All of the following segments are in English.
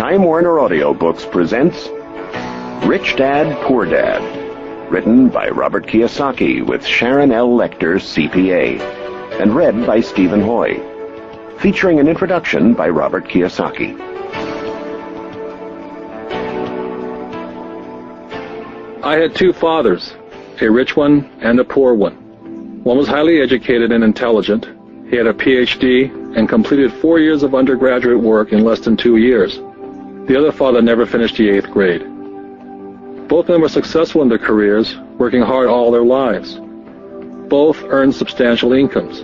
Time Warner Audiobooks presents Rich Dad, Poor Dad, written by Robert Kiyosaki with Sharon L. Lecter, CPA, and read by Stephen Hoy, featuring an introduction by Robert Kiyosaki. I had two fathers, a rich one and a poor one. One was highly educated and intelligent. He had a PhD and completed 4 years of undergraduate work in less than 2 years. The other father never finished the 8th grade. Both men were successful in their careers, working hard all their lives. Both earned substantial incomes,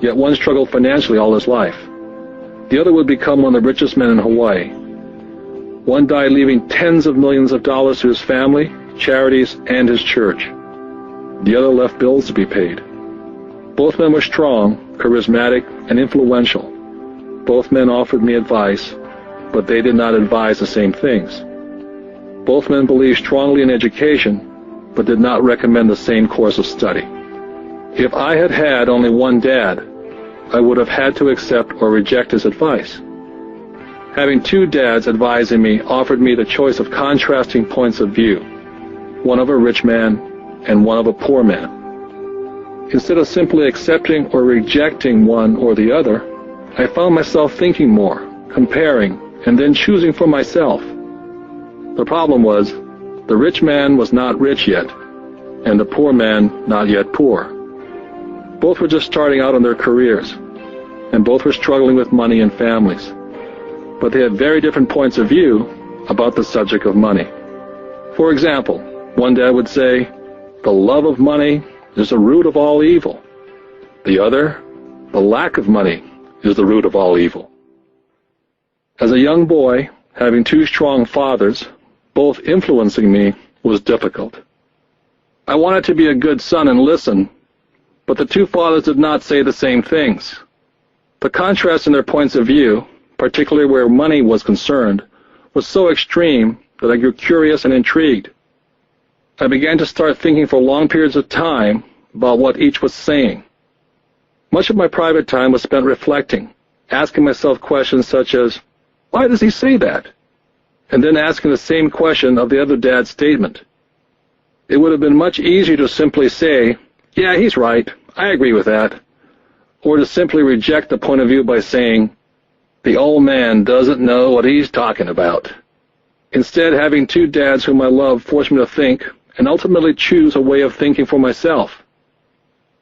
yet one struggled financially all his life. The other would become one of the richest men in Hawaii. One died leaving tens of millions of dollars to his family, charities, and his church. The other left bills to be paid. Both men were strong, charismatic, and influential. Both men offered me advice, but they did not advise the same things. Both men believed strongly in education, but did not recommend the same course of study. If I had had only one dad, I would have had to accept or reject his advice. Having two dads advising me offered me the choice of contrasting points of view, one of a rich man and one of a poor man. Instead of simply accepting or rejecting one or the other, I found myself thinking more, comparing, and then choosing for myself. The problem was, the rich man was not rich yet, and the poor man not yet poor. Both were just starting out in their careers, and both were struggling with money and families. But they had very different points of view about the subject of money. For example, one dad would say, "The love of money is the root of all evil." The other, "The lack of money is the root of all evil." As a young boy, having two strong fathers, both influencing me, was difficult. I wanted to be a good son and listen, but the two fathers did not say the same things. The contrast in their points of view, particularly where money was concerned, was so extreme that I grew curious and intrigued. I began to start thinking for long periods of time about what each was saying. Much of my private time was spent reflecting, asking myself questions such as, "Why does he say that?" And then asking the same question of the other dad's statement. It would have been much easier to simply say, "Yeah, he's right, I agree with that," or to simply reject the point of view by saying, "The old man doesn't know what he's talking about." Instead, having two dads whom I love forced me to think and ultimately choose a way of thinking for myself.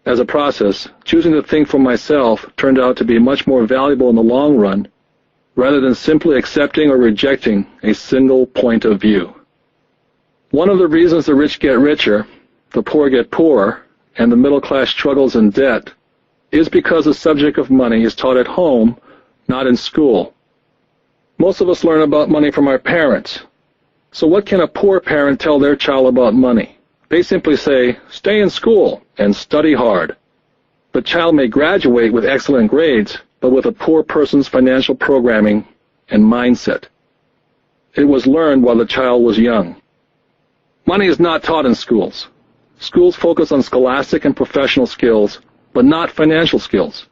As a process, choosing to think for myself turned out to be much more valuable in the long run, rather than simply accepting or rejecting a single point of view. One of the reasons the rich get richer, the poor get poorer, and the middle class struggles in debt is because the subject of money is taught at home, not in school. Most of us learn about money from our parents. So what can a poor parent tell their child about money? They simply say, "Stay in school and study hard." The child may graduate with excellent grades, but with a poor person's financial programming and mindset. It was learned while the child was young. Money is not taught in schools. Schools focus on scholastic and professional skills, but not financial skills.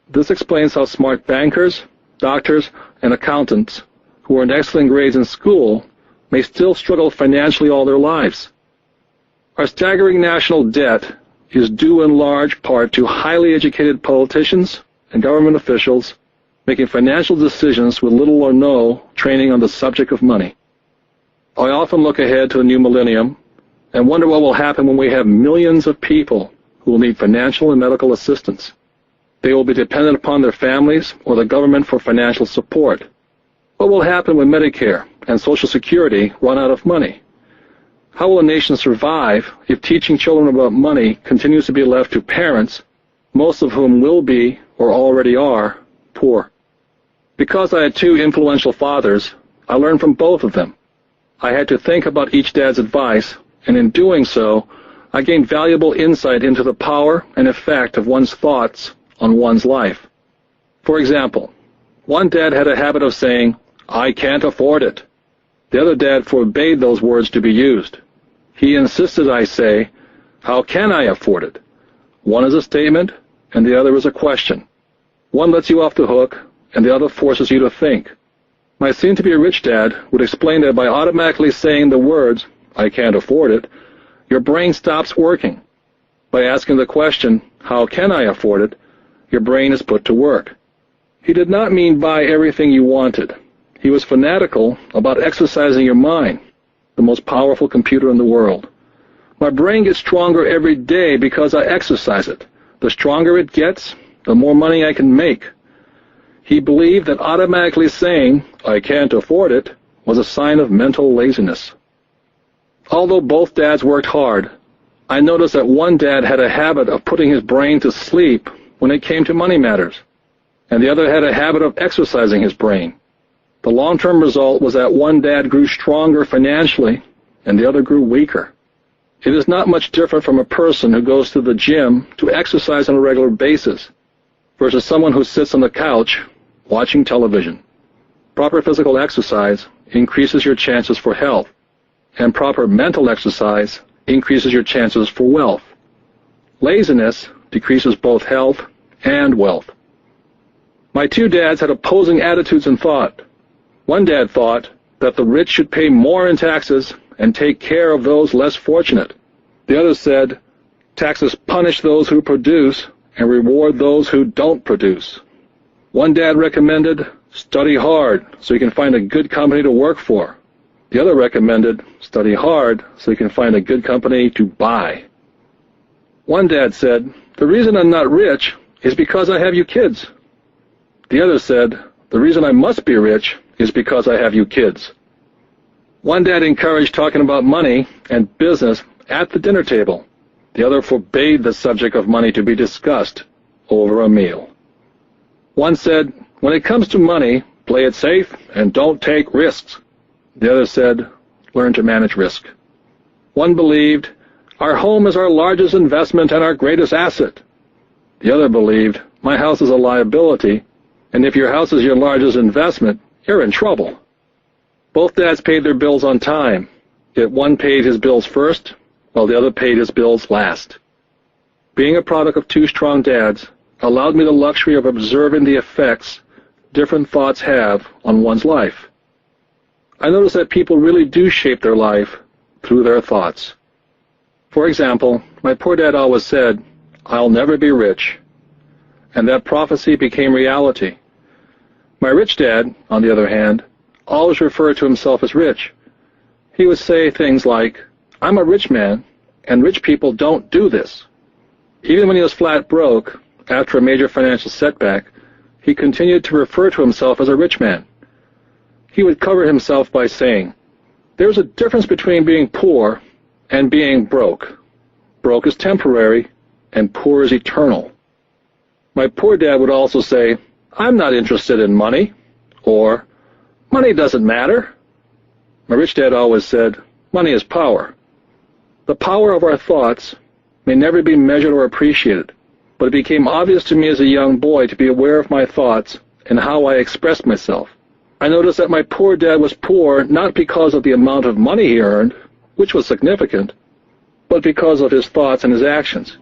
This explains how smart bankers, doctors, and accountants who earned excellent grades in school may still struggle financially all their lives. Our staggering national debt is due in large part to highly educated politicians and government officials making financial decisions with little or no training on the subject of money. I often look ahead to the new millennium and wonder what will happen when we have millions of people who will need financial and medical assistance. They will be dependent upon their families or the government for financial support. What will happen when Medicare and Social Security run out of money? How will a nation survive if teaching children about money continues to be left to parents, most of whom will be, or already are, poor? Because I had two influential fathers, I learned from both of them. I had to think about each dad's advice, and in doing so, I gained valuable insight into the power and effect of one's thoughts on one's life. For example, one dad had a habit of saying, "I can't afford it." The other dad forbade those words to be used. He insisted I say, "How can I afford it?" One is a statement, and the other is a question. One lets you off the hook, and the other forces you to think. My soon-to-be-rich dad would explain that by automatically saying the words, "I can't afford it," your brain stops working. By asking the question, "How can I afford it?" your brain is put to work. He did not mean buy everything you wanted. He was fanatical about exercising your mind, the most powerful computer in the world. My brain gets stronger every day because I exercise it. The stronger it gets, the more money I can make. He believed that automatically saying, "I can't afford it," was a sign of mental laziness. Although both dads worked hard, I noticed that one dad had a habit of putting his brain to sleep when it came to money matters, and the other had a habit of exercising his brain. The long-term result was that one dad grew stronger financially and the other grew weaker. It is not much different from a person who goes to the gym to exercise on a regular basis versus someone who sits on the couch watching television. Proper physical exercise increases your chances for health, and proper mental exercise increases your chances for wealth. Laziness decreases both health and wealth. My two dads had opposing attitudes in thought. One dad thought that the rich should pay more in taxes and take care of those less fortunate. The other said, taxes punish those who produce and reward those who don't produce. One dad recommended, study hard so you can find a good company to work for. The other recommended, study hard so you can find a good company to buy. One dad said, the reason I'm not rich is because I have you kids. The other said, the reason I must be rich is because I have you kids. One dad encouraged talking about money and business at the dinner table. The other forbade the subject of money to be discussed over a meal. One said, when it comes to money, play it safe and don't take risks. The other said, learn to manage risk. One believed, our home is our largest investment and our greatest asset. The other believed, my house is a liability, and if your house is your largest investment, you're in trouble. Both dads paid their bills on time, yet one paid his bills first, while the other paid his bills last. Being a product of two strong dads allowed me the luxury of observing the effects different thoughts have on one's life. I noticed that people really do shape their life through their thoughts. For example, my poor dad always said, I'll never be rich, and that prophecy became reality. My rich dad, on the other hand, always referred to himself as rich. He would say things like, I'm a rich man, and rich people don't do this. Even when he was flat broke, after a major financial setback, he continued to refer to himself as a rich man. He would cover himself by saying, there's a difference between being poor and being broke. Broke is temporary, and poor is eternal. My poor dad would also say, I'm not interested in money, or money doesn't matter. My rich dad always said, money is power. The power of our thoughts may never be measured or appreciated, but it became obvious to me as a young boy to be aware of my thoughts and how I expressed myself. I noticed that my poor dad was poor not because of the amount of money he earned, which was significant, but because of his thoughts and his actions.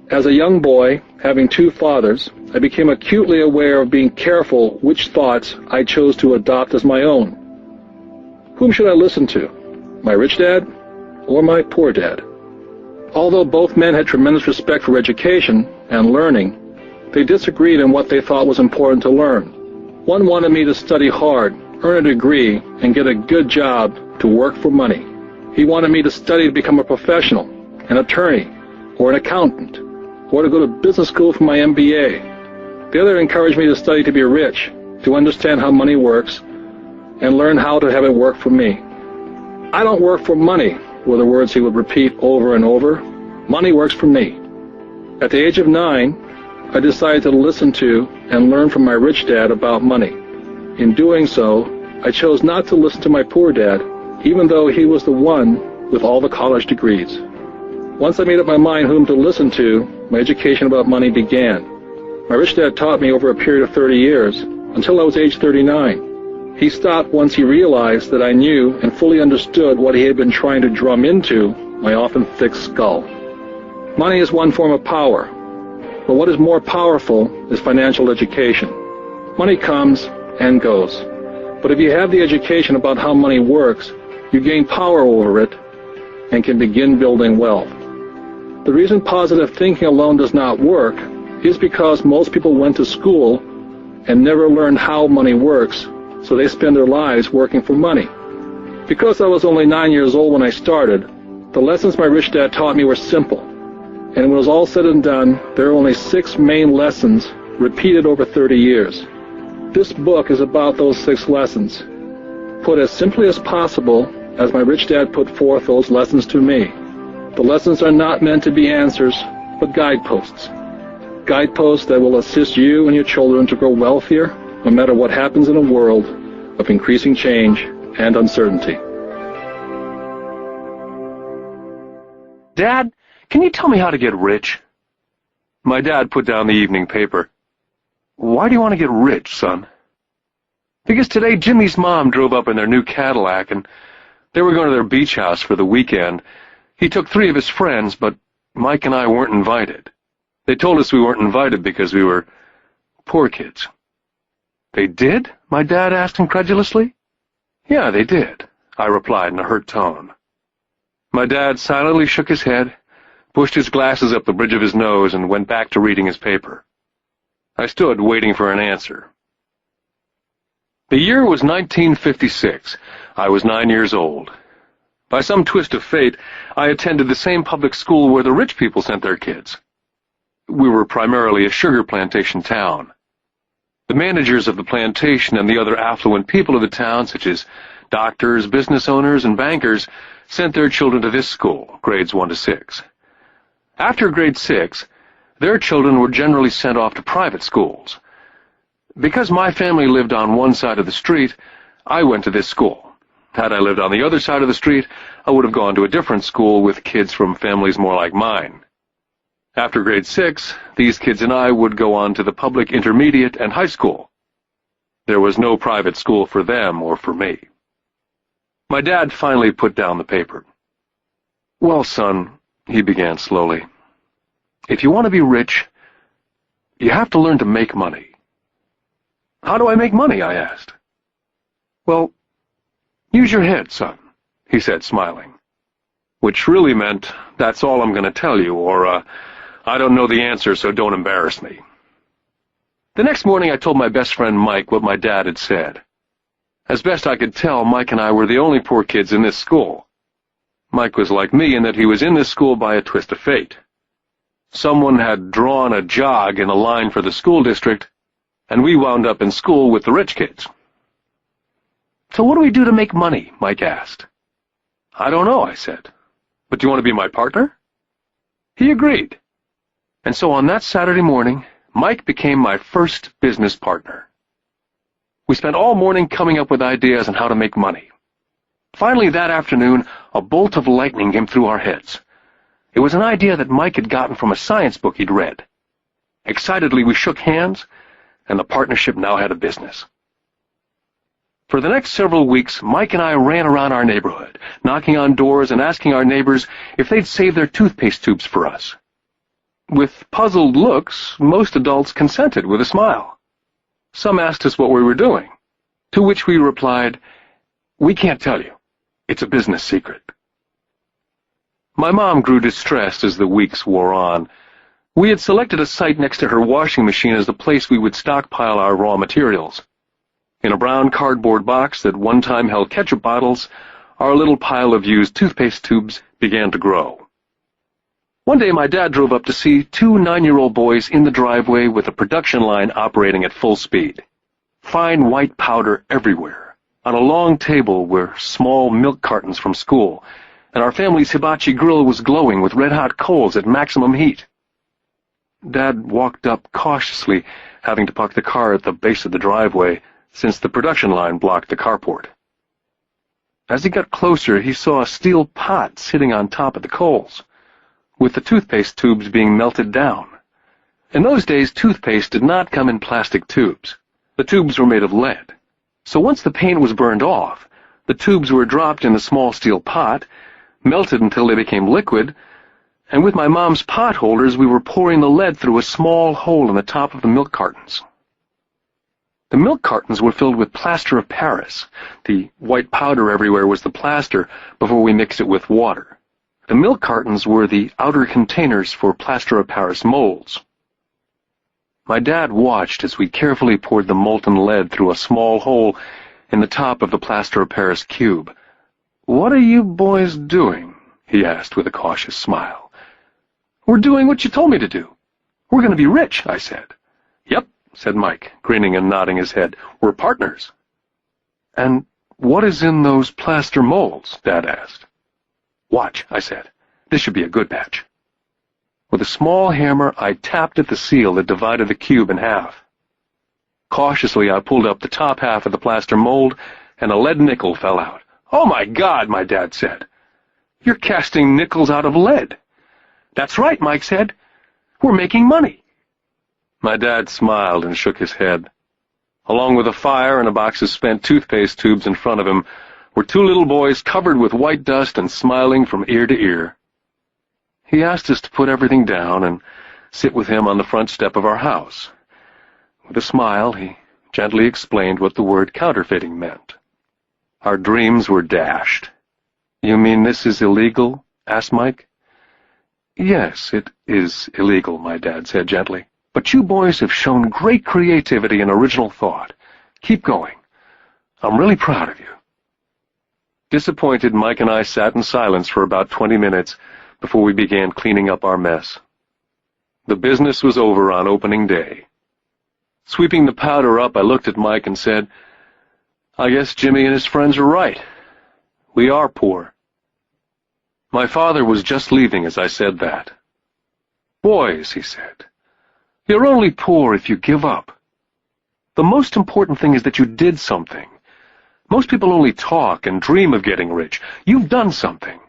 As a young boy, having two fathers, I became acutely aware of being careful which thoughts I chose to adopt as my own. Whom should I listen to? My rich dad or my poor dad? Although both men had tremendous respect for education and learning, they disagreed on what they thought was important to learn. One wanted me to study hard, earn a degree, and get a good job to work for money. He wanted me to study to become a professional, an attorney, or an accountant, or to go to business school for my MBA. The other encouraged me to study to be rich, to understand how money works, and learn how to have it work for me. I don't work for money, were the words he would repeat over and over. Money works for me. At the age of 9, I decided to listen to and learn from my rich dad about money. In doing so, I chose not to listen to my poor dad, even though he was the one with all the college degrees. Once I made up my mind whom to listen to, my education about money began. My rich dad taught me over a period of 30 years, until I was age 39. He stopped once he realized that I knew and fully understood what he had been trying to drum into my often thick skull. Money is one form of power, but what is more powerful is financial education. Money comes and goes. But if you have the education about how money works, you gain power over it and can begin building wealth. The reason positive thinking alone does not work is because most people went to school and never learned how money works, so they spend their lives working for money. Because I was only 9 years old when I started, the lessons my rich dad taught me were simple. And when it was all said and done, there are only 6 main lessons repeated over 30 years. This book is about those 6 lessons, put as simply as possible as my rich dad put forth those lessons to me. The lessons are not meant to be answers, but guideposts. Guideposts that will assist you and your children to grow wealthier, no matter what happens in a world of increasing change and uncertainty. Dad, can you tell me how to get rich? My dad put down the evening paper. Why do you want to get rich, son? Because today Jimmy's mom drove up in their new Cadillac and they were going to their beach house for the weekend. He took 3 of his friends, but Mike and I weren't invited. They told us we weren't invited because we were poor kids. They did? My dad asked incredulously. Yeah, they did, I replied in a hurt tone. My dad silently shook his head, pushed his glasses up the bridge of his nose, and went back to reading his paper. I stood waiting for an answer. The year was 1956. I was 9 years old. By some twist of fate, I attended the same public school where the rich people sent their kids. We were primarily a sugar plantation town. The managers of the plantation and the other affluent people of the town, such as doctors, business owners, and bankers, sent their children to this school, grades 1 to 6. After grade 6, their children were generally sent off to private schools. Because my family lived on one side of the street, I went to this school. Had I lived on the other side of the street, I would have gone to a different school with kids from families more like mine. After grade 6, these kids and I would go on to the public intermediate and high school. There was no private school for them or for me. My dad finally put down the paper. Well, son, he began slowly, if you want to be rich, you have to learn to make money. How do I make money? I asked. Well, use your head, son, he said, smiling. Which really meant, that's all I'm going to tell you, or, I don't know the answer, so don't embarrass me. The next morning I told my best friend Mike what my dad had said. As best I could tell, Mike and I were the only poor kids in this school. Mike was like me in that he was in this school by a twist of fate. Someone had drawn a jog in a line for the school district, and we wound up in school with the rich kids. So what do we do to make money? Mike asked. I don't know, I said. But do you want to be my partner? He agreed. And so on that Saturday morning, Mike became my first business partner. We spent all morning coming up with ideas on how to make money. Finally, that afternoon, a bolt of lightning came through our heads. It was an idea that Mike had gotten from a science book he'd read. Excitedly, we shook hands, and the partnership now had a business. For the next several weeks, Mike and I ran around our neighborhood, knocking on doors and asking our neighbors if they'd save their toothpaste tubes for us. With puzzled looks, most adults consented with a smile. Some asked us what we were doing, to which we replied, "We can't tell you. It's a business secret." My mom grew distressed as the weeks wore on. We had selected a site next to her washing machine as the place we would stockpile our raw materials. In a brown cardboard box that one time held ketchup bottles, our little pile of used toothpaste tubes began to grow. One day my dad drove up to see 2 9-year-old boys in the driveway with a production line operating at full speed. Fine white powder everywhere. On a long table were small milk cartons from school, and our family's hibachi grill was glowing with red-hot coals at maximum heat. Dad walked up cautiously, having to park the car at the base of the driveway, since the production line blocked the carport. As he got closer, he saw a steel pot sitting on top of the coals, with the toothpaste tubes being melted down. In those days, toothpaste did not come in plastic tubes. The tubes were made of lead. So once the paint was burned off, the tubes were dropped in the small steel pot, melted until they became liquid, and with my mom's pot holders we were pouring the lead through a small hole in the top of the milk cartons. The milk cartons were filled with plaster of Paris. The white powder everywhere was the plaster before we mixed it with water. The milk cartons were the outer containers for plaster of Paris molds. My dad watched as we carefully poured the molten lead through a small hole in the top of the plaster of Paris cube. "What are you boys doing?" he asked with a cautious smile. "We're doing what you told me to do. We're going to be rich," I said. "Yep," said Mike, grinning and nodding his head. "We're partners." "And what is in those plaster molds?" Dad asked. "Watch," I said. "This should be a good batch." With a small hammer, I tapped at the seal that divided the cube in half. Cautiously, I pulled up the top half of the plaster mold, and a lead nickel fell out. "Oh, my God," my dad said. "You're casting nickels out of lead." "That's right," Mike said. "We're making money." My dad smiled and shook his head. Along with a fire and a box of spent toothpaste tubes in front of him were two little boys covered with white dust and smiling from ear to ear. He asked us to put everything down and sit with him on the front step of our house. With a smile, he gently explained what the word counterfeiting meant. Our dreams were dashed. "You mean this is illegal?" asked Mike. "Yes, it is illegal," my dad said gently. "But you boys have shown great creativity and original thought. Keep going. I'm really proud of you." Disappointed, Mike and I sat in silence for about 20 minutes before we began cleaning up our mess. The business was over on opening day. Sweeping the powder up, I looked at Mike and said, "I guess Jimmy and his friends are right. We are poor." My father was just leaving as I said that. "Boys," he said, "you're only poor if you give up. The most important thing is that you did something. Most people only talk and dream of getting rich. You've done something.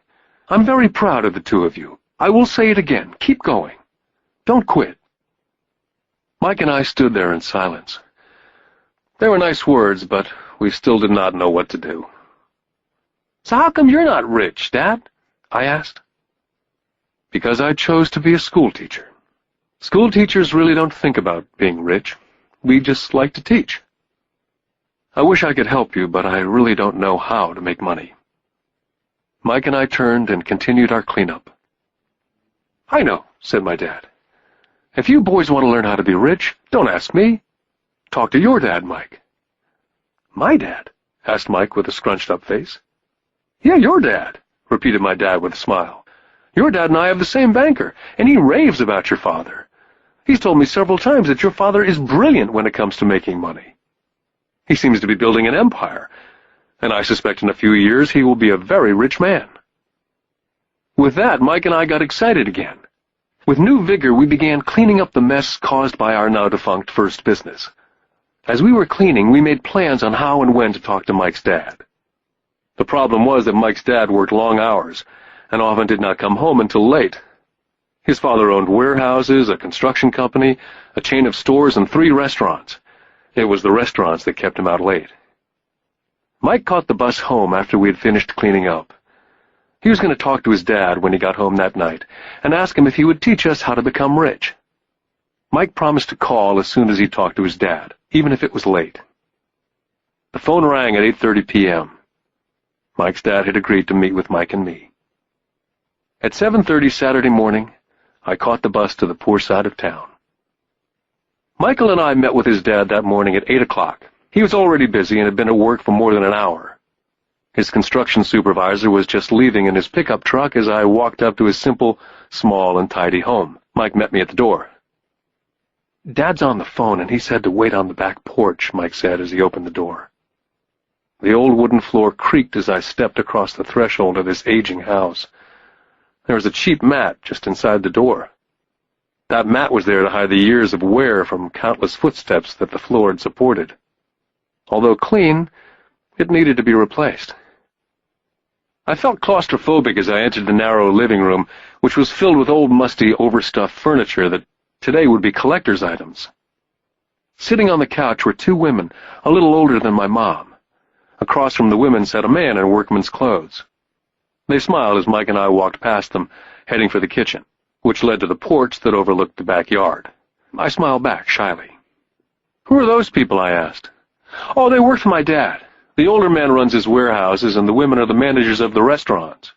I'm very proud of the two of you. I will say it again. Keep going. Don't quit." Mike and I stood there in silence. They were nice words, but we still did not know what to do. "So how come you're not rich, Dad?" I asked. "Because I chose to be a school teacher. School teachers really don't think about being rich. We just like to teach. I wish I could help you, but I really don't know how to make money." Mike and I turned and continued our cleanup. "I know," said my dad. "If you boys want to learn how to be rich, don't ask me. Talk to your dad, Mike." "My dad?" asked Mike with a scrunched-up face. "Yeah, your dad," repeated my dad with a smile. "Your dad and I have the same banker, and he raves about your father. He's told me several times that your father is brilliant when it comes to making money. He seems to be building an empire, and I suspect in a few years he will be a very rich man." With that, Mike and I got excited again. With new vigor, we began cleaning up the mess caused by our now-defunct first business. As we were cleaning, we made plans on how and when to talk to Mike's dad. The problem was that Mike's dad worked long hours and often did not come home until late. His father owned warehouses, a construction company, a chain of stores, and 3 restaurants. It was the restaurants that kept him out late. Mike caught the bus home after we had finished cleaning up. He was going to talk to his dad when he got home that night and ask him if he would teach us how to become rich. Mike promised to call as soon as he talked to his dad, even if it was late. The phone rang at 8:30 p.m. Mike's dad had agreed to meet with Mike and me. At 7:30 Saturday morning, I caught the bus to the poor side of town. Michael and I met with his dad that morning at 8 o'clock. He was already busy and had been at work for more than an hour. His construction supervisor was just leaving in his pickup truck as I walked up to his simple, small, and tidy home. Mike met me at the door. "Dad's on the phone, and he said to wait on the back porch," Mike said as he opened the door. The old wooden floor creaked as I stepped across the threshold of this aging house. There was a cheap mat just inside the door. That mat was there to hide the years of wear from countless footsteps that the floor had supported. Although clean, it needed to be replaced. I felt claustrophobic as I entered the narrow living room, which was filled with old, musty, overstuffed furniture that today would be collector's items. Sitting on the couch were 2 women, a little older than my mom. Across from the women sat a man in workman's clothes. They smiled as Mike and I walked past them, heading for the kitchen, which led to the porch that overlooked the backyard. I smiled back shyly. "Who are those people?" I asked. Oh, they work for my dad. The older man runs his warehouses, and the women are the managers of the restaurants.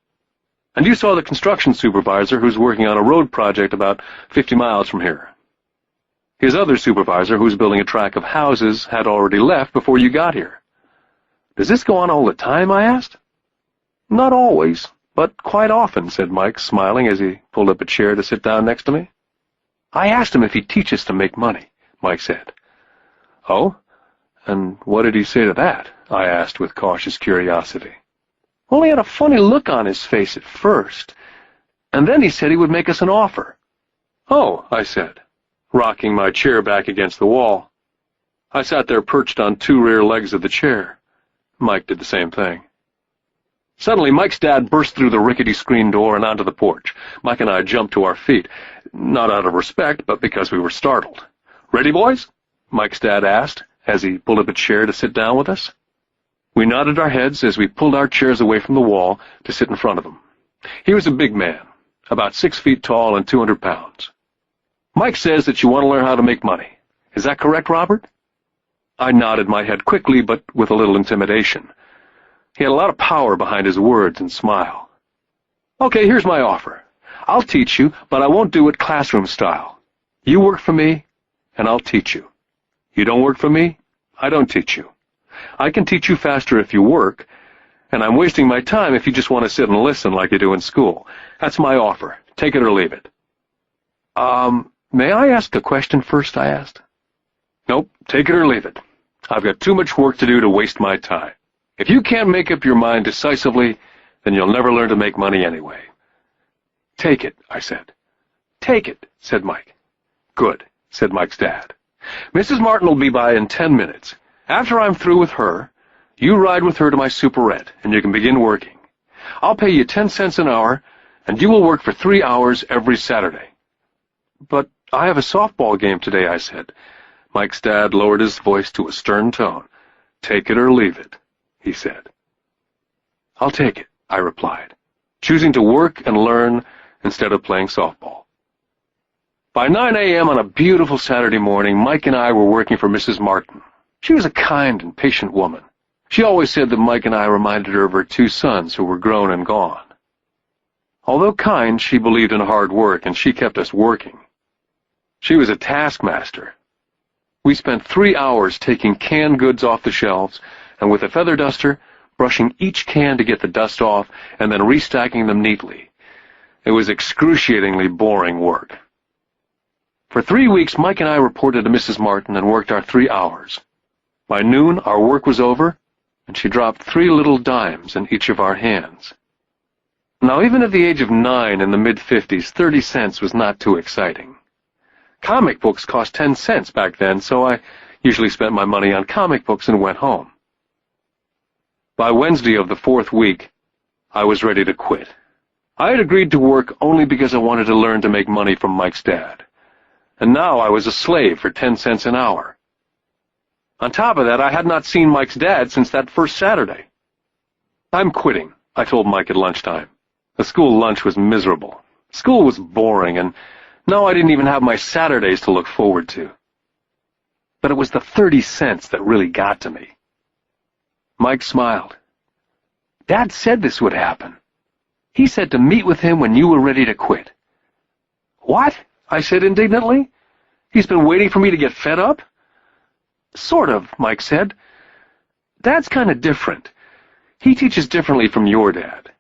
And you saw the construction supervisor who's working on a road project about 50 miles from here. His other supervisor, who's building a tract of houses, had already left before you got here. Does this go on all the time, I asked. Not always, but quite often, said Mike, smiling as he pulled up a chair to sit down next to me. I asked him if he'd teach us to make money, Mike said. Oh? And what did he say to that? I asked with cautious curiosity. Well, he had a funny look on his face at first, and then he said he would make us an offer. Oh, I said, rocking my chair back against the wall. I sat there perched on two rear legs of the chair. Mike did the same thing. Suddenly, Mike's dad burst through the rickety screen door and onto the porch. Mike and I jumped to our feet, not out of respect, but because we were startled. Ready, boys? Mike's dad asked, as he pulled up a chair to sit down with us. We nodded our heads as we pulled our chairs away from the wall to sit in front of him. He was a big man, about 6 feet tall and 200 pounds. Mike says that you want to learn how to make money. Is that correct, Robert? I nodded my head quickly, but with a little intimidation. He had a lot of power behind his words and smile. Okay, here's my offer. I'll teach you, but I won't do it classroom style. You work for me, and I'll teach you. You don't work for me, I don't teach you. I can teach you faster if you work, and I'm wasting my time if you just want to sit and listen like you do in school. That's my offer. Take it or leave it. May I ask a question first, I asked. Nope, take it or leave it. I've got too much work to do to waste my time. If you can't make up your mind decisively, then you'll never learn to make money anyway. Take it, I said. Take it, said Mike. Good, said Mike's dad. Mrs. Martin will be by in 10 minutes. After I'm through with her, you ride with her to my superette, and you can begin working. I'll pay you 10 cents an hour, and you will work for 3 hours every Saturday. But I have a softball game today, I said. Mike's dad lowered his voice to a stern tone. Take it or leave it, he said. I'll take it, I replied, choosing to work and learn instead of playing softball. By 9 a.m. on a beautiful Saturday morning, Mike and I were working for Mrs. Martin. She was a kind and patient woman. She always said that Mike and I reminded her of her 2 sons who were grown and gone. Although kind, she believed in hard work, and she kept us working. She was a taskmaster. We spent 3 hours taking canned goods off the shelves, and with a feather duster, brushing each can to get the dust off, and then restacking them neatly. It was excruciatingly boring work. For 3 weeks, Mike and I reported to Mrs. Martin and worked our 3 hours. By noon, our work was over, and she dropped 3 little dimes in each of our hands. Now, even at the age of 9 in the mid-50s, 30 cents was not too exciting. Comic books cost 10 cents back then, so I usually spent my money on comic books and went home. By Wednesday of the 4th week, I was ready to quit. I had agreed to work only because I wanted to learn to make money from Mike's dad. And now I was a slave for 10 cents an hour. On top of that, I had not seen Mike's dad since that first Saturday. I'm quitting, I told Mike at lunchtime. The school lunch was miserable. School was boring, and now I didn't even have my Saturdays to look forward to. But it was the 30 cents that really got to me. Mike smiled. Dad said this would happen. He said to meet with him when you were ready to quit. What? I said indignantly. He's been waiting for me to get fed up? Sort of, Mike said. Dad's kind of different. He teaches differently from your dad.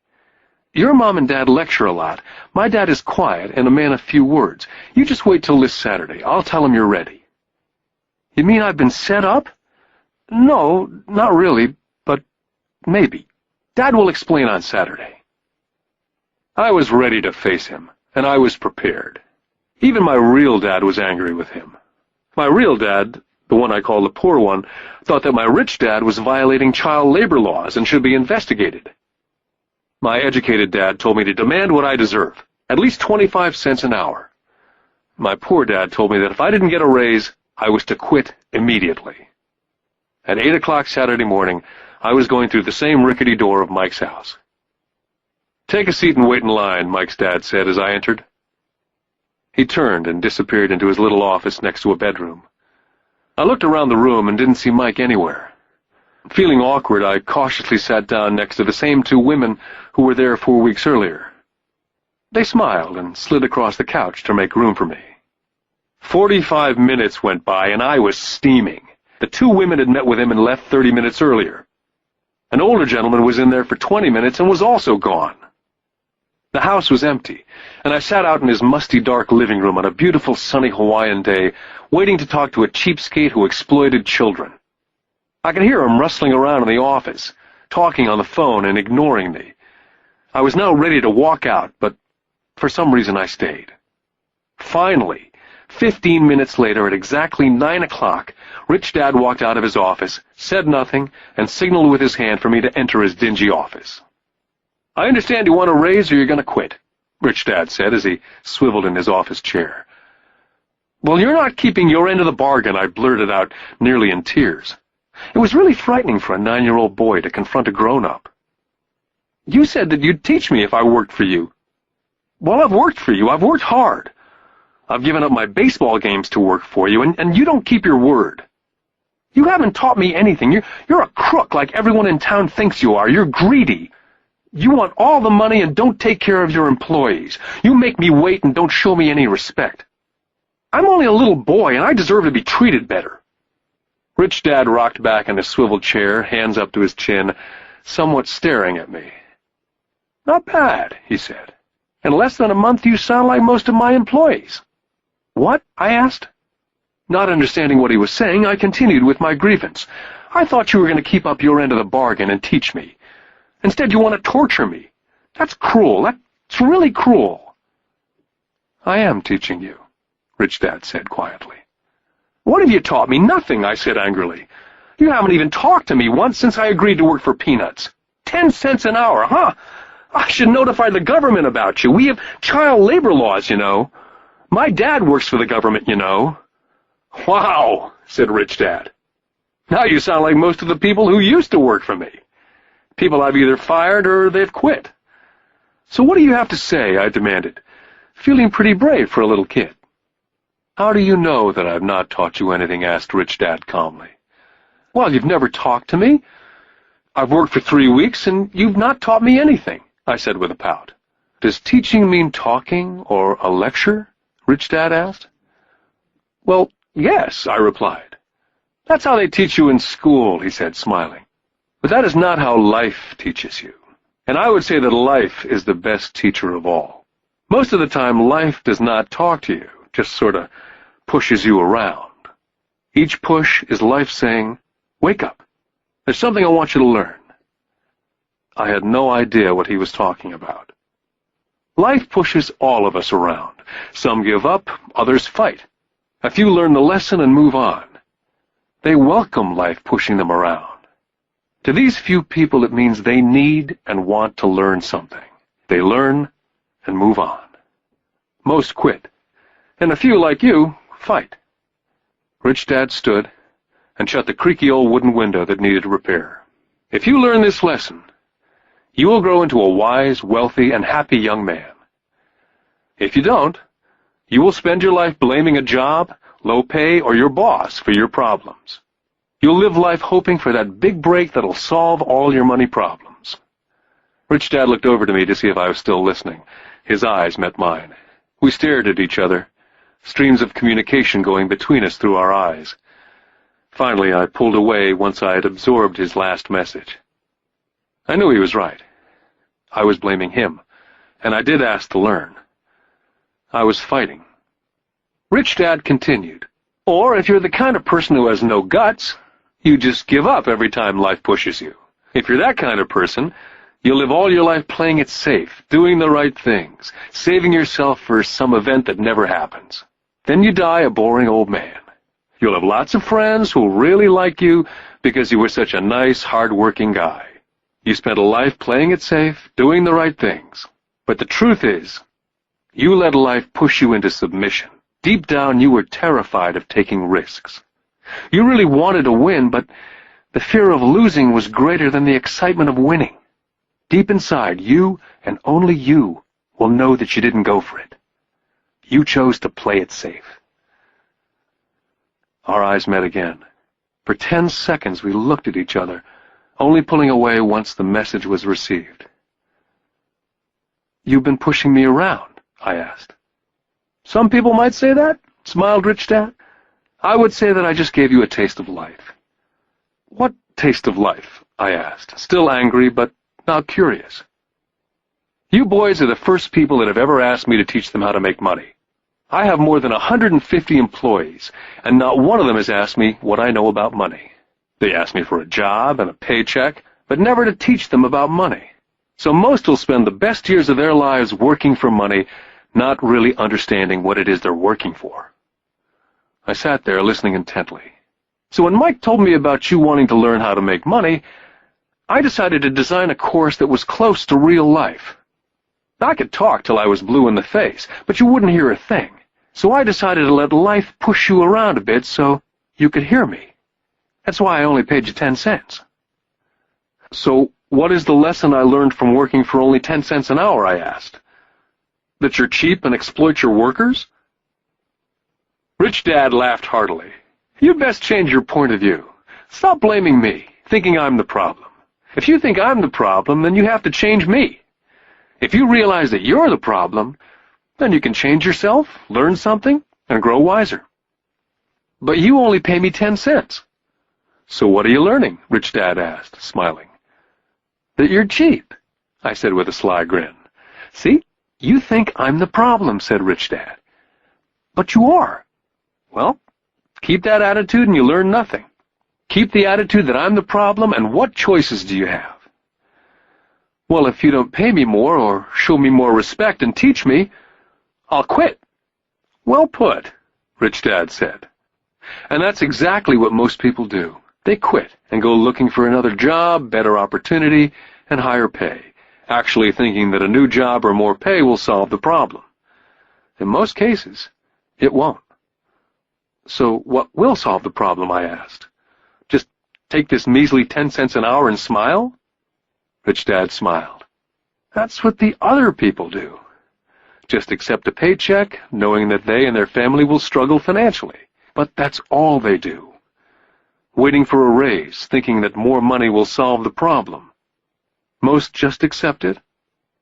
Your mom and dad lecture a lot. My dad is quiet and a man of few words. You just wait till this Saturday. I'll tell him you're ready. You mean I've been set up? No, not really, but maybe. Dad will explain on Saturday. I was ready to face him, and I was prepared. Even my real dad was angry with him. My real dad, the one I call the poor one, thought that my rich dad was violating child labor laws and should be investigated. My educated dad told me to demand what I deserve, at least 25 cents an hour. My poor dad told me that if I didn't get a raise, I was to quit immediately. At 8 o'clock Saturday morning, I was going through the same rickety door of Mike's house. Take a seat and wait in line, Mike's dad said as I entered. He turned and disappeared into his little office next to a bedroom. I looked around the room and didn't see Mike anywhere. Feeling awkward, I cautiously sat down next to the same two women who were there 4 weeks earlier. They smiled and slid across the couch to make room for me. 45 minutes went by, and I was steaming. The two women had met with him and left 30 minutes earlier. An older gentleman was in there for 20 minutes and was also gone. The house was empty, and I sat out in his musty, dark living room on a beautiful, sunny Hawaiian day, waiting to talk to a cheapskate who exploited children. I could hear him rustling around in the office, talking on the phone and ignoring me. I was now ready to walk out, but for some reason I stayed. Finally, 15 minutes later, at exactly 9 o'clock, Rich Dad walked out of his office, said nothing, and signaled with his hand for me to enter his dingy office. "I understand you want a raise or you're going to quit," Rich Dad said as he swiveled in his office chair. "Well, you're not keeping your end of the bargain," I blurted out, nearly in tears. It was really frightening for a 9-year-old boy to confront a grown-up. "You said that you'd teach me if I worked for you." "Well, I've worked for you. I've worked hard. I've given up my baseball games to work for you, and you don't keep your word. You haven't taught me anything. You're a crook like everyone in town thinks you are. You're greedy. You want all the money and don't take care of your employees. You make me wait and don't show me any respect. I'm only a little boy, and I deserve to be treated better." Rich Dad rocked back in his swivel chair, hands up to his chin, somewhat staring at me. "Not bad," he said. "In less than a month you sound like most of my employees." "What?" I asked. Not understanding what he was saying, I continued with my grievance. "I thought you were going to keep up your end of the bargain and teach me. Instead, you want to torture me. That's cruel. That's really cruel." "I am teaching you," Rich Dad said quietly. "What have you taught me?" "Nothing," I said angrily. "You haven't even talked to me once since I agreed to work for peanuts. 10 cents an hour, huh? I should notify the government about you. We have child labor laws, you know. My dad works for the government, you know." "Wow," said Rich Dad. "Now you sound like most of the people who used to work for me. People I've either fired or they've quit." "So what do you have to say?" I demanded, feeling pretty brave for a little kid. "How do you know that I've not taught you anything?" asked Rich Dad calmly. "Well, you've never talked to me. I've worked for 3 weeks, and you've not taught me anything," I said with a pout. "Does teaching mean talking or a lecture?" Rich Dad asked. "Well, yes," I replied. "That's how they teach you in school," he said, smiling. "But that is not how life teaches you. And I would say that life is the best teacher of all. Most of the time, life does not talk to you, just sort of pushes you around. Each push is life saying, 'Wake up. There's something I want you to learn.'" I had no idea what he was talking about. Life pushes all of us around. Some give up, others fight. A few learn the lesson and move on. They welcome life pushing them around. To these few people, it means they need and want to learn something. They learn and move on. Most quit, and a few, like you, fight. Rich Dad stood and shut the creaky old wooden window that needed repair. "If you learn this lesson, you will grow into a wise, wealthy, and happy young man. If you don't, you will spend your life blaming a job, low pay, or your boss for your problems. You'll live life hoping for that big break that'll solve all your money problems." Rich Dad looked over to me to see if I was still listening. His eyes met mine. We stared at each other, streams of communication going between us through our eyes. Finally, I pulled away once I had absorbed his last message. I knew he was right. I was blaming him, and I did ask to learn. I was fighting. Rich Dad continued, "Or if you're the kind of person who has no guts, you just give up every time life pushes you. If you're that kind of person, you'll live all your life playing it safe, doing the right things, saving yourself for some event that never happens. Then you die a boring old man. You'll have lots of friends who'll really like you because you were such a nice, hard-working guy. You spent a life playing it safe, doing the right things. But the truth is, you let life push you into submission. Deep down, you were terrified of taking risks. You really wanted to win, but the fear of losing was greater than the excitement of winning. Deep inside, you, and only you, will know that you didn't go for it. You chose to play it safe." Our eyes met again. For 10 seconds, we looked at each other, only pulling away once the message was received. "You've been pushing me around?" I asked. "Some people might say that," smiled Rich Dad. "I would say that I just gave you a taste of life." "What taste of life?" I asked, still angry but now curious. "You boys are the first people that have ever asked me to teach them how to make money. I have more than 150 employees, and not one of them has asked me what I know about money. They ask me for a job and a paycheck, but never to teach them about money. So most will spend the best years of their lives working for money, not really understanding what it is they're working for." I sat there listening intently. So when Mike told me about you wanting to learn how to make money, I decided to design a course that was close to real life. I could talk till I was blue in the face, but you wouldn't hear a thing. So I decided to let life push you around a bit so you could hear me. That's why I only paid you 10 cents. "So what is the lesson I learned from working for only 10 cents an hour?" I asked. "That you're cheap and exploit your workers?" Rich Dad laughed heartily. "You'd best change your point of view. Stop blaming me, thinking I'm the problem. If you think I'm the problem, then you have to change me. If you realize that you're the problem, then you can change yourself, learn something, and grow wiser." "But you only pay me 10 cents. "So what are you learning?" Rich Dad asked, smiling. "That you're cheap," I said with a sly grin. "See, you think I'm the problem," said Rich Dad. "But you are." "Well, keep that attitude and you learn nothing. Keep the attitude that I'm the problem, and what choices do you have?" "Well, if you don't pay me more or show me more respect and teach me, I'll quit." "Well put," Rich Dad said. And that's exactly what most people do. They quit and go looking for another job, better opportunity, and higher pay, actually thinking that a new job or more pay will solve the problem. In most cases, it won't. "So what will solve the problem?" I asked. "Just take this measly 10 cents an hour and smile?" Rich Dad smiled. "That's what the other people do. Just accept a paycheck, knowing that they and their family will struggle financially. But that's all they do. Waiting for a raise, thinking that more money will solve the problem. Most just accept it,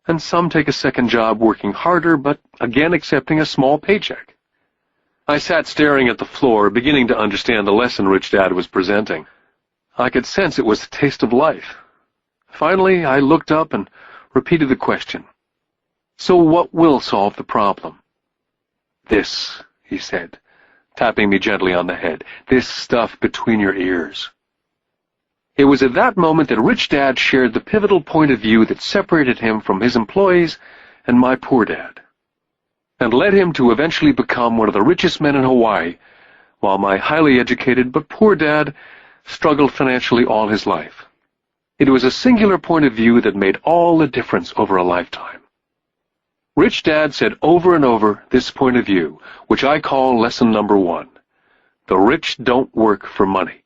and some take a second job working harder, but again accepting a small paycheck." I sat staring at the floor, beginning to understand the lesson Rich Dad was presenting. I could sense it was the taste of life. Finally, I looked up and repeated the question. "So what will solve the problem?" "This," he said, tapping me gently on the head. "This stuff between your ears." It was at that moment that Rich Dad shared the pivotal point of view that separated him from his employees and my poor dad, and led him to eventually become one of the richest men in Hawaii, while my highly educated but poor dad struggled financially all his life. It was a singular point of view that made all the difference over a lifetime. Rich Dad said over and over this point of view, which I call lesson number 1. The rich don't work for money.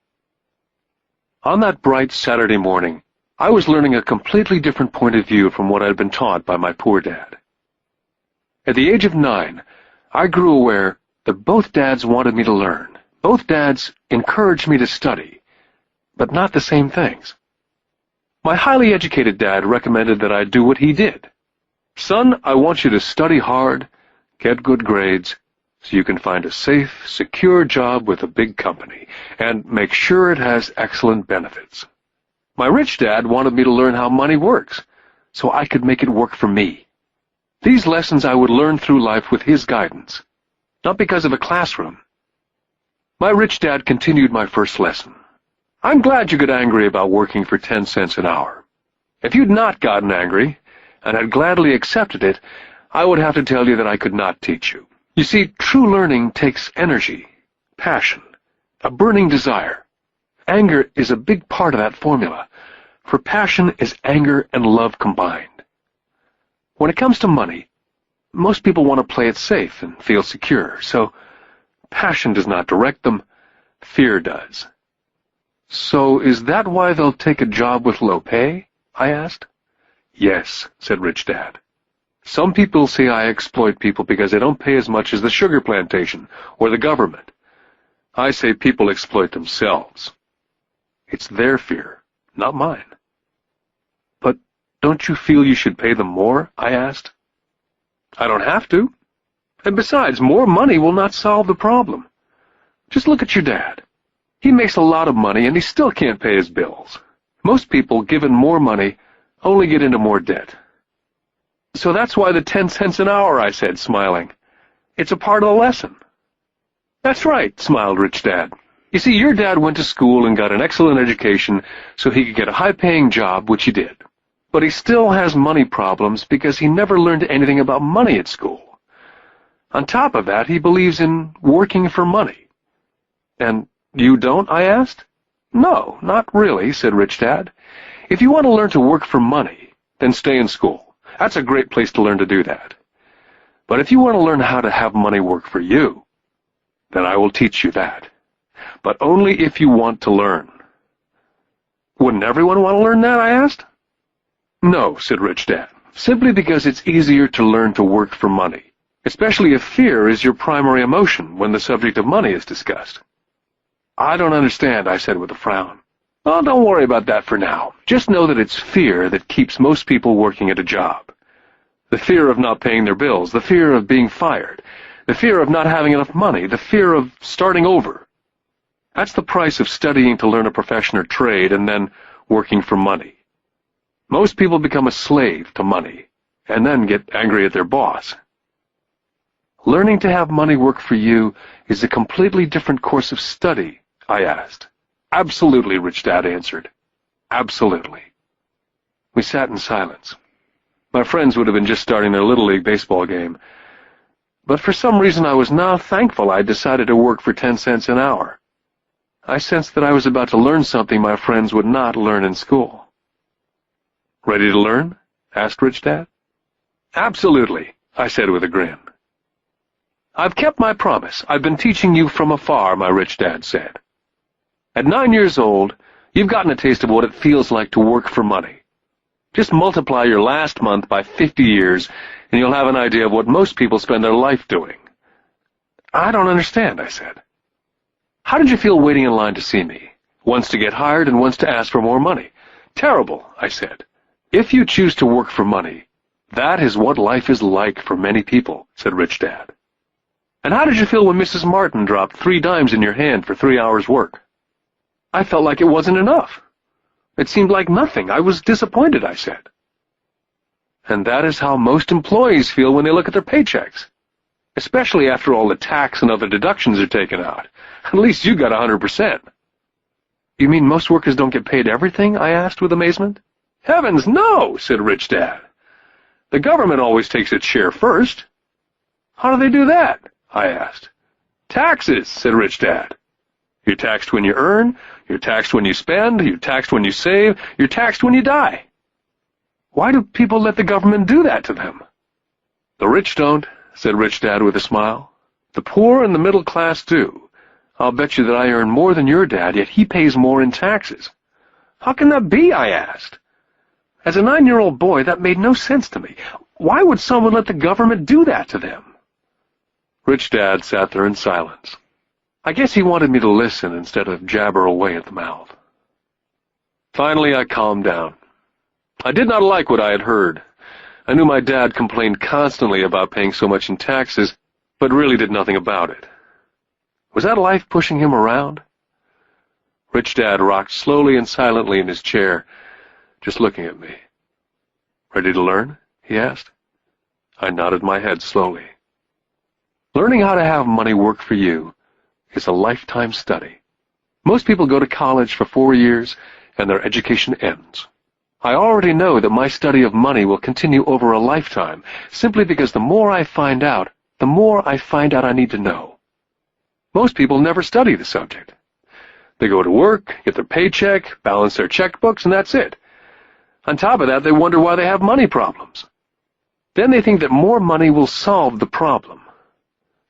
On that bright Saturday morning, I was learning a completely different point of view from what I had been taught by my poor dad. At the age of 9, I grew aware that both dads wanted me to learn. Both dads encouraged me to study, but not the same things. My highly educated dad recommended that I do what he did. "Son, I want you to study hard, get good grades, so you can find a safe, secure job with a big company, and make sure it has excellent benefits." My rich dad wanted me to learn how money works, so I could make it work for me. These lessons I would learn through life with his guidance, not because of a classroom. My rich dad continued my first lesson. "I'm glad you got angry about working for 10 cents an hour. If you'd not gotten angry, and had gladly accepted it, I would have to tell you that I could not teach you. You see, true learning takes energy, passion, a burning desire. Anger is a big part of that formula, for passion is anger and love combined. When it comes to money, most people want to play it safe and feel secure, so passion does not direct them, fear does." "So is that why they'll take a job with low pay?" I asked. "Yes," said Rich Dad. "Some people say I exploit people because they don't pay as much as the sugar plantation or the government. I say people exploit themselves. It's their fear, not mine. But don't you feel you should pay them more? I asked. I don't have to. And besides, more money will not solve the problem. Just look at your dad. He makes a lot of money and he still can't pay his bills. Most people, given more money, only get into more debt. So that's why the 10 cents an hour, I said, smiling. It's a part of the lesson. That's right, smiled Rich Dad. You see, your dad went to school and got an excellent education so he could get a high-paying job, which he did. But he still has money problems because he never learned anything about money at school. On top of that, he believes in working for money. And you don't? I asked. No, not really, said Rich Dad. If you want to learn to work for money, then stay in school. That's a great place to learn to do that. But if you want to learn how to have money work for you, then I will teach you that. But only if you want to learn. Wouldn't everyone want to learn that? I asked. No, said Rich Dad, simply because it's easier to learn to work for money, especially if fear is your primary emotion when the subject of money is discussed. I don't understand, I said with a frown. Well, don't worry about that for now. Just know that it's fear that keeps most people working at a job. The fear of not paying their bills, the fear of being fired, the fear of not having enough money, the fear of starting over. That's the price of studying to learn a profession or trade and then working for money. Most people become a slave to money and then get angry at their boss. Learning to have money work for you is a completely different course of study, I asked. Absolutely, Rich Dad answered. Absolutely. We sat in silence. My friends would have been just starting their Little League baseball game. But for some reason I was now thankful I'd decided to work for 10 cents an hour. I sensed that I was about to learn something my friends would not learn in school. Ready to learn? Asked Rich Dad. Absolutely, I said with a grin. I've kept my promise. I've been teaching you from afar, my Rich Dad said. At 9 years old, you've gotten a taste of what it feels like to work for money. Just multiply your last month by 50 years, and you'll have an idea of what most people spend their life doing. I don't understand, I said. How did you feel waiting in line to see me? Once to get hired and once to ask for more money. Terrible, I said. If you choose to work for money, that is what life is like for many people, said Rich Dad. And how did you feel when Mrs. Martin dropped 3 dimes in your hand for 3 hours' work? I felt like it wasn't enough. It seemed like nothing. I was disappointed, I said. And that is how most employees feel when they look at their paychecks, especially after all the tax and other deductions are taken out. At least you got 100%. You mean most workers don't get paid everything? I asked with amazement. Heavens, no, said Rich Dad. The government always takes its share first. How do they do that? I asked. Taxes, said Rich Dad. You're taxed when you earn, you're taxed when you spend, you're taxed when you save, you're taxed when you die. Why do people let the government do that to them? The rich don't, said Rich Dad with a smile. The poor and the middle class do. I'll bet you that I earn more than your dad, yet he pays more in taxes. How can that be? I asked. As a 9-year-old boy, that made no sense to me. Why would someone let the government do that to them? Rich Dad sat there in silence. I guess he wanted me to listen instead of jabber away at the mouth. Finally, I calmed down. I did not like what I had heard. I knew my dad complained constantly about paying so much in taxes, but really did nothing about it. Was that life pushing him around? Rich Dad rocked slowly and silently in his chair, just looking at me. Ready to learn? He asked. I nodded my head slowly. Learning how to have money work for you is a lifetime study. Most people go to college for 4 years and their education ends. I already know that my study of money will continue over a lifetime, simply because the more I find out, the more I need to know. Most people never study the subject. They go to work, get their paycheck, balance their checkbooks, and that's it. On top of that, they wonder why they have money problems. Then they think that more money will solve the problem.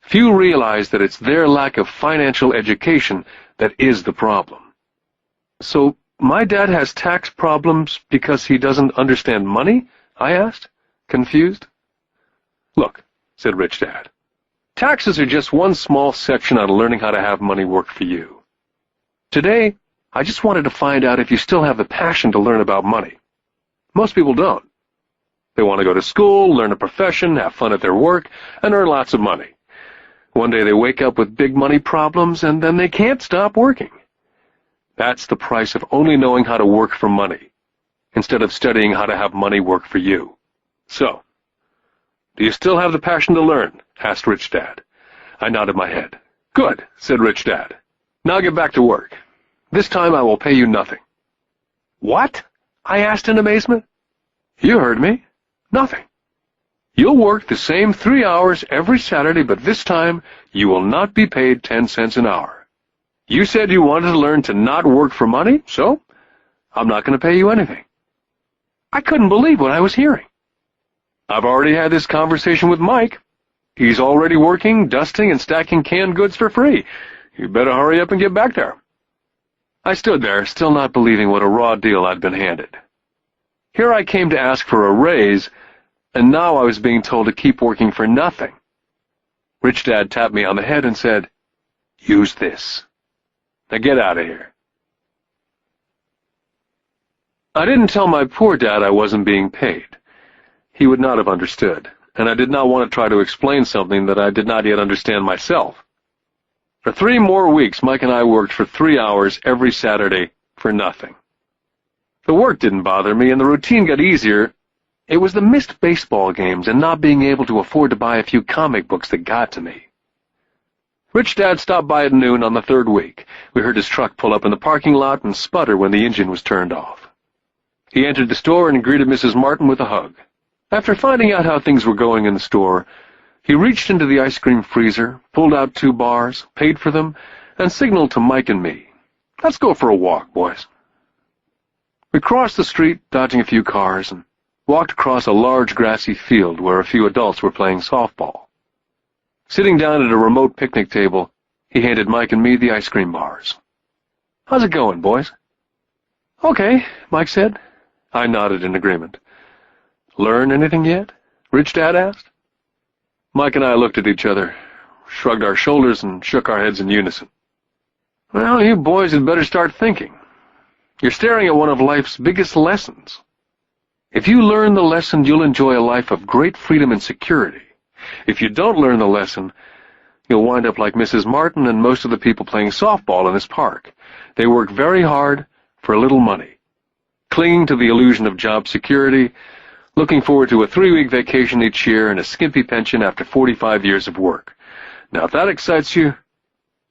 Few realize that it's their lack of financial education that is the problem. So, my dad has tax problems because he doesn't understand money? I asked, confused. Look, said Rich Dad, taxes are just one small section on learning how to have money work for you. Today, I just wanted to find out if you still have the passion to learn about money. Most people don't. They want to go to school, learn a profession, have fun at their work, and earn lots of money. One day they wake up with big money problems, and then they can't stop working. That's the price of only knowing how to work for money, instead of studying how to have money work for you. So, do you still have the passion to learn? Asked Rich Dad. I nodded my head. Good, said Rich Dad. Now get back to work. This time I will pay you nothing. What? I asked in amazement. You heard me. Nothing. You'll work the same 3 hours every Saturday, but this time you will not be paid 10 cents an hour. You said you wanted to learn to not work for money, so I'm not going to pay you anything. I couldn't believe what I was hearing. I've already had this conversation with Mike. He's already working, dusting, and stacking canned goods for free. You better hurry up and get back there. I stood there, still not believing what a raw deal I'd been handed. Here I came to ask for a raise, and now I was being told to keep working for nothing. Rich Dad tapped me on the head and said, "Use this. Now get out of here." I didn't tell my poor dad I wasn't being paid. He would not have understood, and I did not want to try to explain something that I did not yet understand myself. For 3 more weeks, Mike and I worked for 3 hours every Saturday for nothing. The work didn't bother me, and the routine got easier. It was the missed baseball games and not being able to afford to buy a few comic books that got to me. Rich Dad stopped by at noon on the 3rd week. We heard his truck pull up in the parking lot and sputter when the engine was turned off. He entered the store and greeted Mrs. Martin with a hug. After finding out how things were going in the store, he reached into the ice cream freezer, pulled out 2 bars, paid for them, and signaled to Mike and me, "Let's go for a walk, boys." We crossed the street, dodging a few cars, and walked across a large grassy field where a few adults were playing softball. Sitting down at a remote picnic table, he handed Mike and me the ice cream bars. "How's it going, boys?" "Okay," Mike said. I nodded in agreement. "Learn anything yet?" Rich Dad asked. Mike and I looked at each other, shrugged our shoulders, and shook our heads in unison. "Well, you boys had better start thinking. You're staring at one of life's biggest lessons. If you learn the lesson, you'll enjoy a life of great freedom and security. If you don't learn the lesson, you'll wind up like Mrs. Martin and most of the people playing softball in this park. They work very hard for a little money, clinging to the illusion of job security, looking forward to a 3-week vacation each year and a skimpy pension after 45 years of work. Now, if that excites you,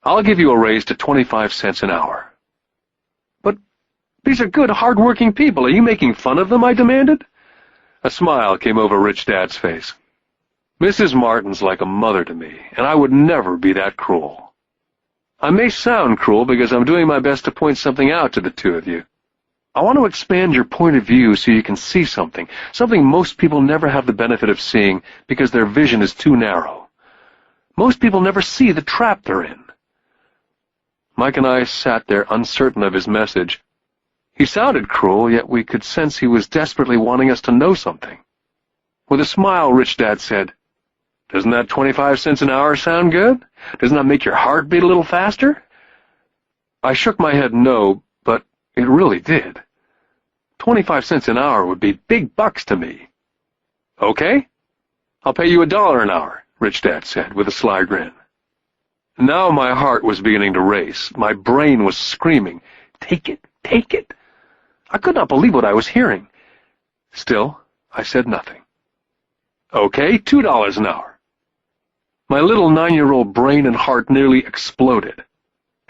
I'll give you a raise to 25 cents an hour." "But these are good, hard-working people. Are you making fun of them?" I demanded. A smile came over Rich Dad's face. "Mrs. Martin's like a mother to me, and I would never be that cruel. I may sound cruel because I'm doing my best to point something out to the 2 of you. I want to expand your point of view so you can see something most people never have the benefit of seeing because their vision is too narrow. Most people never see the trap they're in." Mike and I sat there uncertain of his message. He sounded cruel, yet we could sense he was desperately wanting us to know something. With a smile, Rich Dad said, "Doesn't that 25 cents an hour sound good? Doesn't that make your heart beat a little faster?" I shook my head no, but it really did. 25 cents an hour would be big bucks to me. "Okay, I'll pay you $1 an hour," Rich Dad said with a sly grin. Now my heart was beginning to race. My brain was screaming, "Take it, take it." I could not believe what I was hearing. Still, I said nothing. "Okay, $2 an hour." My little 9-year-old brain and heart nearly exploded.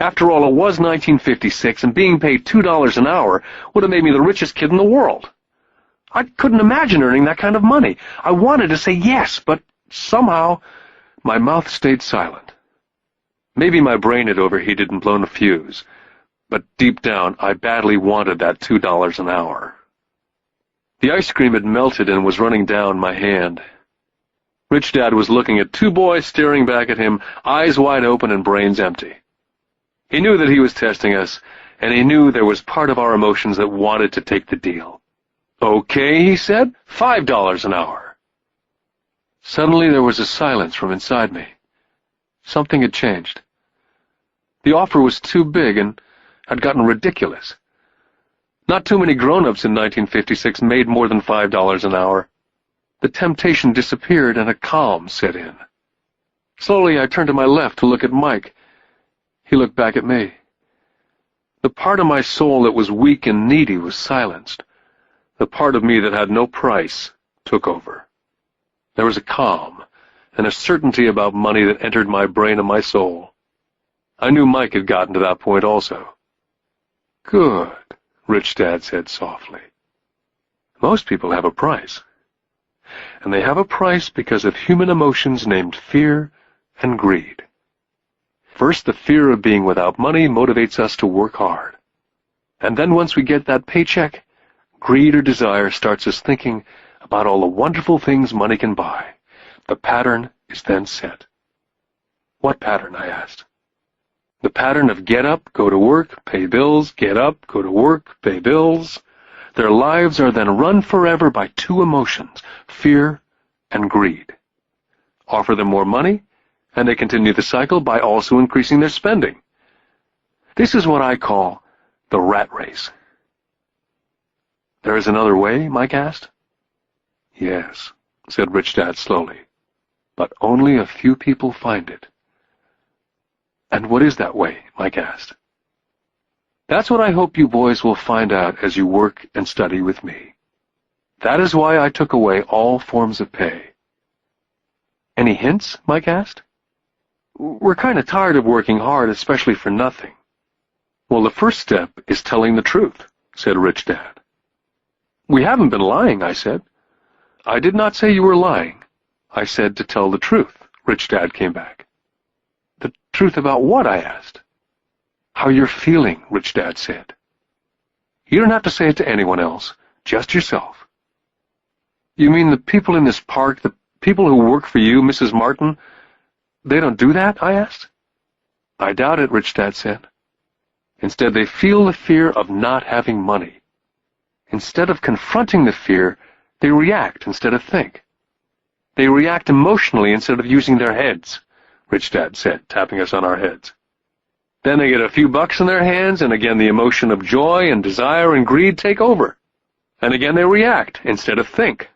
After all, it was 1956, and being paid $2 an hour would have made me the richest kid in the world. I couldn't imagine earning that kind of money. I wanted to say yes, but somehow my mouth stayed silent. Maybe my brain had overheated and blown a fuse, but deep down I badly wanted that $2 an hour. The ice cream had melted and was running down my hand. Rich Dad was looking at 2 boys staring back at him, eyes wide open and brains empty. He knew that he was testing us, and he knew there was part of our emotions that wanted to take the deal. "Okay," he said, $5 an hour. Suddenly there was a silence from inside me. Something had changed. The offer was too big, and had gotten ridiculous. Not too many grown-ups in 1956 made more than $5 an hour. The temptation disappeared and a calm set in. Slowly I turned to my left to look at Mike. He looked back at me. The part of my soul that was weak and needy was silenced. The part of me that had no price took over. There was a calm and a certainty about money that entered my brain and my soul. I knew Mike had gotten to that point also. "Good," Rich Dad said softly. "Most people have a price. And they have a price because of human emotions named fear and greed. First, the fear of being without money motivates us to work hard. And then once we get that paycheck, greed or desire starts us thinking about all the wonderful things money can buy. The pattern is then set." "What pattern?" I asked. "The pattern of get up, go to work, pay bills, get up, go to work, pay bills. Their lives are then run forever by two emotions, fear and greed. Offer them more money, and they continue the cycle by also increasing their spending. This is what I call the rat race." "There is another way?" Mike asked. "Yes," said Rich Dad slowly, "but only a few people find it." "And what is that way?" Mike asked. "That's what I hope you boys will find out as you work and study with me. That is why I took away all forms of pay." "Any hints?" Mike asked. "We're kind of tired of working hard, especially for nothing." "Well, the first step is telling the truth," said Rich Dad. "We haven't been lying," I said. "I did not say you were lying. I said to tell the truth," Rich Dad came back. "The truth about what?" I asked. "How you're feeling," Rich Dad said. "You don't have to say it to anyone else, just yourself." "You mean the people in this park, the people who work for you, Mrs. Martin, they don't do that?" I asked. "I doubt it," Rich Dad said. "Instead, they feel the fear of not having money. Instead of confronting the fear, they react instead of think. They react emotionally instead of using their heads," Rich Dad said, tapping us on our heads. "Then they get a few bucks in their hands, and again the emotion of joy and desire and greed take over. And again they react instead of think."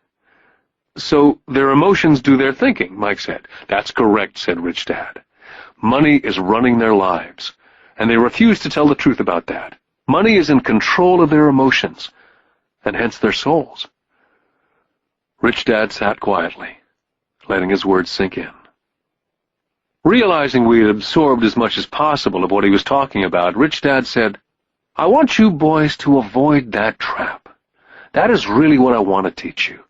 "So their emotions do their thinking," Mike said. "That's correct," said Rich Dad. "Money is running their lives, and they refuse to tell the truth about that. Money is in control of their emotions, and hence their souls." Rich Dad sat quietly, letting his words sink in. Realizing we had absorbed as much as possible of what he was talking about, Rich Dad said, "I want you boys to avoid that trap. That is really what I want to teach you.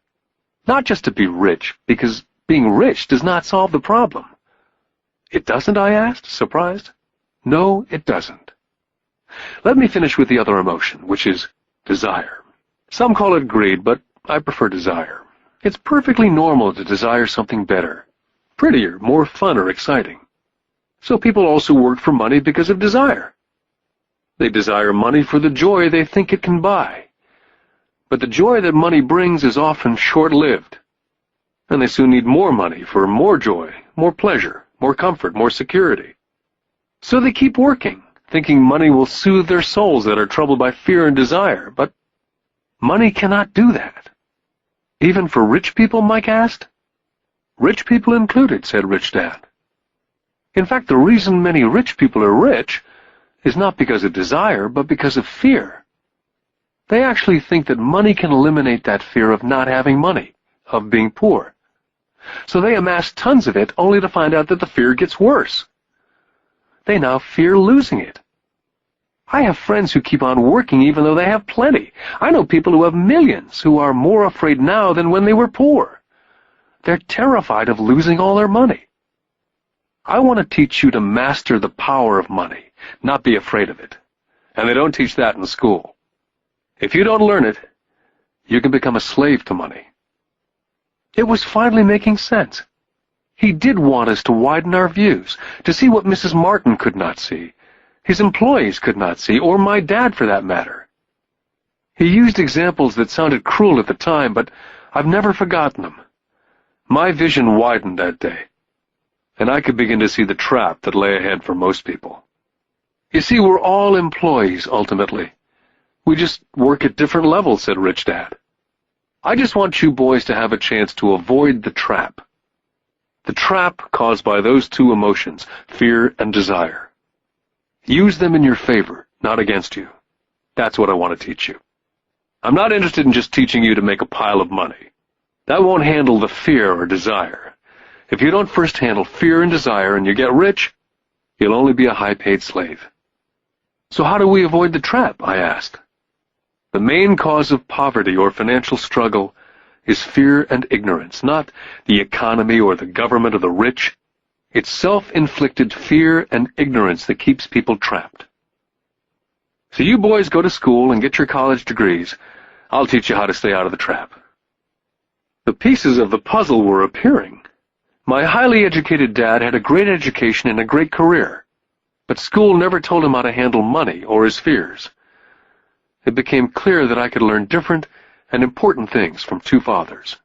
Not just to be rich, because being rich does not solve the problem." "It doesn't?" I asked, surprised. "No, it doesn't. Let me finish with the other emotion, which is desire. Some call it greed, but I prefer desire. It's perfectly normal to desire something better, prettier, more fun or exciting. So people also work for money because of desire. They desire money for the joy they think it can buy. But the joy that money brings is often short-lived, and they soon need more money for more joy, more pleasure, more comfort, more security. So they keep working, thinking money will soothe their souls that are troubled by fear and desire, but money cannot do that. Even for rich people?" Mike asked. "Rich people included," said Rich Dad. "In fact, the reason many rich people are rich is not because of desire, but because of fear. They actually think that money can eliminate that fear of not having money, of being poor. So they amass tons of it only to find out that the fear gets worse. They now fear losing it. I have friends who keep on working even though they have plenty. I know people who have millions who are more afraid now than when they were poor. They're terrified of losing all their money. I want to teach you to master the power of money, not be afraid of it. And they don't teach that in school. If you don't learn it, you can become a slave to money." It was finally making sense. He did want us to widen our views, to see what Mrs. Martin could not see, his employees could not see, or my dad for that matter. He used examples that sounded cruel at the time, but I've never forgotten them. My vision widened that day, and I could begin to see the trap that lay ahead for most people. You see, we're all employees, ultimately. We just work at different levels, said Rich Dad. I just want you boys to have a chance to avoid the trap. The trap caused by those two emotions, fear and desire. Use them in your favor, not against you. That's what I want to teach you. I'm not interested in just teaching you to make a pile of money. That won't handle the fear or desire. If you don't first handle fear and desire and you get rich, you'll only be a high-paid slave. So how do we avoid the trap? I asked. The main cause of poverty or financial struggle is fear and ignorance, not the economy or the government or the rich. It's self-inflicted fear and ignorance that keeps people trapped. So you boys go to school and get your college degrees. I'll teach you how to stay out of the trap. The pieces of the puzzle were appearing. My highly educated dad had a great education and a great career, but school never told him how to handle money or his fears. It became clear that I could learn different and important things from two fathers.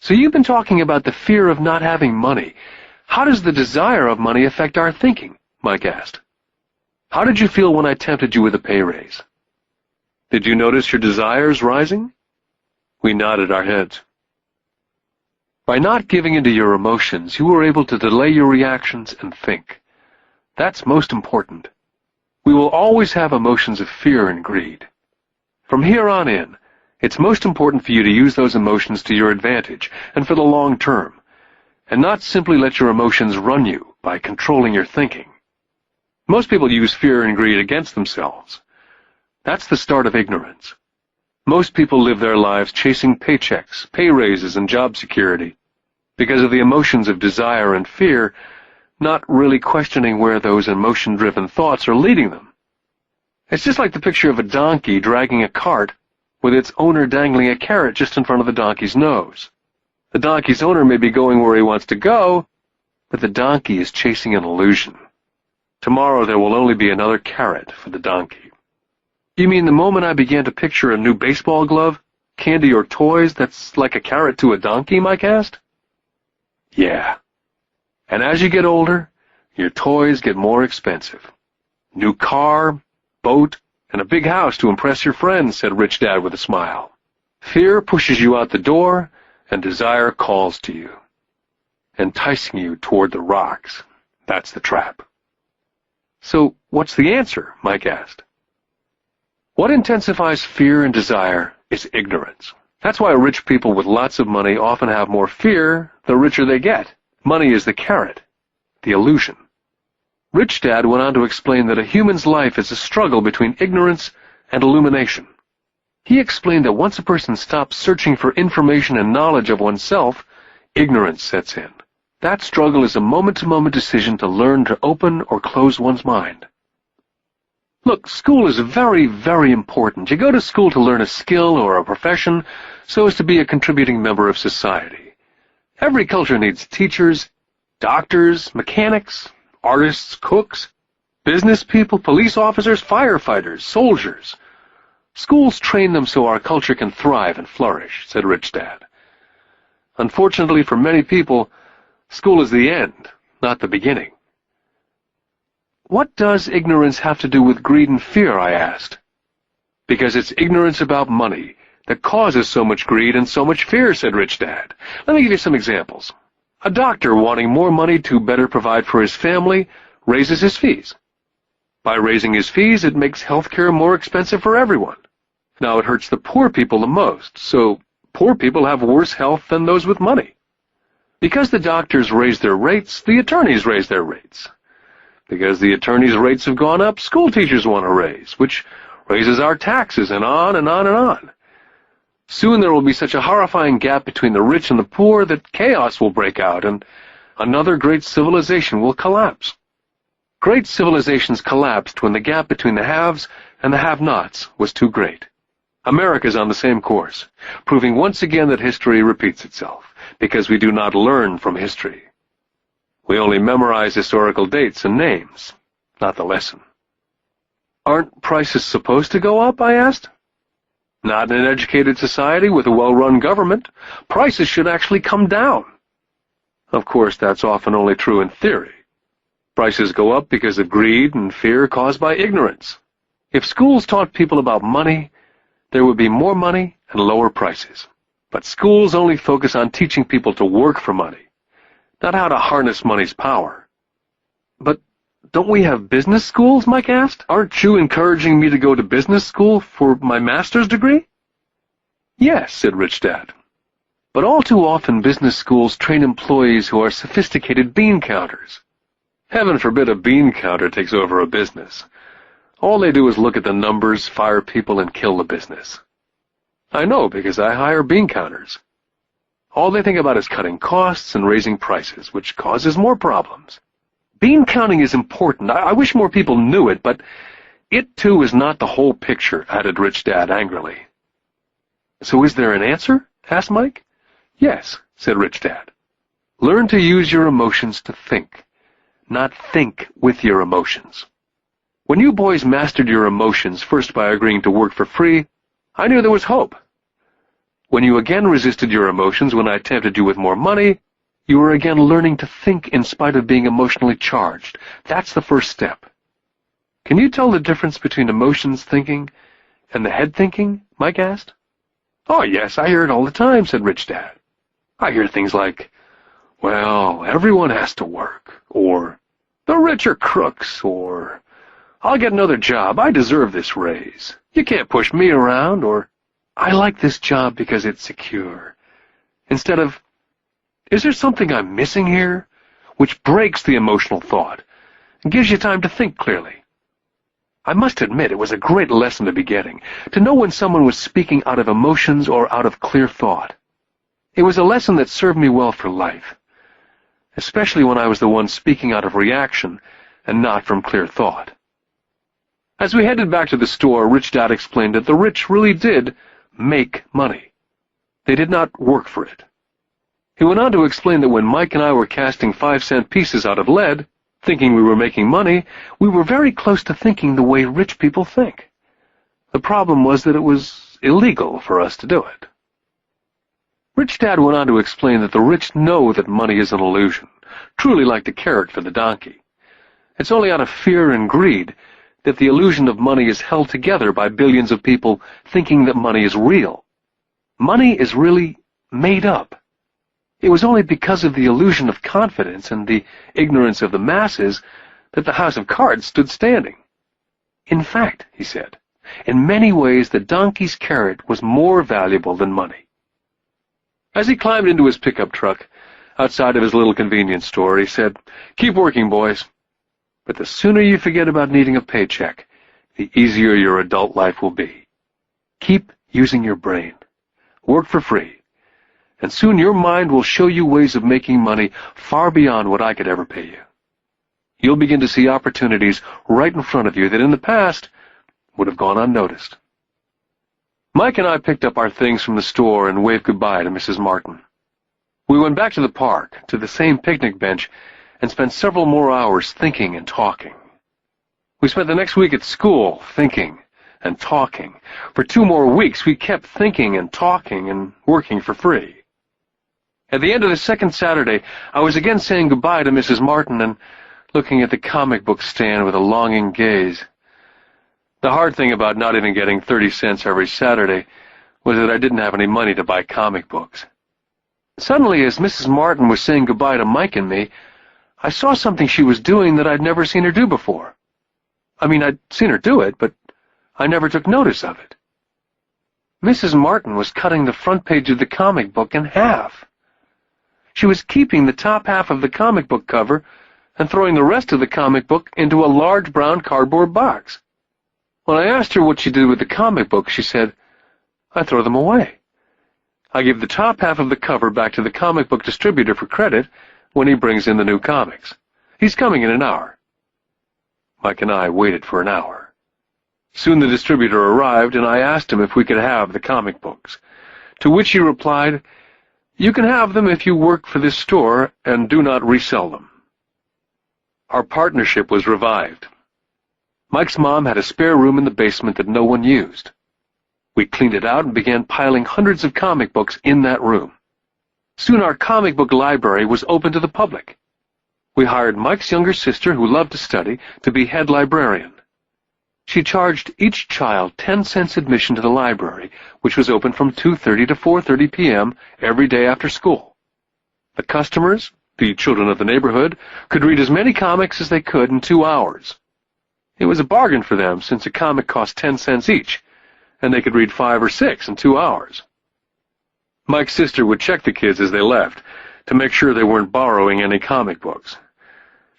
So you've been talking about the fear of not having money. How does the desire of money affect our thinking? Mike asked. How did you feel when I tempted you with a pay raise? Did you notice your desires rising? We nodded our heads. By not giving into your emotions, you were able to delay your reactions and think. That's most important. We will always have emotions of fear and greed. From here on in, it's most important for you to use those emotions to your advantage and for the long term, and not simply let your emotions run you by controlling your thinking. Most people use fear and greed against themselves. That's the start of ignorance. Most people live their lives chasing paychecks, pay raises, and job security because of the emotions of desire and fear, not really questioning where those emotion-driven thoughts are leading them. It's just like the picture of a donkey dragging a cart with its owner dangling a carrot just in front of the donkey's nose. The donkey's owner may be going where he wants to go, but the donkey is chasing an illusion. Tomorrow there will only be another carrot for the donkey. You mean the moment I began to picture a new baseball glove, candy, or toys that's like a carrot to a donkey, Mike asked? Yeah. And as you get older, your toys get more expensive. New car, boat, and a big house to impress your friends, said Rich Dad with a smile. Fear pushes you out the door, and desire calls to you, enticing you toward the rocks. That's the trap. So, what's the answer? Mike asked. What intensifies fear and desire is ignorance. That's why rich people with lots of money often have more fear the richer they get. Money is the carrot, the illusion. Rich Dad went on to explain that a human's life is a struggle between ignorance and illumination. He explained that once a person stops searching for information and knowledge of oneself, ignorance sets in. That struggle is a moment-to-moment decision to learn to open or close one's mind. Look, school is very, very important. You go to school to learn a skill or a profession so as to be a contributing member of society. Every culture needs teachers, doctors, mechanics, artists, cooks, business people, police officers, firefighters, soldiers. Schools train them so our culture can thrive and flourish, said Rich Dad. Unfortunately for many people, school is the end, not the beginning. What does ignorance have to do with greed and fear, I asked. Because it's ignorance about money that causes so much greed and so much fear, said Rich Dad. Let me give you some examples. A doctor wanting more money to better provide for his family raises his fees. By raising his fees, it makes healthcare more expensive for everyone. Now it hurts the poor people the most, so poor people have worse health than those with money. Because the doctors raise their rates, the attorneys raise their rates. Because the attorneys' rates have gone up, school teachers want a raise, which raises our taxes, and on and on and on. Soon there will be such a horrifying gap between the rich and the poor that chaos will break out, and another great civilization will collapse. Great civilizations collapsed when the gap between the haves and the have-nots was too great. America's on the same course, proving once again that history repeats itself, because we do not learn from history. We only memorize historical dates and names, not the lesson. Aren't prices supposed to go up, I asked. Not in an educated society with a well-run government. Prices should actually come down. Of course, that's often only true in theory. Prices go up because of greed and fear caused by ignorance. If schools taught people about money, there would be more money and lower prices. But schools only focus on teaching people to work for money, not how to harness money's power. But don't we have business schools, Mike asked? Aren't you encouraging me to go to business school for my master's degree? Yes, said Rich Dad. But all too often business schools train employees who are sophisticated bean counters. Heaven forbid a bean counter takes over a business. All they do is look at the numbers, fire people, and kill the business. I know, because I hire bean counters. All they think about is cutting costs and raising prices, which causes more problems. Bean counting is important. I wish more people knew it, but it, too, is not the whole picture, added Rich Dad angrily. So is there an answer? Asked Mike. Yes, said Rich Dad. Learn to use your emotions to think, not think with your emotions. When you boys mastered your emotions, first by agreeing to work for free, I knew there was hope. When you again resisted your emotions when I tempted you with more money, you were again learning to think in spite of being emotionally charged. That's the first step. Can you tell the difference between emotions thinking and the head thinking? Mike asked. Oh, yes, I hear it all the time, said Rich Dad. I hear things like, well, everyone has to work, or the rich are crooks, or I'll get another job, I deserve this raise. You can't push me around, or I like this job because it's secure. Instead of, is there something I'm missing here? Which breaks the emotional thought and gives you time to think clearly. I must admit it was a great lesson to be getting, to know when someone was speaking out of emotions or out of clear thought. It was a lesson that served me well for life, especially when I was the one speaking out of reaction and not from clear thought. As we headed back to the store, Rich Dad explained that the rich really did make money. They did not work for it. He went on to explain that when Mike and I were casting 5-cent pieces out of lead, thinking we were making money, we were very close to thinking the way rich people think. The problem was that it was illegal for us to do it. Rich Dad went on to explain that the rich know that money is an illusion, truly like the carrot for the donkey. It's only out of fear and greed that the illusion of money is held together by billions of people thinking that money is real. Money is really made up. It was only because of the illusion of confidence and the ignorance of the masses that the house of cards stood standing. In fact, he said, in many ways the donkey's carrot was more valuable than money. As he climbed into his pickup truck outside of his little convenience store, he said, "Keep working, boys. But the sooner you forget about needing a paycheck, the easier your adult life will be. Keep using your brain. Work for free. And soon your mind will show you ways of making money far beyond what I could ever pay you. You'll begin to see opportunities right in front of you that in the past would have gone unnoticed." Mike and I picked up our things from the store and waved goodbye to Mrs. Martin. We went back to the park, to the same picnic bench, and spent several more hours thinking and talking. We spent the next week at school thinking and talking. For 2 more weeks, we kept thinking and talking and working for free. At the end of the second Saturday, I was again saying goodbye to Mrs. Martin and looking at the comic book stand with a longing gaze. The hard thing about not even getting 30 cents every Saturday was that I didn't have any money to buy comic books. Suddenly, as Mrs. Martin was saying goodbye to Mike and me, I saw something she was doing that I'd never seen her do before. I mean, I'd seen her do it, but I never took notice of it. Mrs. Martin was cutting the front page of the comic book in half. She was keeping the top half of the comic book cover and throwing the rest of the comic book into a large brown cardboard box. When I asked her what she did with the comic books, she said, "I throw them away. I give the top half of the cover back to the comic book distributor for credit when he brings in the new comics. He's coming in an hour." Mike and I waited for an hour. Soon the distributor arrived, and I asked him if we could have the comic books, to which he replied, "You can have them if you work for this store and do not resell them." Our partnership was revived. Mike's mom had a spare room in the basement that no one used. We cleaned it out and began piling hundreds of comic books in that room. Soon our comic book library was open to the public. We hired Mike's younger sister, who loved to study, to be head librarian. She charged each child 10 cents admission to the library, which was open from 2:30 to 4:30 p.m. every day after school. The customers, the children of the neighborhood, could read as many comics as they could in 2 hours. It was a bargain for them, since a comic cost 10 cents each, and they could read 5 or 6 in 2 hours. Mike's sister would check the kids as they left to make sure they weren't borrowing any comic books.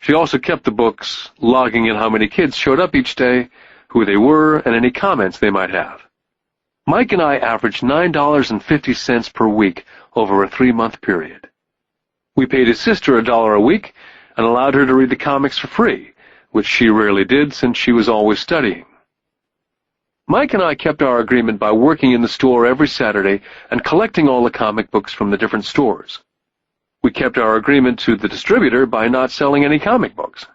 She also kept the books, logging in how many kids showed up each day, who they were, and any comments they might have. Mike and I averaged $9.50 per week over a 3-month period. We paid his sister $1 a week and allowed her to read the comics for free, which she rarely did since she was always studying. Mike and I kept our agreement by working in the store every Saturday and collecting all the comic books from the different stores. We kept our agreement to the distributor by not selling any comic books.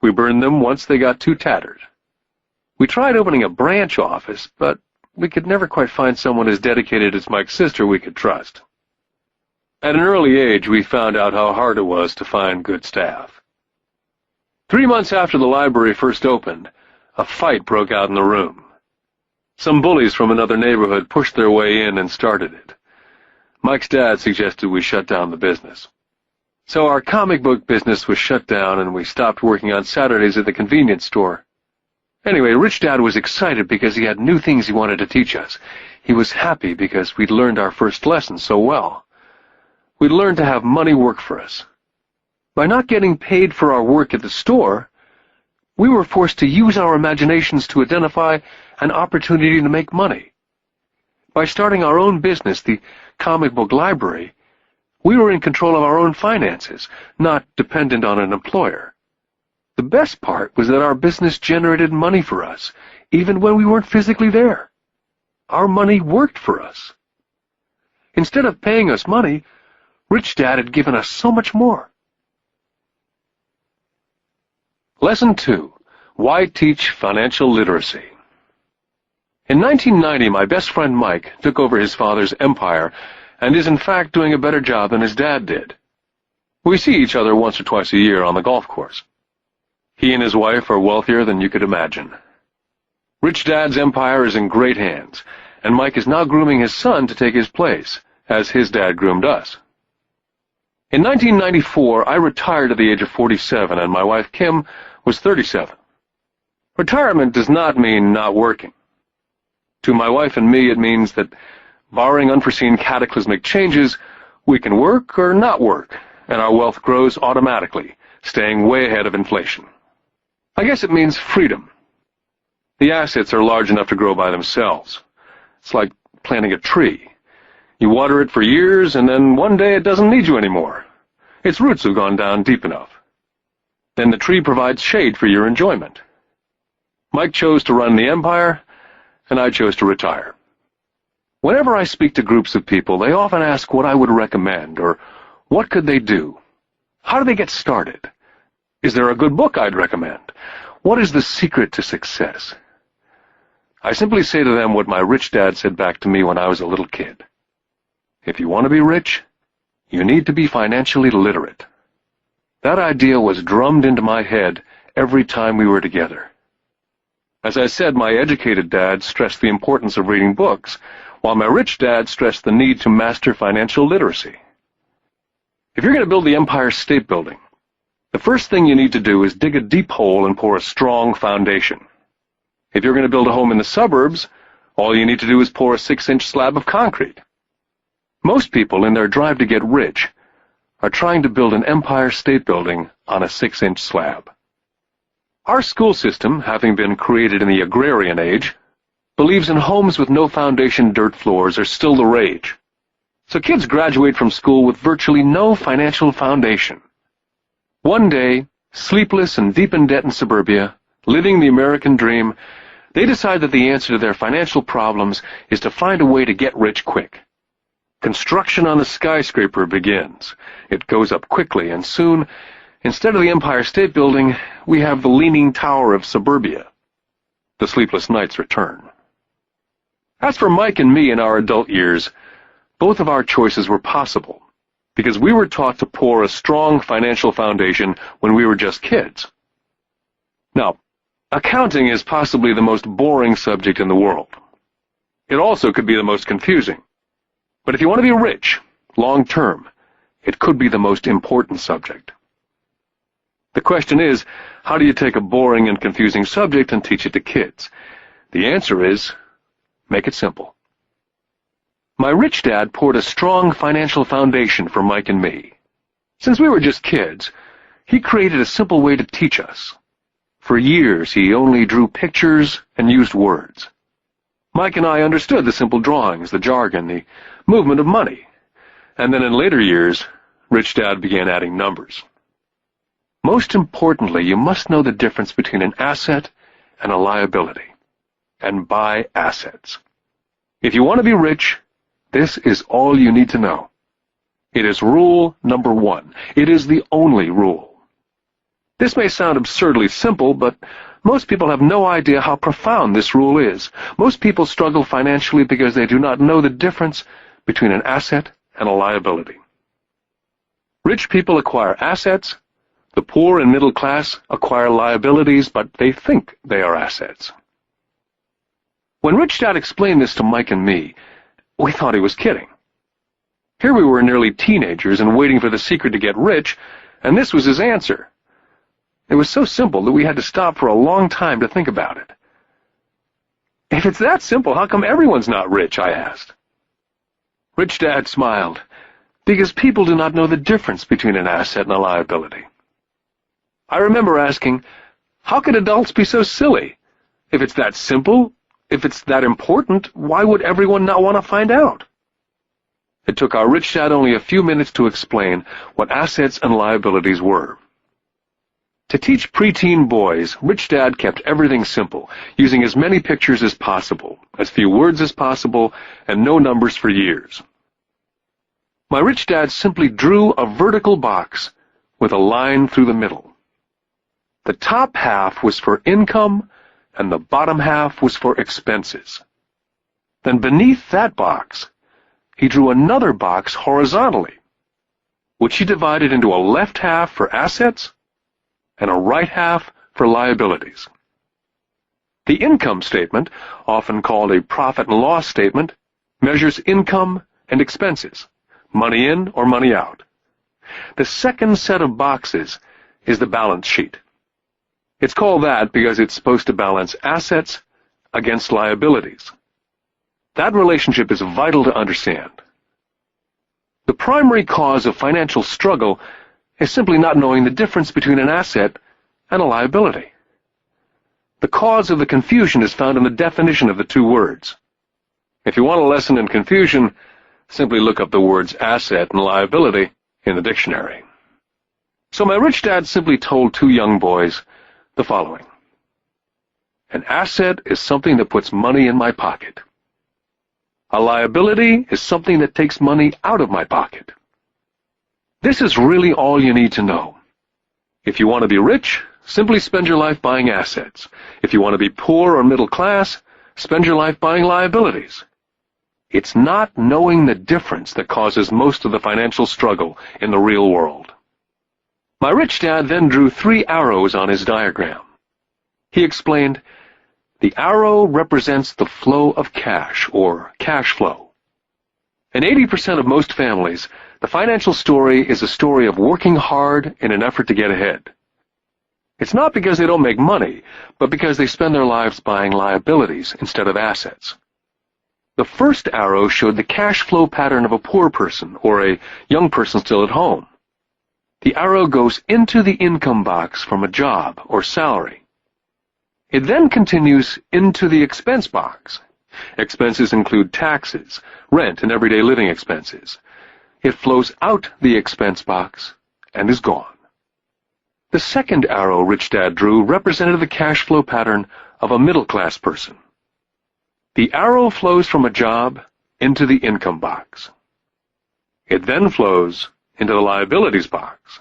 We burned them once they got too tattered. We tried opening a branch office, but we could never quite find someone as dedicated as Mike's sister we could trust. At an early age, we found out how hard it was to find good staff. 3 months after the library first opened, a fight broke out in the room. Some bullies from another neighborhood pushed their way in and started it. Mike's dad suggested we shut down the business. So our comic book business was shut down, and we stopped working on Saturdays at the convenience store. Anyway, Rich Dad was excited because he had new things he wanted to teach us. He was happy because we'd learned our first lesson so well. We'd learned to have money work for us. By not getting paid for our work at the store, we were forced to use our imaginations to identify an opportunity to make money. By starting our own business, the comic book library, we were in control of our own finances, not dependent on an employer. The best part was that our business generated money for us, even when we weren't physically there. Our money worked for us. Instead of paying us money, Rich Dad had given us so much more. Lesson 2. Why Teach Financial Literacy? In 1990, my best friend Mike took over his father's empire and is in fact doing a better job than his dad did. We see each other once or twice a year on the golf course. He and his wife are wealthier than you could imagine. Rich Dad's empire is in great hands, and Mike is now grooming his son to take his place, as his dad groomed us. In 1994, I retired at the age of 47, and my wife Kim was 37. Retirement does not mean not working. To my wife and me, it means that, barring unforeseen cataclysmic changes, we can work or not work, and our wealth grows automatically, staying way ahead of inflation. I guess it means freedom. The assets are large enough to grow by themselves. It's like planting a tree. You water it for years, and then one day it doesn't need you anymore. Its roots have gone down deep enough. Then the tree provides shade for your enjoyment. Mike chose to run the empire, and I chose to retire. Whenever I speak to groups of people, they often ask what I would recommend, or what could they do? How do they get started? Is there a good book I'd recommend? What is the secret to success? I simply say to them what my rich dad said back to me when I was a little kid. If you want to be rich, you need to be financially literate. That idea was drummed into my head every time we were together. As I said, my educated dad stressed the importance of reading books, while my rich dad stressed the need to master financial literacy. If you're going to build the Empire State Building, the first thing you need to do is dig a deep hole and pour a strong foundation. If you're going to build a home in the suburbs, all you need to do is pour a 6-inch slab of concrete. Most people, in their drive to get rich, are trying to build an Empire State Building on a 6-inch slab. Our school system, having been created in the agrarian age, believes in homes with no foundation dirt floors are still the rage. So kids graduate from school with virtually no financial foundation. One day, sleepless and deep in debt in suburbia, living the American dream, they decide that the answer to their financial problems is to find a way to get rich quick. Construction on the skyscraper begins. It goes up quickly, and soon, instead of the Empire State Building, we have the Leaning Tower of suburbia. The sleepless nights return. As for Mike and me in our adult years, both of our choices were possible. because we were taught to pour a strong financial foundation when we were just kids. Now, accounting is possibly the most boring subject in the world. It also could be the most confusing. But if you want to be rich, long-term, it could be the most important subject. The question is, how do you take a boring and confusing subject and teach it to kids? The answer is, make it simple. My rich dad poured a strong financial foundation for Mike and me. Since we were just kids, he created a simple way to teach us. For years, he only drew pictures and used words. Mike and I understood the simple drawings, the jargon, the movement of money. And then in later years, Rich Dad began adding numbers. Most importantly, you must know the difference between an asset and a liability, and buy assets. If you want to be rich, this is all you need to know. It is rule number 1. It is the only rule. This may sound absurdly simple, but most people have no idea how profound this rule is. Most people struggle financially because they do not know the difference between an asset and a liability. Rich people acquire assets. The poor and middle class acquire liabilities, but they think they are assets. When Rich Dad explained this to Mike and me, we thought he was kidding. Here we were nearly teenagers and waiting for the secret to get rich, and this was his answer. It was so simple that we had to stop for a long time to think about it. If it's that simple, how come everyone's not rich? I asked. Rich Dad smiled, because people do not know the difference between an asset and a liability. I remember asking, how could adults be so silly? If it's that simple, if it's that important, why would everyone not want to find out? It took our rich dad only a few minutes to explain what assets and liabilities were. To teach preteen boys, Rich Dad kept everything simple, using as many pictures as possible, as few words as possible, and no numbers for years. My rich dad simply drew a vertical box with a line through the middle. The top half was for income, and the bottom half was for expenses. Then beneath that box, he drew another box horizontally, which he divided into a left half for assets and a right half for liabilities. The income statement, often called a profit and loss statement, measures income and expenses, money in or money out. The second set of boxes is the balance sheet. It's called that because it's supposed to balance assets against liabilities. That relationship is vital to understand. The primary cause of financial struggle is simply not knowing the difference between an asset and a liability. The cause of the confusion is found in the definition of the two words. If you want a lesson in confusion, simply look up the words asset and liability in the dictionary. So my rich dad simply told two young boys the following. An asset is something that puts money in my pocket. A liability is something that takes money out of my pocket. This is really all you need to know. If you want to be rich, simply spend your life buying assets. If you want to be poor or middle class, spend your life buying liabilities. It's not knowing the difference that causes most of the financial struggle in the real world. My rich dad then drew 3 arrows on his diagram. He explained, the arrow represents the flow of cash, or cash flow. In 80% of most families, the financial story is a story of working hard in an effort to get ahead. It's not because they don't make money, but because they spend their lives buying liabilities instead of assets. The first arrow showed the cash flow pattern of a poor person, or a young person still at home. The arrow goes into the income box from a job or salary. It then continues into the expense box. Expenses include taxes, rent, and everyday living expenses. It flows out the expense box and is gone. The second arrow Rich Dad drew represented the cash flow pattern of a middle-class person. The arrow flows from a job into the income box. It then flows into the liabilities box.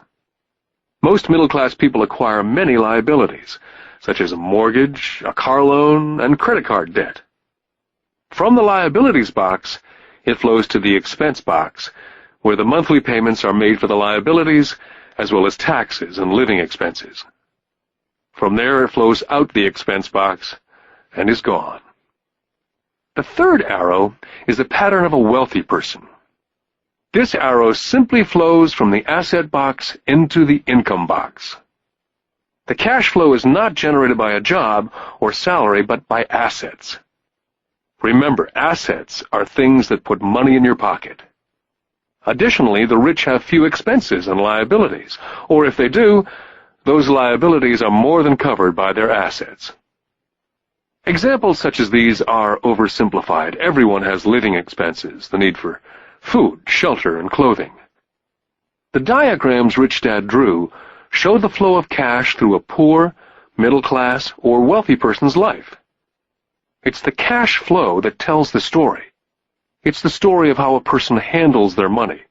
Most middle-class people acquire many liabilities, such as a mortgage, a car loan, and credit card debt. From the liabilities box, it flows to the expense box, where the monthly payments are made for the liabilities as well as taxes and living expenses. From there, it flows out the expense box and is gone. The third arrow is the pattern of a wealthy person. This arrow simply flows from the asset box into the income box. The cash flow is not generated by a job or salary, but by assets. Remember, assets are things that put money in your pocket. Additionally, the rich have few expenses and liabilities, or if they do, those liabilities are more than covered by their assets. Examples such as these are oversimplified. Everyone has living expenses, the need for food, shelter, and clothing. The diagrams Rich Dad drew show the flow of cash through a poor, middle class, or wealthy person's life. It's the cash flow that tells the story. It's the story of how a person handles their money,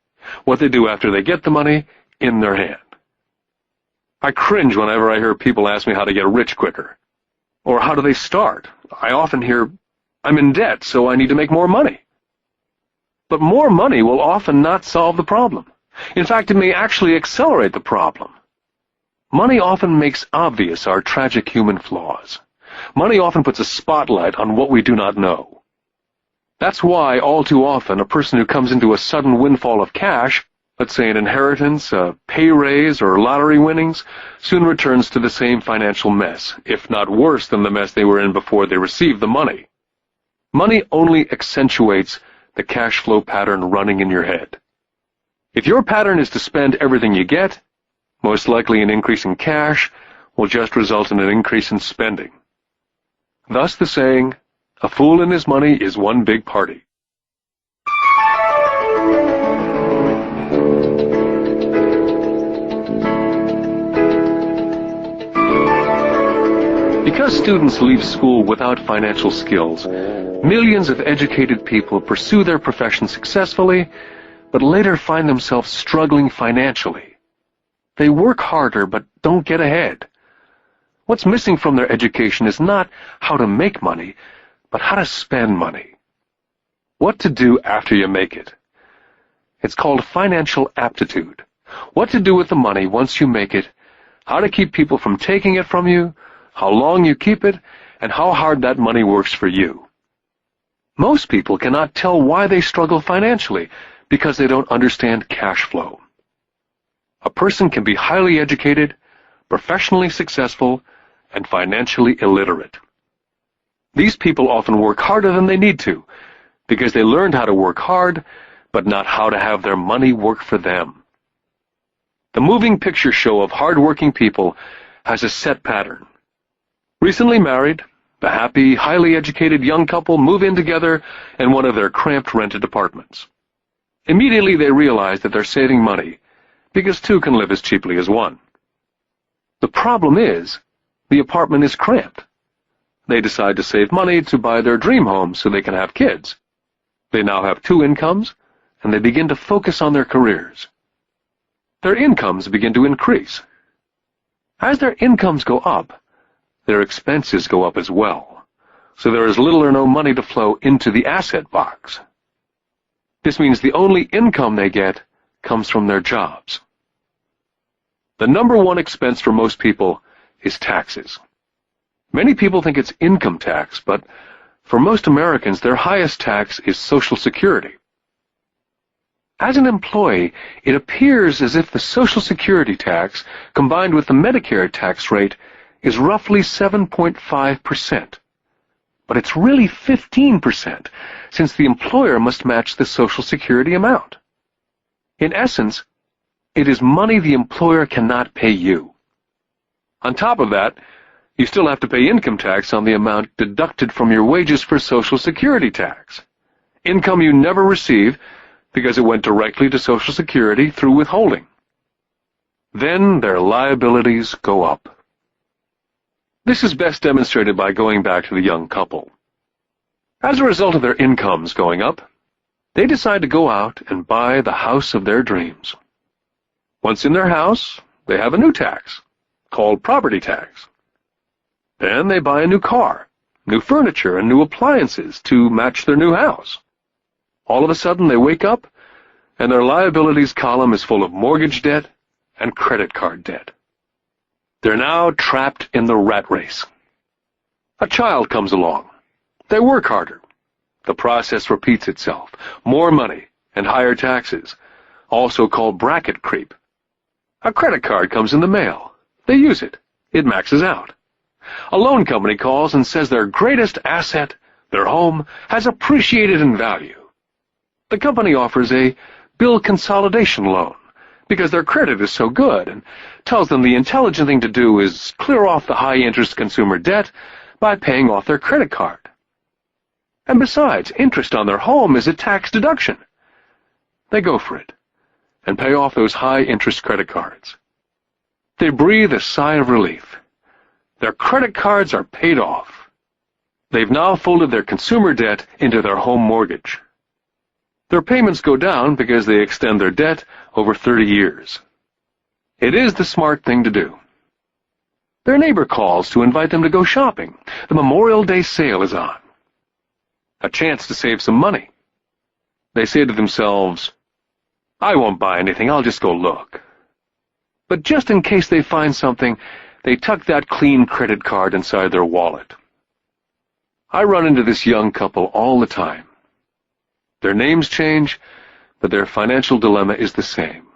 what they do after they get the money in their hand. I cringe whenever I hear people ask me how to get rich quicker. Or how do they start? I often hear, I'm in debt, so I need to make more money. But more money will often not solve the problem. In fact, it may actually accelerate the problem. Money often makes obvious our tragic human flaws. Money often puts a spotlight on what we do not know. That's why, all too often, a person who comes into a sudden windfall of cash, let's say an inheritance, a pay raise, or lottery winnings, soon returns to the same financial mess, if not worse than the mess they were in before they received the money. Money only accentuates the cash flow pattern running in your head. If your pattern is to spend everything you get, most likely an increase in cash will just result in an increase in spending. Thus the saying, a fool and his money is one big party. Because students leave school without financial skills, millions of educated people pursue their profession successfully, but later find themselves struggling financially. They work harder but don't get ahead. What's missing from their education is not how to make money, but how to spend money. What to do after you make it. It's called financial aptitude. What to do with the money once you make it, how to keep people from taking it from you, how long you keep it, and how hard that money works for you. Most people cannot tell why they struggle financially because they don't understand cash flow. A person can be highly educated, professionally successful, and financially illiterate. These people often work harder than they need to because they learned how to work hard, but not how to have their money work for them. The moving picture show of hard-working people has a set pattern. Recently married, the happy, highly educated young couple move in together in one of their cramped rented apartments. Immediately they realize that they're saving money because two can live as cheaply as one. The problem is, the apartment is cramped. They decide to save money to buy their dream home so they can have kids. They now have two incomes, and they begin to focus on their careers. Their incomes begin to increase. As their incomes go up, their expenses go up as well, so there is little or no money to flow into the asset box. This means the only income they get comes from their jobs. The number one expense for most people is taxes. Many people think it's income tax, but for most Americans, their highest tax is Social Security. As an employee, it appears as if the Social Security tax, combined with the Medicare tax rate, is roughly 7.5%. But it's really 15%, since the employer must match the Social Security amount. In essence, it is money the employer cannot pay you. On top of that, you still have to pay income tax on the amount deducted from your wages for Social Security tax. Income you never receive because it went directly to Social Security through withholding. Then their liabilities go up. This is best demonstrated by going back to the young couple. As a result of their incomes going up, they decide to go out and buy the house of their dreams. Once in their house, they have a new tax, called property tax. Then they buy a new car, new furniture, and new appliances to match their new house. All of a sudden they wake up and their liabilities column is full of mortgage debt and credit card debt. They're now trapped in the rat race. A child comes along. They work harder. The process repeats itself. More money and higher taxes, also called bracket creep. A credit card comes in the mail. They use it. It maxes out. A loan company calls and says their greatest asset, their home, has appreciated in value. The company offers a bill consolidation loan because their credit is so good and tells them the intelligent thing to do is clear off the high-interest consumer debt by paying off their credit card. And besides, interest on their home is a tax deduction. They go for it and pay off those high-interest credit cards. They breathe a sigh of relief. Their credit cards are paid off. They've now folded their consumer debt into their home mortgage. Their payments go down because they extend their debt over 30 years. It is the smart thing to do. Their neighbor calls to invite them to go shopping. The Memorial Day sale is on. A chance to save some money. They say to themselves, I won't buy anything, I'll just go look. But just in case they find something, they tuck that clean credit card inside their wallet. I run into this young couple all the time. Their names change, but their financial dilemma is the same.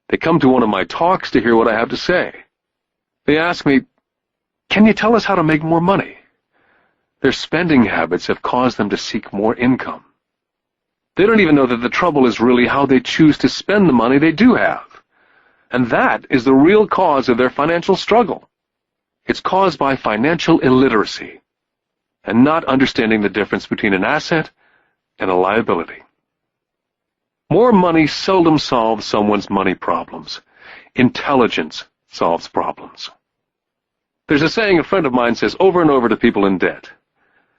They come to one of my talks to hear what I have to say. They ask me, can you tell us how to make more money? Their spending habits have caused them to seek more income. They don't even know that the trouble is really how they choose to spend the money they do have. And that is the real cause of their financial struggle. It's caused by financial illiteracy and not understanding the difference between an asset and a liability. More money seldom solves someone's money problems. Intelligence solves problems. There's a saying a friend of mine says over and over to people in debt.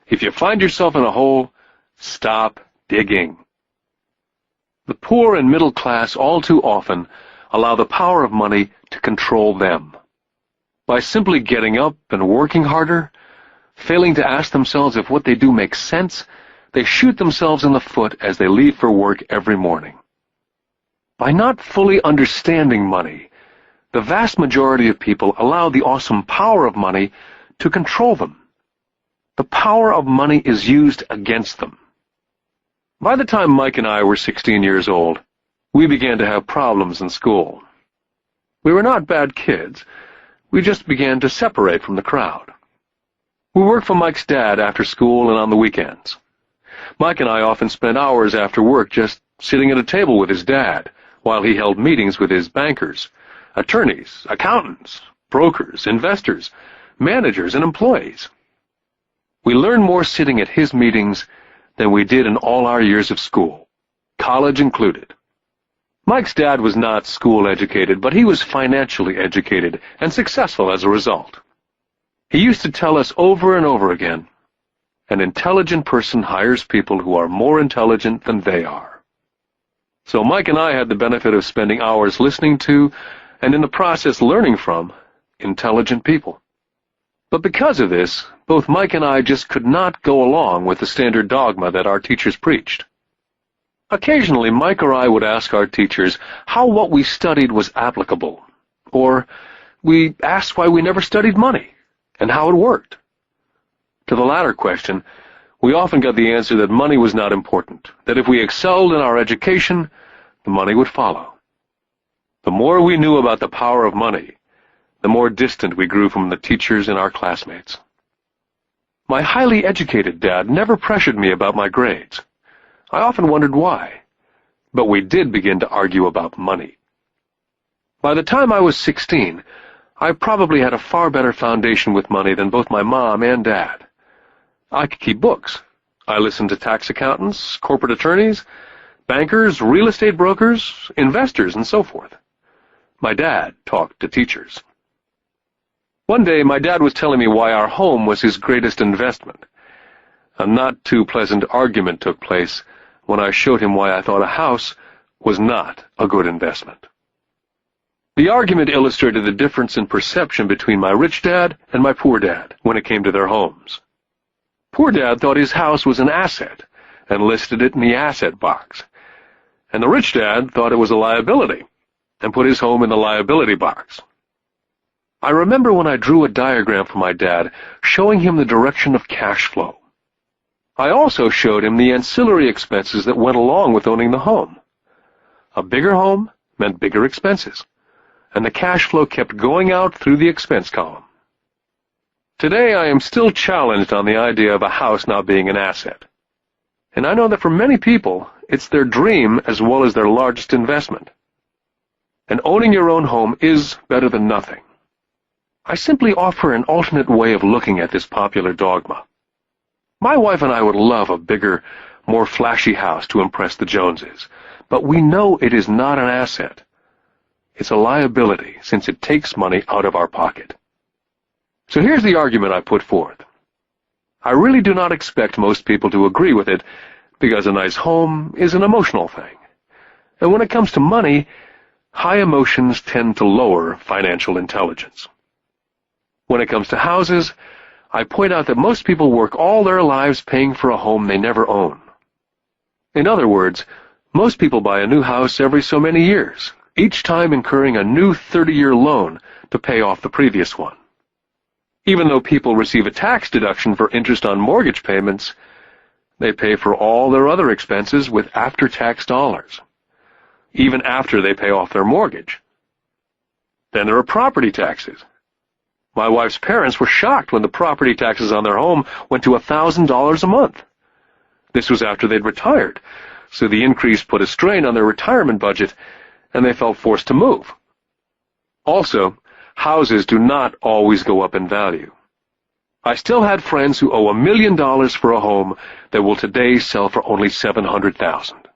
If you find yourself in a hole, stop digging. The poor and middle class all too often allow the power of money to control them. By simply getting up and working harder, failing to ask themselves if what they do makes sense, they shoot themselves in the foot as they leave for work every morning. By not fully understanding money, the vast majority of people allow the awesome power of money to control them. The power of money is used against them. By the time Mike and I were 16 years old, we began to have problems in school. We were not bad kids. We just began to separate from the crowd. We worked for Mike's dad after school and on the weekends. Mike and I often spent hours after work just sitting at a table with his dad while he held meetings with his bankers, attorneys, accountants, brokers, investors, managers, and employees. We learned more sitting at his meetings than we did in all our years of school, college included. Mike's dad was not school-educated, but he was financially educated and successful as a result. He used to tell us over and over again, an intelligent person hires people who are more intelligent than they are. So Mike and I had the benefit of spending hours listening to, and in the process learning from, intelligent people. But because of this, both Mike and I just could not go along with the standard dogma that our teachers preached. Occasionally, Mike or I would ask our teachers how what we studied was applicable, or we asked why we never studied money and how it worked. To the latter question, we often got the answer that money was not important, that if we excelled in our education, the money would follow. The more we knew about the power of money, the more distant we grew from the teachers and our classmates. My highly educated dad never pressured me about my grades. I often wondered why, but we did begin to argue about money. By the time I was 16, I probably had a far better foundation with money than both my mom and dad. I could keep books. I listened to tax accountants, corporate attorneys, bankers, real estate brokers, investors, and so forth. My dad talked to teachers. One day, my dad was telling me why our home was his greatest investment. A not too pleasant argument took place when I showed him why I thought a house was not a good investment. The argument illustrated the difference in perception between my rich dad and my poor dad when it came to their homes. Poor dad thought his house was an asset and listed it in the asset box. and the rich dad thought it was a liability and put his home in the liability box. I remember when I drew a diagram for my dad showing him the direction of cash flow. I also showed him the ancillary expenses that went along with owning the home. A bigger home meant bigger expenses, and the cash flow kept going out through the expense column. Today I am still challenged on the idea of a house not being an asset. And I know that for many people, it's their dream as well as their largest investment. And owning your own home is better than nothing. I simply offer an alternate way of looking at this popular dogma. My wife and I would love a bigger, more flashy house to impress the Joneses, but we know it is not an asset. It's a liability since it takes money out of our pocket. So here's the argument I put forth. I really do not expect most people to agree with it because a nice home is an emotional thing. And when it comes to money, high emotions tend to lower financial intelligence. When it comes to houses, I point out that most people work all their lives paying for a home they never own. In other words, most people buy a new house every so many years, each time incurring a new 30-year loan to pay off the previous one. Even though people receive a tax deduction for interest on mortgage payments, they pay for all their other expenses with after-tax dollars, even after they pay off their mortgage. Then there are property taxes. My wife's parents were shocked when the property taxes on their home went to $1,000 a month. This was after they'd retired, so the increase put a strain on their retirement budget, and they felt forced to move. Also, houses do not always go up in value. I still had friends who owe $1 million for a home that will today sell for only $700,000.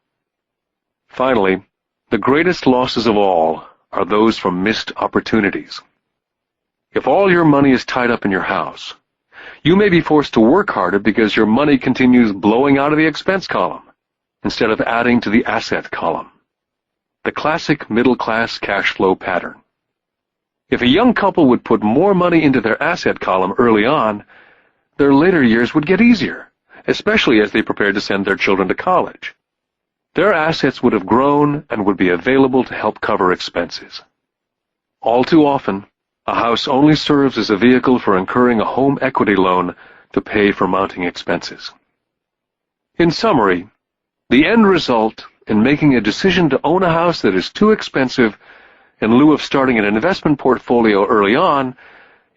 Finally, the greatest losses of all are those from missed opportunities. If all your money is tied up in your house, you may be forced to work harder because your money continues blowing out of the expense column instead of adding to the asset column. The classic middle-class cash flow pattern. If a young couple would put more money into their asset column early on, their later years would get easier, especially as they prepared to send their children to college. Their assets would have grown and would be available to help cover expenses. All too often, a house only serves as a vehicle for incurring a home equity loan to pay for mounting expenses. In summary, the end result in making a decision to own a house that is too expensive in lieu of starting an investment portfolio early on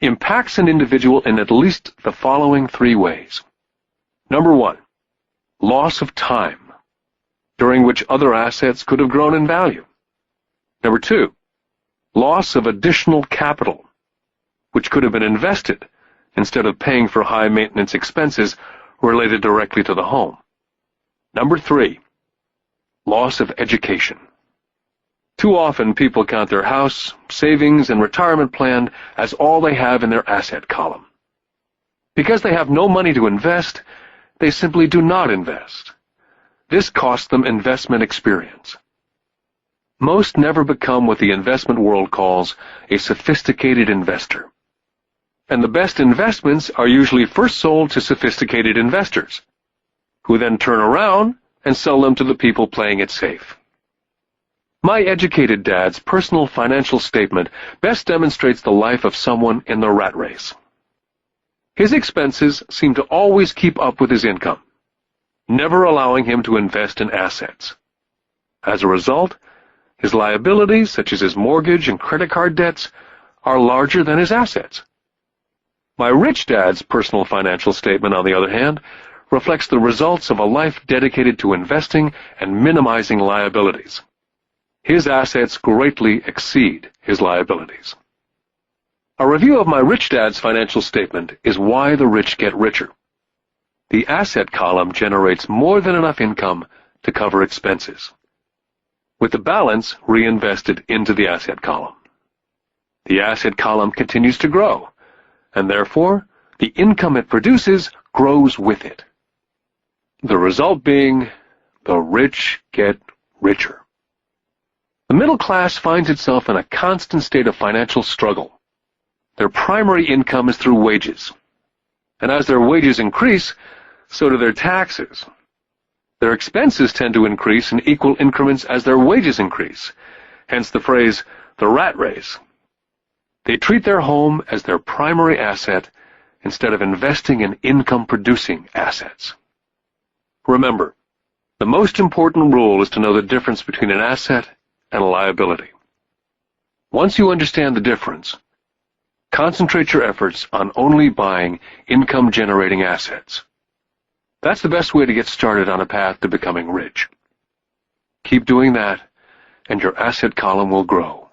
impacts an individual in at least the following 3 ways. Number 1, loss of time, during which other assets could have grown in value. Number 2, loss of additional capital, which could have been invested instead of paying for high-maintenance expenses related directly to the home. Number 3, loss of education. Too often, people count their house, savings, and retirement plan as all they have in their asset column. Because they have no money to invest, they simply do not invest. This costs them investment experience. Most never become what the investment world calls a sophisticated investor. And the best investments are usually first sold to sophisticated investors, who then turn around and sell them to the people playing it safe. My educated dad's personal financial statement best demonstrates the life of someone in the rat race. His expenses seem to always keep up with his income, never allowing him to invest in assets. As a result, his liabilities, such as his mortgage and credit card debts, are larger than his assets. My rich dad's personal financial statement, on the other hand, reflects the results of a life dedicated to investing and minimizing liabilities. His assets greatly exceed his liabilities. A review of my rich dad's financial statement is why the rich get richer. The asset column generates more than enough income to cover expenses, with the balance reinvested into the asset column. The asset column continues to grow, and therefore, the income it produces grows with it. The result being, the rich get richer. The middle class finds itself in a constant state of financial struggle. Their primary income is through wages, and as their wages increase, so do their taxes. Their expenses tend to increase in equal increments as their wages increase, hence the phrase, the rat race. They treat their home as their primary asset instead of investing in income-producing assets. Remember, the most important rule is to know the difference between an asset and a liability. Once you understand the difference, concentrate your efforts on only buying income-generating assets. That's the best way to get started on a path to becoming rich. Keep doing that, and your asset column will grow.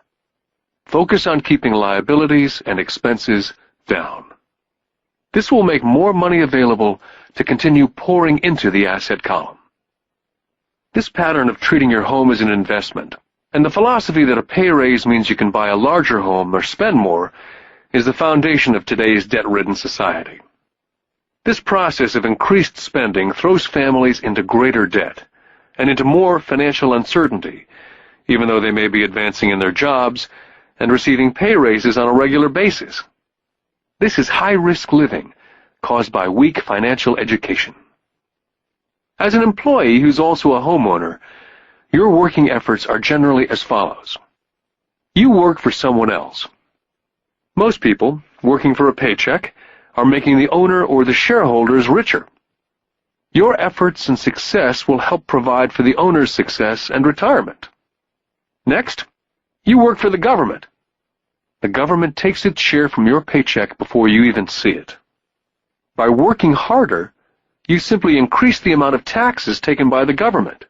Focus on keeping liabilities and expenses down. This will make more money available to continue pouring into the asset column. This pattern of treating your home as an investment, and the philosophy that a pay raise means you can buy a larger home or spend more, is the foundation of today's debt-ridden society. This process of increased spending throws families into greater debt and into more financial uncertainty, even though they may be advancing in their jobs and receiving pay raises on a regular basis. This is high-risk living caused by weak financial education. As an employee who's also a homeowner, your working efforts are generally as follows. You work for someone else. Most people, working for a paycheck, are making the owner or the shareholders richer. Your efforts and success will help provide for the owner's success and retirement. Next, you work for the government. The government takes its share from your paycheck before you even see it. By working harder, you simply increase the amount of taxes taken by the government.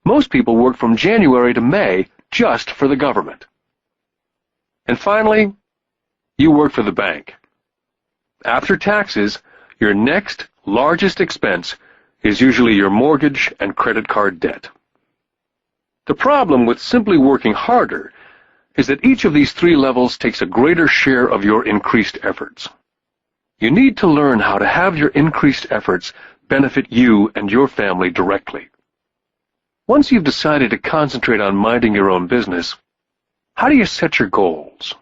Most people work from January to May just for the government. And finally, you work for the bank. After taxes, your next largest expense is usually your mortgage and credit card debt. The problem with simply working harder is that each of these three levels takes a greater share of your increased efforts. You need to learn how to have your increased efforts benefit you and your family directly. Once you've decided to concentrate on minding your own business, how do you set your goals?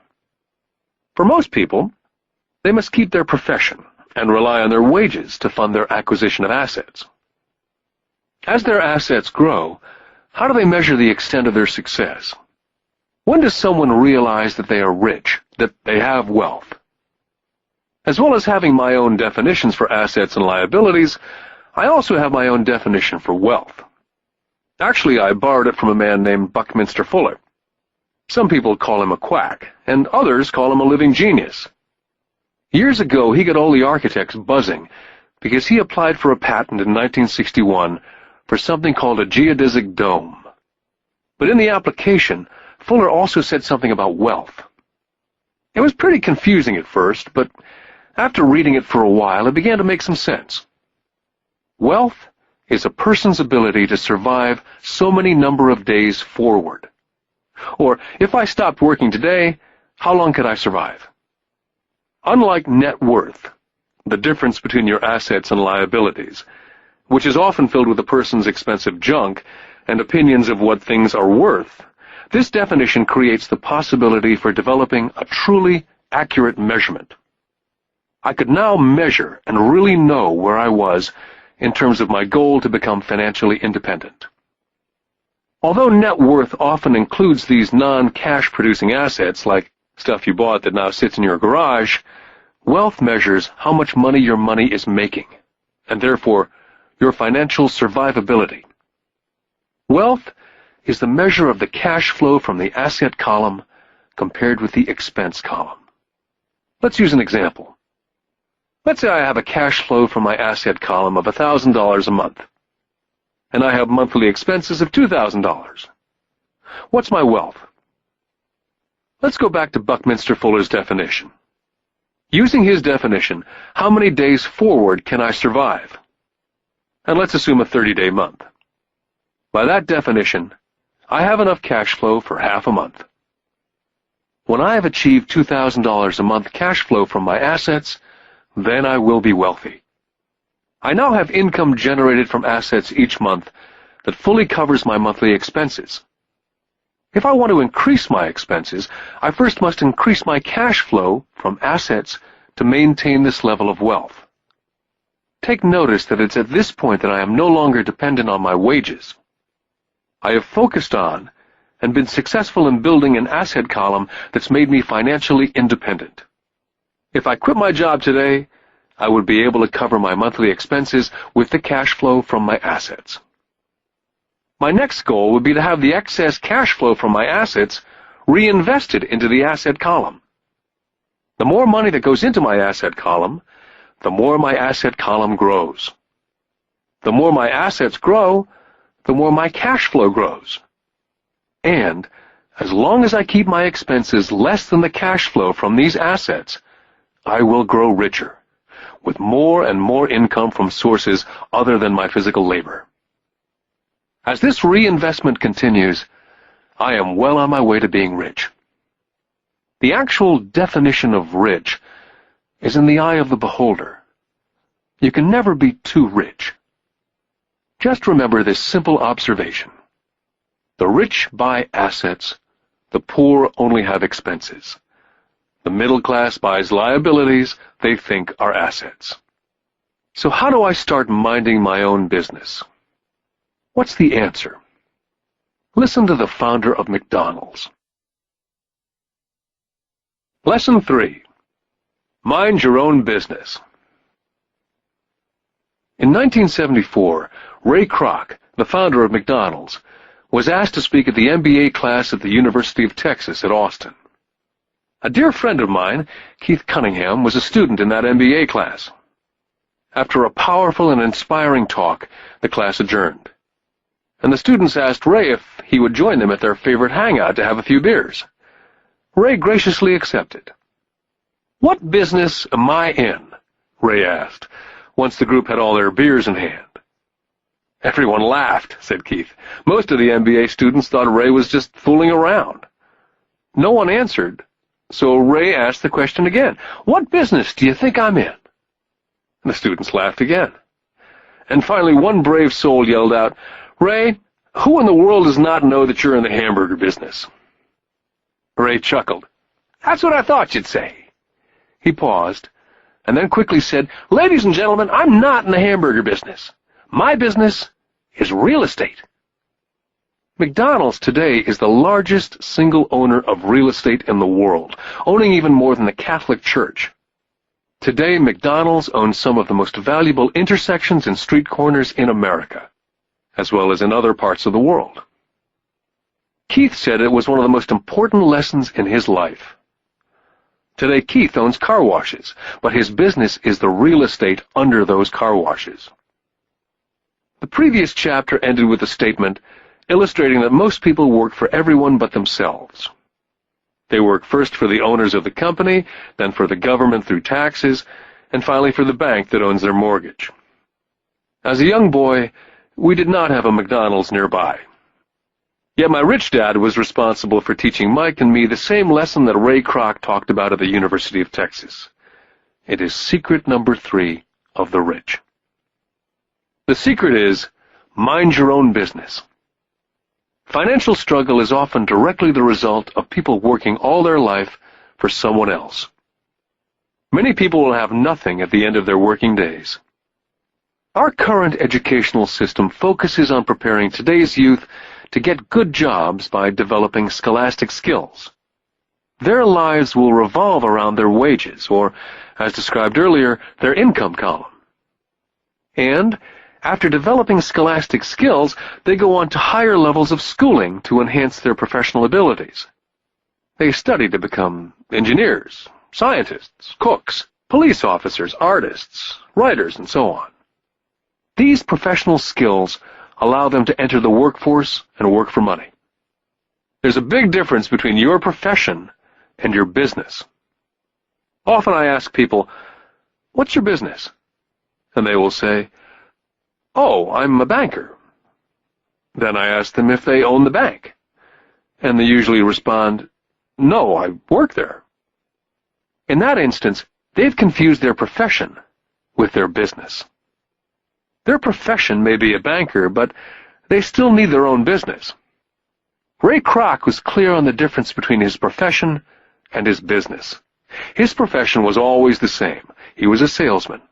For most people, they must keep their profession and rely on their wages to fund their acquisition of assets. As their assets grow, how do they measure the extent of their success? When does someone realize that they are rich, that they have wealth? As well as having my own definitions for assets and liabilities, I also have my own definition for wealth. Actually, I borrowed it from a man named Buckminster Fuller. Some people call him a quack, and others call him a living genius. Years ago, he got all the architects buzzing because he applied for a patent in 1961 for something called a geodesic dome. But in the application, Fuller also said something about wealth. It was pretty confusing at first, but after reading it for a while, it began to make some sense. Wealth is a person's ability to survive so many number of days forward. Or, if I stopped working today, how long could I survive? Unlike net worth, the difference between your assets and liabilities, which is often filled with a person's expensive junk and opinions of what things are worth, this definition creates the possibility for developing a truly accurate measurement. I could now measure and really know where I was in terms of my goal to become financially independent. Although net worth often includes these non-cash producing assets like stuff you bought that now sits in your garage, wealth measures how much money your money is making, and therefore your financial survivability. Wealth is the measure of the cash flow from the asset column compared with the expense column. Let's use an example. Let's say I have a cash flow from my asset column of $1,000 a month, and I have monthly expenses of $2,000. What's my wealth? Let's go back to Buckminster Fuller's definition. Using his definition, how many days forward can I survive? And let's assume a 30-day month. By that definition, I have enough cash flow for half a month. When I have achieved $2,000 a month cash flow from my assets, then I will be wealthy. I now have income generated from assets each month that fully covers my monthly expenses. If I want to increase my expenses, I first must increase my cash flow from assets to maintain this level of wealth. take notice that it's at this point that I am no longer dependent on my wages. I have focused on and been successful in building an asset column that's made me financially independent. If I quit my job today, I would be able to cover my monthly expenses with the cash flow from my assets. My next goal would be to have the excess cash flow from my assets reinvested into the asset column. The more money that goes into my asset column, the more my asset column grows. The more my assets grow, the more my cash flow grows. And as long as I keep my expenses less than the cash flow from these assets, I will grow richer, with more and more income from sources other than my physical labor. As this reinvestment continues, I am well on my way to being rich. The actual definition of rich is in the eye of the beholder. You can never be too rich. Just remember this simple observation. The rich buy assets, the poor only have expenses. The middle class buys liabilities they think are assets. So how do I start minding my own business? What's the answer? Listen to the founder of McDonald's. Lesson 3. Mind your own business. In 1974, Ray Kroc, the founder of McDonald's, was asked to speak at the MBA class at the University of Texas at Austin. A dear friend of mine, Keith Cunningham, was a student in that MBA class. After a powerful and inspiring talk, the class adjourned, and the students asked Ray if he would join them at their favorite hangout to have a few beers. Ray graciously accepted. "What business am I in?" Ray asked, once the group had all their beers in hand. Everyone laughed, said Keith. Most of the MBA students thought Ray was just fooling around. No one answered, so Ray asked the question again. "What business do you think I'm in?" The students laughed again. And finally one brave soul yelled out, "Ray, who in the world does not know that you're in the hamburger business?" Ray chuckled. "That's what I thought you'd say." He paused, and then quickly said, "Ladies and gentlemen, I'm not in the hamburger business. My business is real estate." McDonald's today is the largest single owner of real estate in the world, owning even more than the Catholic Church. Today, McDonald's owns some of the most valuable intersections and street corners in America, as well as in other parts of the world. Keith said it was one of the most important lessons in his life. Today, Keith owns car washes, but his business is the real estate under those car washes. The previous chapter ended with a statement illustrating that most people work for everyone but themselves. They work first for the owners of the company, then for the government through taxes, and finally for the bank that owns their mortgage. As a young boy, we did not have a McDonald's nearby. Yet my rich dad was responsible for teaching Mike and me the same lesson that Ray Kroc talked about at the University of Texas. It is secret number 3 of the rich. The secret is, mind your own business. Financial struggle is often directly the result of people working all their life for someone else. Many people will have nothing at the end of their working days. Our current educational system focuses on preparing today's youth to get good jobs by developing scholastic skills. Their lives will revolve around their wages, or, as described earlier, their income column. And, after developing scholastic skills, they go on to higher levels of schooling to enhance their professional abilities. They study to become engineers, scientists, cooks, police officers, artists, writers, and so on. These professional skills allow them to enter the workforce and work for money. There's a big difference between your profession and your business. Often I ask people, "What's your business?" And they will say, "Oh, I'm a banker." Then I ask them if they own the bank. And they usually respond, "No, I work there." In that instance, they've confused their profession with their business. Their profession may be a banker, but they still need their own business. Ray Kroc was clear on the difference between his profession and his business. His profession was always the same. He was a salesman.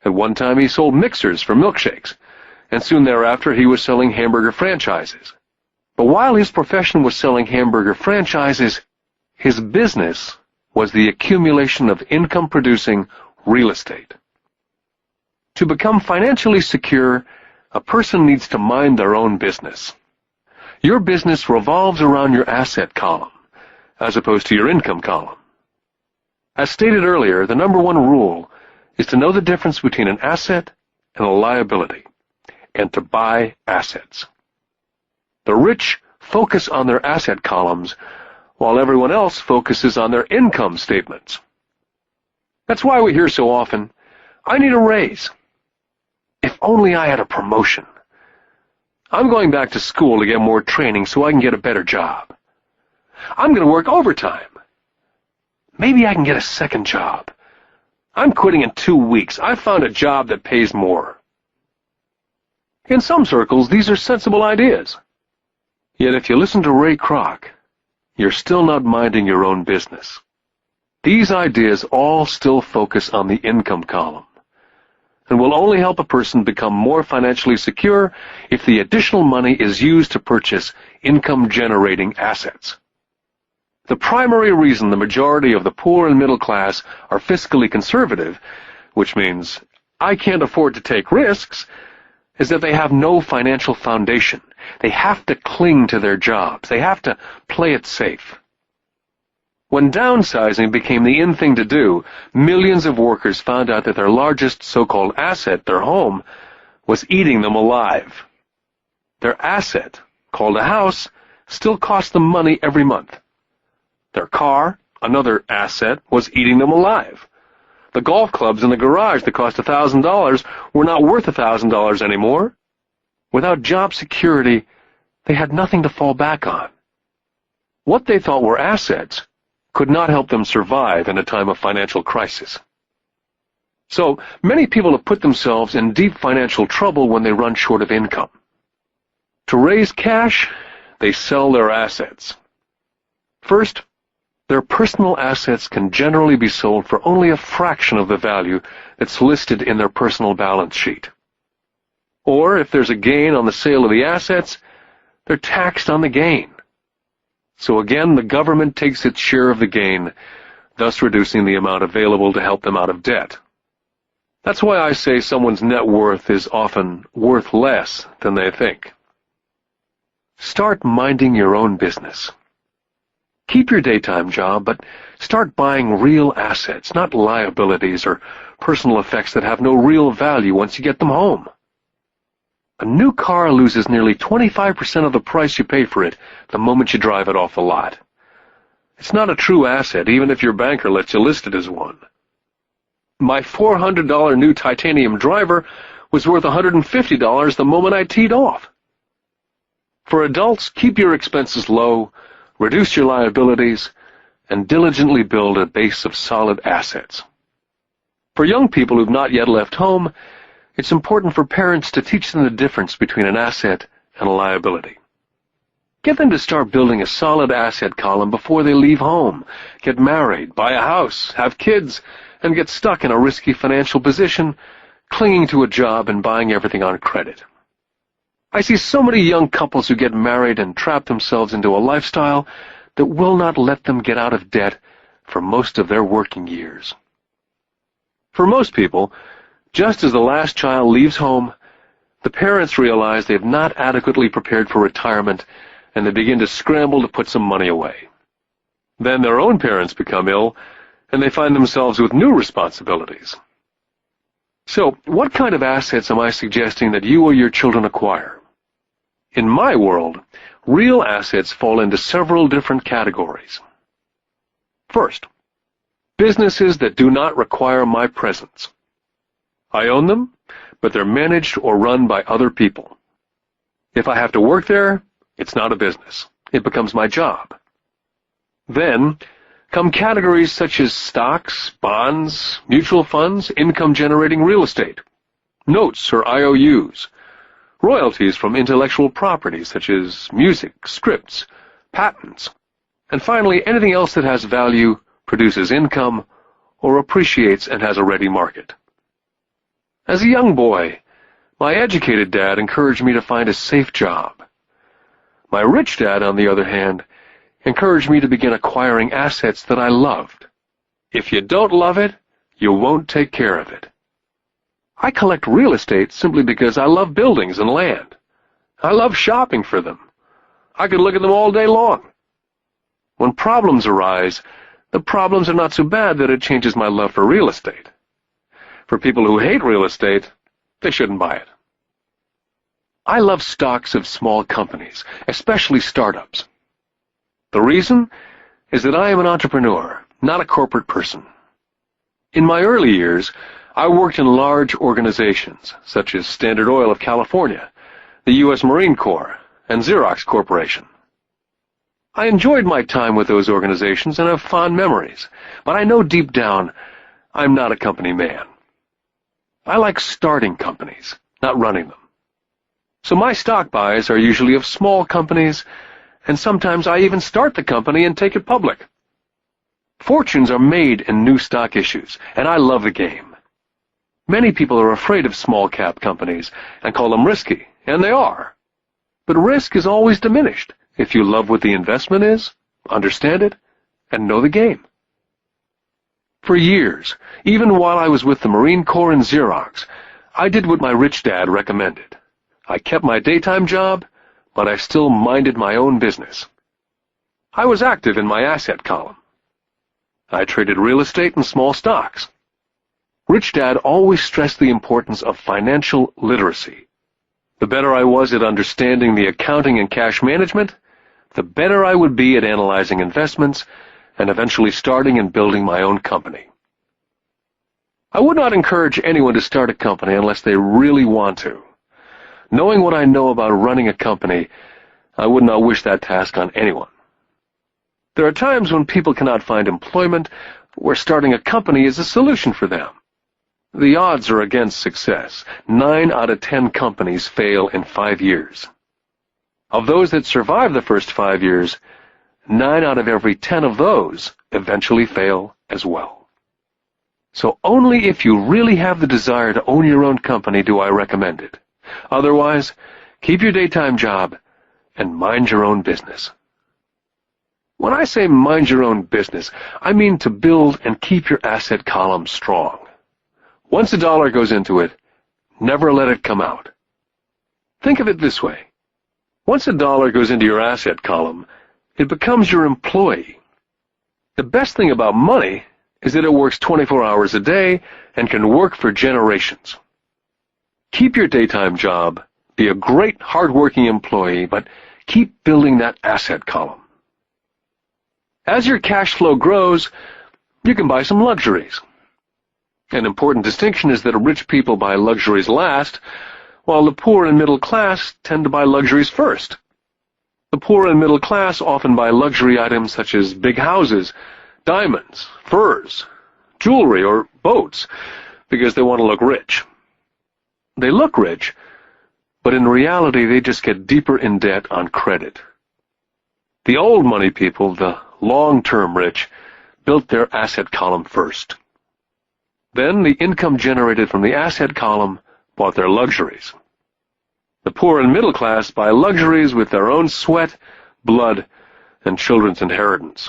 At one time he sold mixers for milkshakes, and soon thereafter he was selling hamburger franchises. But while his profession was selling hamburger franchises, his business was the accumulation of income-producing real estate. To become financially secure, a person needs to mind their own business. Your business revolves around your asset column, as opposed to your income column. As stated earlier, the number one rule is to know the difference between an asset and a liability, and to buy assets. The rich focus on their asset columns, while everyone else focuses on their income statements. That's why we hear so often, "I need a raise. If only I had a promotion. I'm going back to school to get more training so I can get a better job. I'm going to work overtime. Maybe I can get a second job. I'm quitting in 2 weeks. I found a job that pays more." In some circles, these are sensible ideas. Yet if you listen to Ray Kroc, you're still not minding your own business. These ideas all still focus on the income column, and will only help a person become more financially secure if the additional money is used to purchase income-generating assets. The primary reason the majority of the poor and middle class are fiscally conservative, which means I can't afford to take risks, is that they have no financial foundation. They have to cling to their jobs. They have to play it safe. When downsizing became the in thing to do, millions of workers found out that their largest so-called asset, their home, was eating them alive. Their asset, called a house, still cost them money every month. Their car, another asset, was eating them alive. The golf clubs in the garage that cost $1,000 were not worth $1,000 anymore. Without job security, they had nothing to fall back on. What they thought were assets could not help them survive in a time of financial crisis. So, many people have put themselves in deep financial trouble when they run short of income. To raise cash, they sell their assets. First, their personal assets can generally be sold for only a fraction of the value that's listed in their personal balance sheet. Or, if there's a gain on the sale of the assets, they're taxed on the gain. So again, the government takes its share of the gain, thus reducing the amount available to help them out of debt. That's why I say someone's net worth is often worth less than they think. Start minding your own business. Keep your daytime job, but start buying real assets, not liabilities or personal effects that have no real value once you get them home. A new car loses nearly 25% of the price you pay for it the moment you drive it off the lot. It's not a true asset, even if your banker lets you list it as one. My $400 new titanium driver was worth $150 the moment I teed off. For adults, keep your expenses low, reduce your liabilities, and diligently build a base of solid assets. For young people who've not yet left home, it's important for parents to teach them the difference between an asset and a liability. Get them to start building a solid asset column before they leave home, get married, buy a house, have kids, and get stuck in a risky financial position, clinging to a job and buying everything on credit. I see so many young couples who get married and trap themselves into a lifestyle that will not let them get out of debt for most of their working years. For most people, just as the last child leaves home, the parents realize they have not adequately prepared for retirement, and they begin to scramble to put some money away. Then their own parents become ill, and they find themselves with new responsibilities. So, what kind of assets am I suggesting that you or your children acquire? In my world, real assets fall into several different categories. First, businesses that do not require my presence. I own them, but they're managed or run by other people. If I have to work there, it's not a business. It becomes my job. Then come categories such as stocks, bonds, mutual funds, income-generating real estate, notes or IOUs, royalties from intellectual property such as music, scripts, patents, and finally anything else that has value, produces income, or appreciates and has a ready market. As a young boy, my educated dad encouraged me to find a safe job. My rich dad, on the other hand, encouraged me to begin acquiring assets that I loved. If you don't love it, you won't take care of it. I collect real estate simply because I love buildings and land. I love shopping for them. I could look at them all day long. When problems arise, the problems are not so bad that it changes my love for real estate. For people who hate real estate, they shouldn't buy it. I love stocks of small companies, especially startups. The reason is that I am an entrepreneur, not a corporate person. In my early years, I worked in large organizations, such as Standard Oil of California, the U.S. Marine Corps, and Xerox Corporation. I enjoyed my time with those organizations and have fond memories, but I know deep down I'm not a company man. I like starting companies, not running them. So my stock buys are usually of small companies, and sometimes I even start the company and take it public. Fortunes are made in new stock issues, and I love the game. Many people are afraid of small-cap companies and call them risky, and they are. But risk is always diminished if you love what the investment is, understand it, and know the game. For years, even while I was with the Marine Corps and Xerox, I did what my rich dad recommended. I kept my daytime job, but I still minded my own business. I was active in my asset column. I traded real estate and small stocks. Rich Dad always stressed the importance of financial literacy. The better I was at understanding the accounting and cash management, the better I would be at analyzing investments and eventually starting and building my own company. I would not encourage anyone to start a company unless they really want to. Knowing what I know about running a company, I would not wish that task on anyone. There are times when people cannot find employment where starting a company is a solution for them. The odds are against success. 9 out of 10 companies fail in 5 years. Of those that survive the first 5 years, 9 out of every 10 of those eventually fail as well. So only if you really have the desire to own your own company do I recommend it. Otherwise, keep your daytime job and mind your own business. When I say mind your own business, I mean to build and keep your asset column strong. Once a dollar goes into it, never let it come out. Think of it this way. Once a dollar goes into your asset column, it becomes your employee. The best thing about money is that it works 24 hours a day and can work for generations. Keep your daytime job, be a great, hard-working employee, but keep building that asset column. As your cash flow grows, you can buy some luxuries. An important distinction is that rich people buy luxuries last, while the poor and middle class tend to buy luxuries first. The poor and middle class often buy luxury items such as big houses, diamonds, furs, jewelry, or boats because they want to look rich. They look rich, but in reality they just get deeper in debt on credit. The old money people, the long-term rich, built their asset column first. Then the income generated from the asset column bought their luxuries. The poor and middle class buy luxuries with their own sweat, blood, and children's inheritance.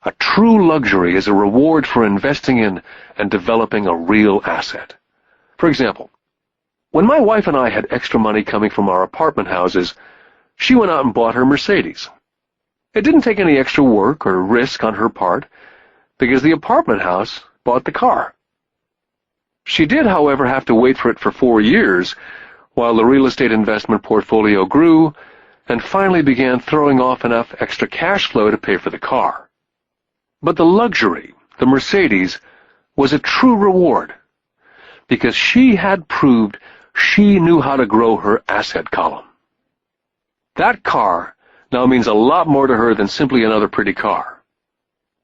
A true luxury is a reward for investing in and developing a real asset. For example, when my wife and I had extra money coming from our apartment houses, she went out and bought her Mercedes. It didn't take any extra work or risk on her part, because the apartment house bought the car. She did, however, have to wait for it for 4 years while the real estate investment portfolio grew and finally began throwing off enough extra cash flow to pay for the car. But the luxury, the Mercedes, was a true reward because she had proved she knew how to grow her asset column. That car now means a lot more to her than simply another pretty car.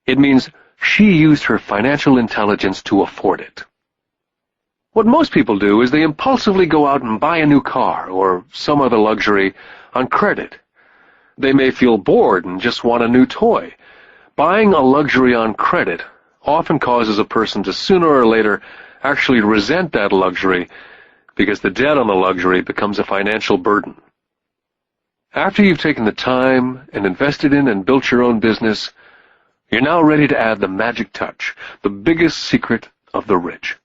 It means she used her financial intelligence to afford it. What most people do is they impulsively go out and buy a new car or some other luxury on credit. They may feel bored and just want a new toy. Buying a luxury on credit often causes a person to sooner or later actually resent that luxury because the debt on the luxury becomes a financial burden. After you've taken the time and invested in and built your own business, you're now ready to add the magic touch, the biggest secret of the rich.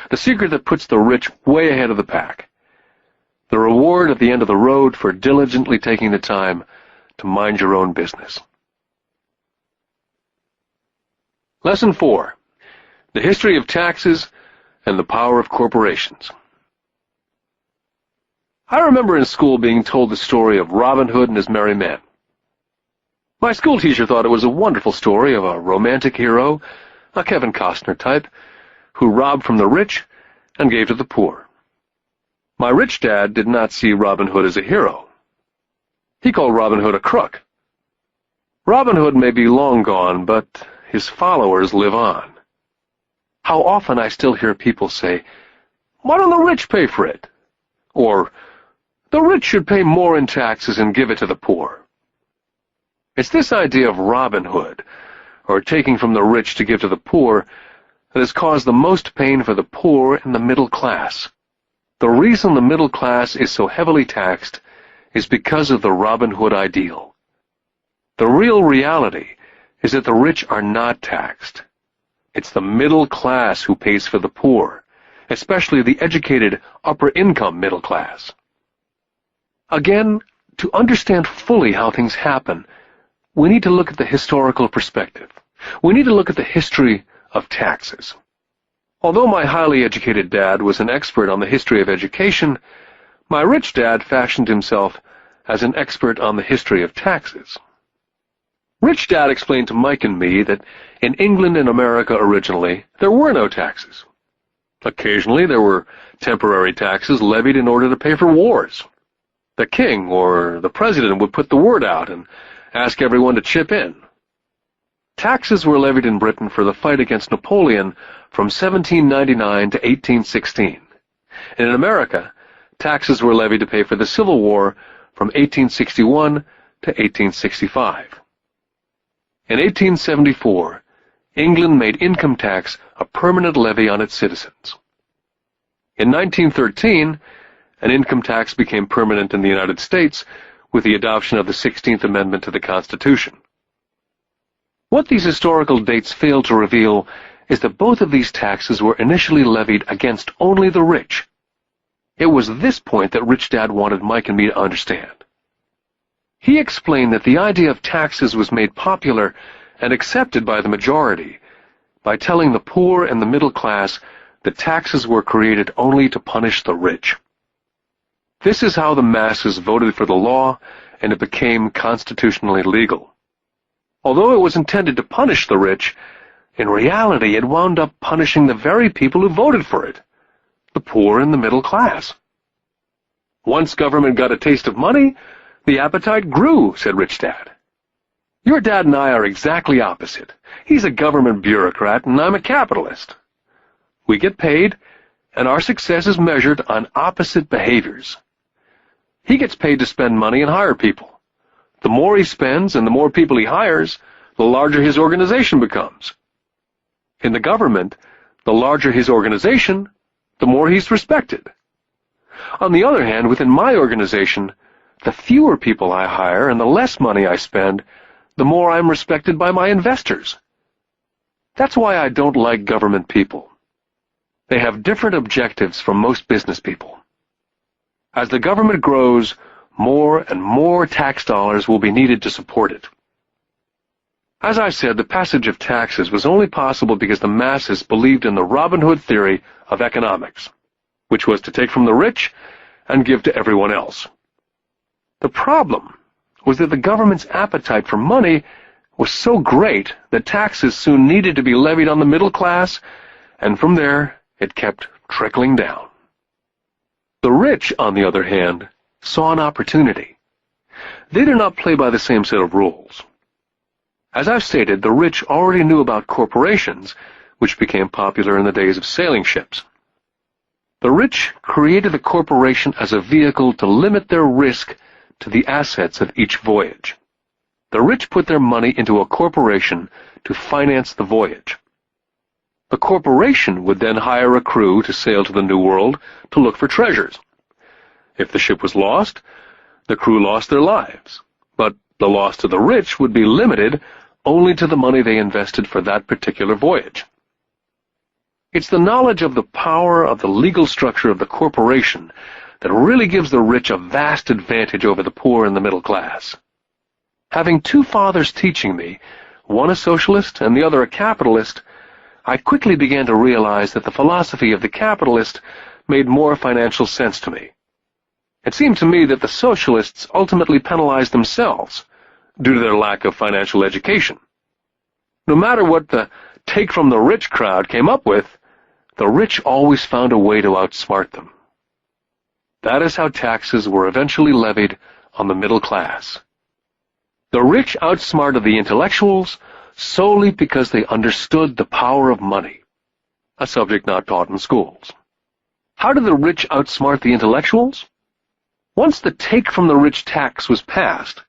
The secret that puts the rich way ahead of the pack. The reward at the end of the road for diligently taking the time to mind your own business. Lesson 4. The history of taxes and the power of corporations. I remember in school being told the story of Robin Hood and his merry men. My school teacher thought it was a wonderful story of a romantic hero, a Kevin Costner type, who robbed from the rich and gave to the poor. My rich dad did not see Robin Hood as a hero. He called Robin Hood a crook. Robin Hood may be long gone, but his followers live on. How often I still hear people say, "Why don't the rich pay for it?" Or, "The rich should pay more in taxes and give it to the poor." It's this idea of Robin Hood, or taking from the rich to give to the poor, that has caused the most pain for the poor and the middle class. The reason the middle class is so heavily taxed is because of the Robin Hood ideal. The real reality is that the rich are not taxed. It's the middle class who pays for the poor, especially the educated upper-income middle class. Again, to understand fully how things happen, we need to look at the historical perspective. We need to look at the history of taxes. Although my highly educated dad was an expert on the history of education, my rich dad fashioned himself as an expert on the history of taxes. Rich Dad explained to Mike and me that in England and America originally, there were no taxes. Occasionally, there were temporary taxes levied in order to pay for wars. The king or the president would put the word out and ask everyone to chip in. Taxes were levied in Britain for the fight against Napoleon from 1799 to 1816. And in America, taxes were levied to pay for the Civil War from 1861 to 1865. In 1874, England made income tax a permanent levy on its citizens. In 1913, an income tax became permanent in the United States with the adoption of the 16th Amendment to the Constitution. What these historical dates fail to reveal is that both of these taxes were initially levied against only the rich. It was this point that Rich Dad wanted Mike and me to understand. He explained that the idea of taxes was made popular and accepted by the majority by telling the poor and the middle class that taxes were created only to punish the rich. This is how the masses voted for the law, and it became constitutionally legal. Although it was intended to punish the rich, in reality it wound up punishing the very people who voted for it, the poor and the middle class. Once government got a taste of money, the appetite grew, said Rich Dad. Your dad and I are exactly opposite. He's a government bureaucrat, and I'm a capitalist. We get paid, and our success is measured on opposite behaviors. He gets paid to spend money and hire people. The more he spends and the more people he hires, the larger his organization becomes. In the government, the larger his organization, the more he's respected. On the other hand, within my organization, the fewer people I hire and the less money I spend, the more I'm respected by my investors. That's why I don't like government people. They have different objectives from most business people. As the government grows, more and more tax dollars will be needed to support it. As I said, the passage of taxes was only possible because the masses believed in the Robin Hood theory of economics, which was to take from the rich and give to everyone else. The problem was that the government's appetite for money was so great that taxes soon needed to be levied on the middle class, and from there it kept trickling down. The rich, on the other hand, saw an opportunity. They did not play by the same set of rules. As I've stated, the rich already knew about corporations, which became popular in the days of sailing ships. The rich created the corporation as a vehicle to limit their risk to the assets of each voyage. The rich put their money into a corporation to finance the voyage. The corporation would then hire a crew to sail to the New World to look for treasures. If the ship was lost, the crew lost their lives, but the loss to the rich would be limited only to the money they invested for that particular voyage. It's the knowledge of the power of the legal structure of the corporation that really gives the rich a vast advantage over the poor and the middle class. Having two fathers teaching me, one a socialist and the other a capitalist, I quickly began to realize that the philosophy of the capitalist made more financial sense to me. It seemed to me that the socialists ultimately penalized themselves due to their lack of financial education. No matter what the take-from-the-rich crowd came up with, the rich always found a way to outsmart them. That is how taxes were eventually levied on the middle class. The rich outsmarted the intellectuals solely because they understood the power of money, a subject not taught in schools. How did the rich outsmart the intellectuals? Once the take-from-the-rich tax was passed,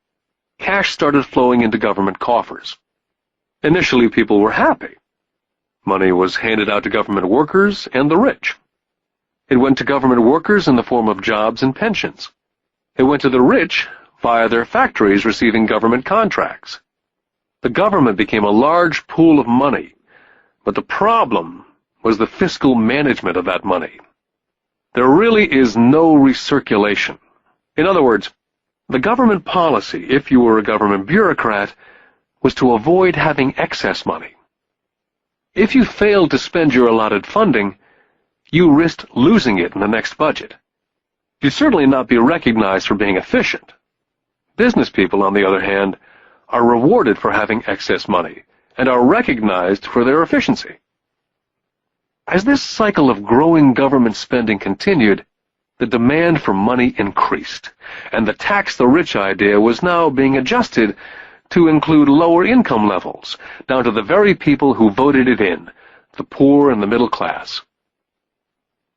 cash started flowing into government coffers. Initially, people were happy. Money was handed out to government workers and the rich. It went to government workers in the form of jobs and pensions. It went to the rich via their factories receiving government contracts. The government became a large pool of money, but the problem was the fiscal management of that money. There really is no recirculation. In other words, the government policy, if you were a government bureaucrat, was to avoid having excess money. If you failed to spend your allotted funding, you risked losing it in the next budget. You'd certainly not be recognized for being efficient. Business people, on the other hand, are rewarded for having excess money and are recognized for their efficiency. As this cycle of growing government spending continued, the demand for money increased, and the tax the rich idea was now being adjusted to include lower income levels, down to the very people who voted it in, the poor and the middle class.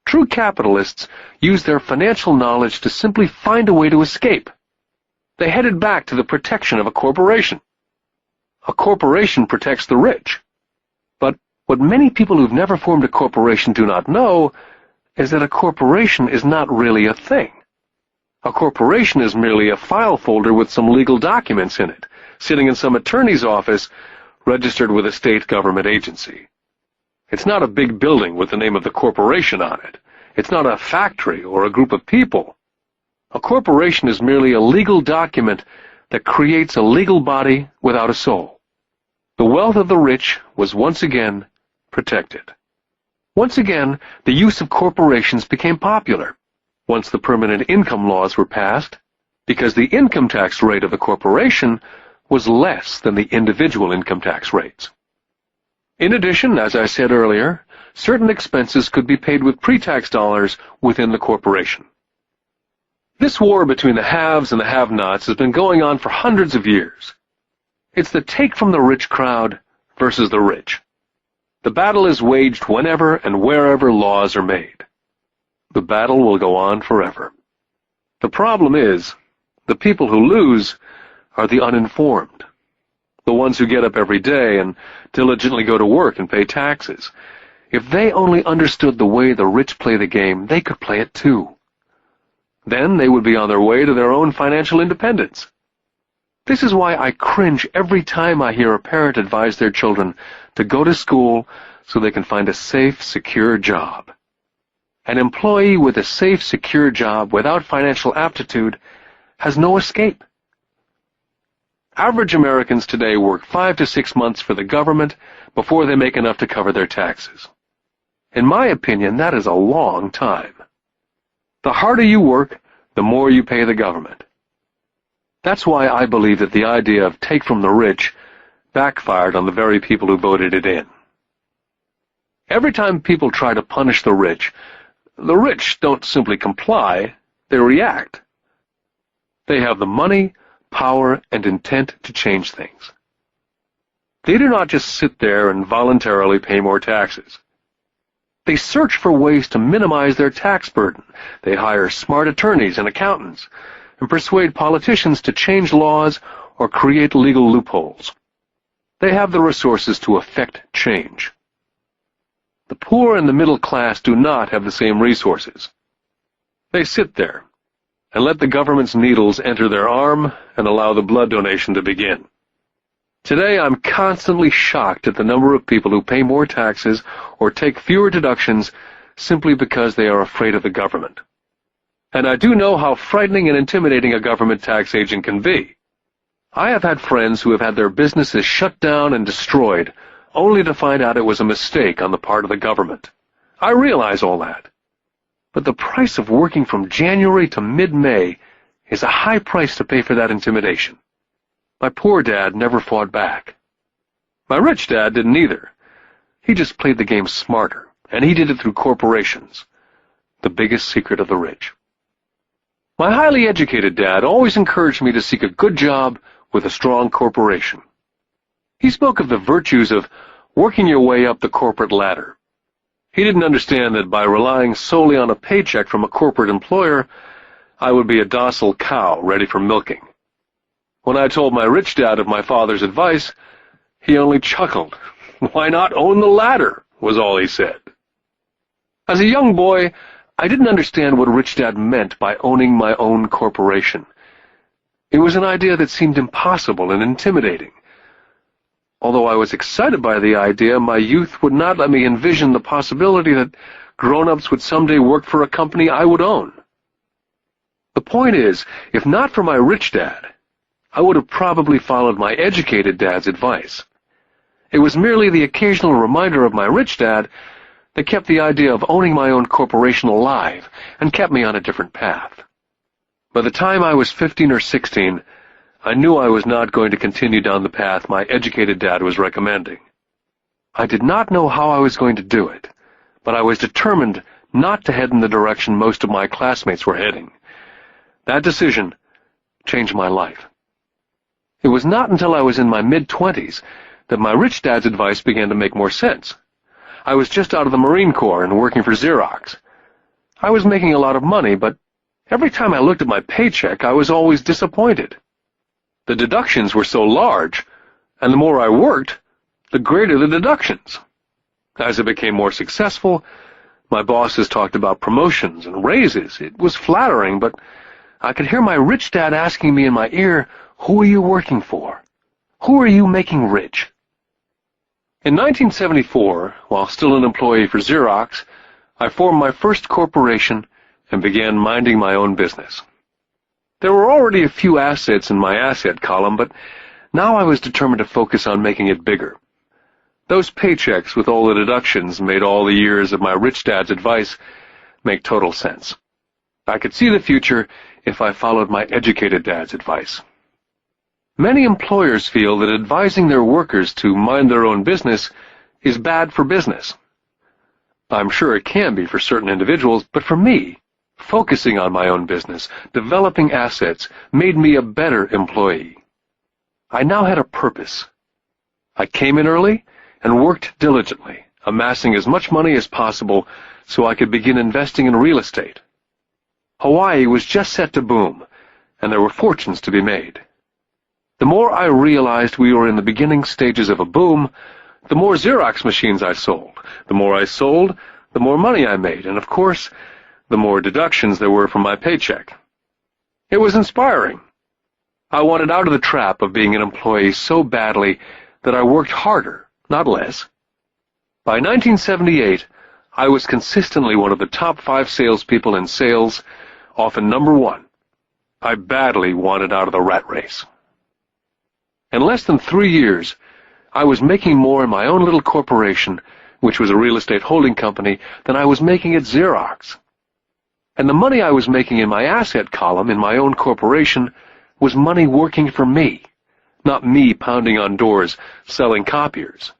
True capitalists use their financial knowledge to simply find a way to escape. They headed back to the protection of a corporation. A corporation protects the rich. But what many people who've never formed a corporation do not know is that a corporation is not really a thing. A corporation is merely a file folder with some legal documents in it, sitting in some attorney's office registered with a state government agency. It's not a big building with the name of the corporation on it. It's not a factory or a group of people. A corporation is merely a legal document that creates a legal body without a soul. The wealth of the rich was once again protected. Once again, the use of corporations became popular once the permanent income laws were passed, because the income tax rate of a corporation was less than the individual income tax rates. In addition, as I said earlier, certain expenses could be paid with pre-tax dollars within the corporation. This war between the haves and the have-nots has been going on for hundreds of years. It's the take-from-the-rich crowd versus the rich. The battle is waged whenever and wherever laws are made. The battle will go on forever. The problem is, the people who lose are the uninformed, the ones who get up every day and diligently go to work and pay taxes. If they only understood the way the rich play the game, they could play it too. Then they would be on their way to their own financial independence. This is why I cringe every time I hear a parent advise their children to go to school so they can find a safe, secure job. An employee with a safe, secure job without financial aptitude has no escape. Average Americans today work 5 to 6 months for the government before they make enough to cover their taxes. In my opinion, that is a long time. The harder you work, the more you pay the government. That's why I believe that the idea of take from the rich backfired on the very people who voted it in. Every time people try to punish the rich don't simply comply, they react. They have the money, power, and intent to change things. They do not just sit there and voluntarily pay more taxes. They search for ways to minimize their tax burden. They hire smart attorneys and accountants and persuade politicians to change laws or create legal loopholes. They have the resources to effect change. The poor and the middle class do not have the same resources. They sit there and let the government's needles enter their arm and allow the blood donation to begin. Today, I'm constantly shocked at the number of people who pay more taxes or take fewer deductions simply because they are afraid of the government. And I do know how frightening and intimidating a government tax agent can be. I have had friends who have had their businesses shut down and destroyed, only to find out it was a mistake on the part of the government. I realize all that. But the price of working from January to mid-May is a high price to pay for that intimidation. My poor dad never fought back. My rich dad didn't either. He just played the game smarter, and he did it through corporations, the biggest secret of the rich. My highly educated dad always encouraged me to seek a good job with a strong corporation. He spoke of the virtues of working your way up the corporate ladder. He didn't understand that by relying solely on a paycheck from a corporate employer, I would be a docile cow ready for milking. When I told my rich dad of my father's advice, he only chuckled. "Why not own the ladder?" was all he said. As a young boy, I didn't understand what Rich Dad meant by owning my own corporation. It was an idea that seemed impossible and intimidating. Although I was excited by the idea, my youth would not let me envision the possibility that grown-ups would someday work for a company I would own. The point is, if not for my rich dad, I would have probably followed my educated dad's advice. It was merely the occasional reminder of my rich dad that kept the idea of owning my own corporation alive and kept me on a different path. By the time I was 15 or 16, I knew I was not going to continue down the path my educated dad was recommending. I did not know how I was going to do it, but I was determined not to head in the direction most of my classmates were heading. That decision changed my life. It was not until I was in my mid-20s that my rich dad's advice began to make more sense. I was just out of the Marine Corps and working for Xerox. I was making a lot of money, but every time I looked at my paycheck, I was always disappointed. The deductions were so large, and the more I worked, the greater the deductions. As I became more successful, my bosses talked about promotions and raises. It was flattering, but I could hear my rich dad asking me in my ear, "Who are you working for? Who are you making rich?" In 1974, while still an employee for Xerox, I formed my first corporation and began minding my own business. There were already a few assets in my asset column, but now I was determined to focus on making it bigger. Those paychecks with all the deductions made all the years of my rich dad's advice make total sense. I could see the future if I followed my educated dad's advice. Many employers feel that advising their workers to mind their own business is bad for business. I'm sure it can be for certain individuals, but for me, focusing on my own business, developing assets, made me a better employee. I now had a purpose. I came in early and worked diligently, amassing as much money as possible so I could begin investing in real estate. Hawaii was just set to boom, and there were fortunes to be made. The more I realized we were in the beginning stages of a boom, the more Xerox machines I sold. The more I sold, the more money I made, and of course, the more deductions there were from my paycheck. It was inspiring. I wanted out of the trap of being an employee so badly that I worked harder, not less. By 1978, I was consistently one of the top 5 salespeople in sales, often number 1. I badly wanted out of the rat race. In less than 3 years, I was making more in my own little corporation, which was a real estate holding company, than I was making at Xerox. And the money I was making in my asset column in my own corporation was money working for me, not me pounding on doors selling copiers.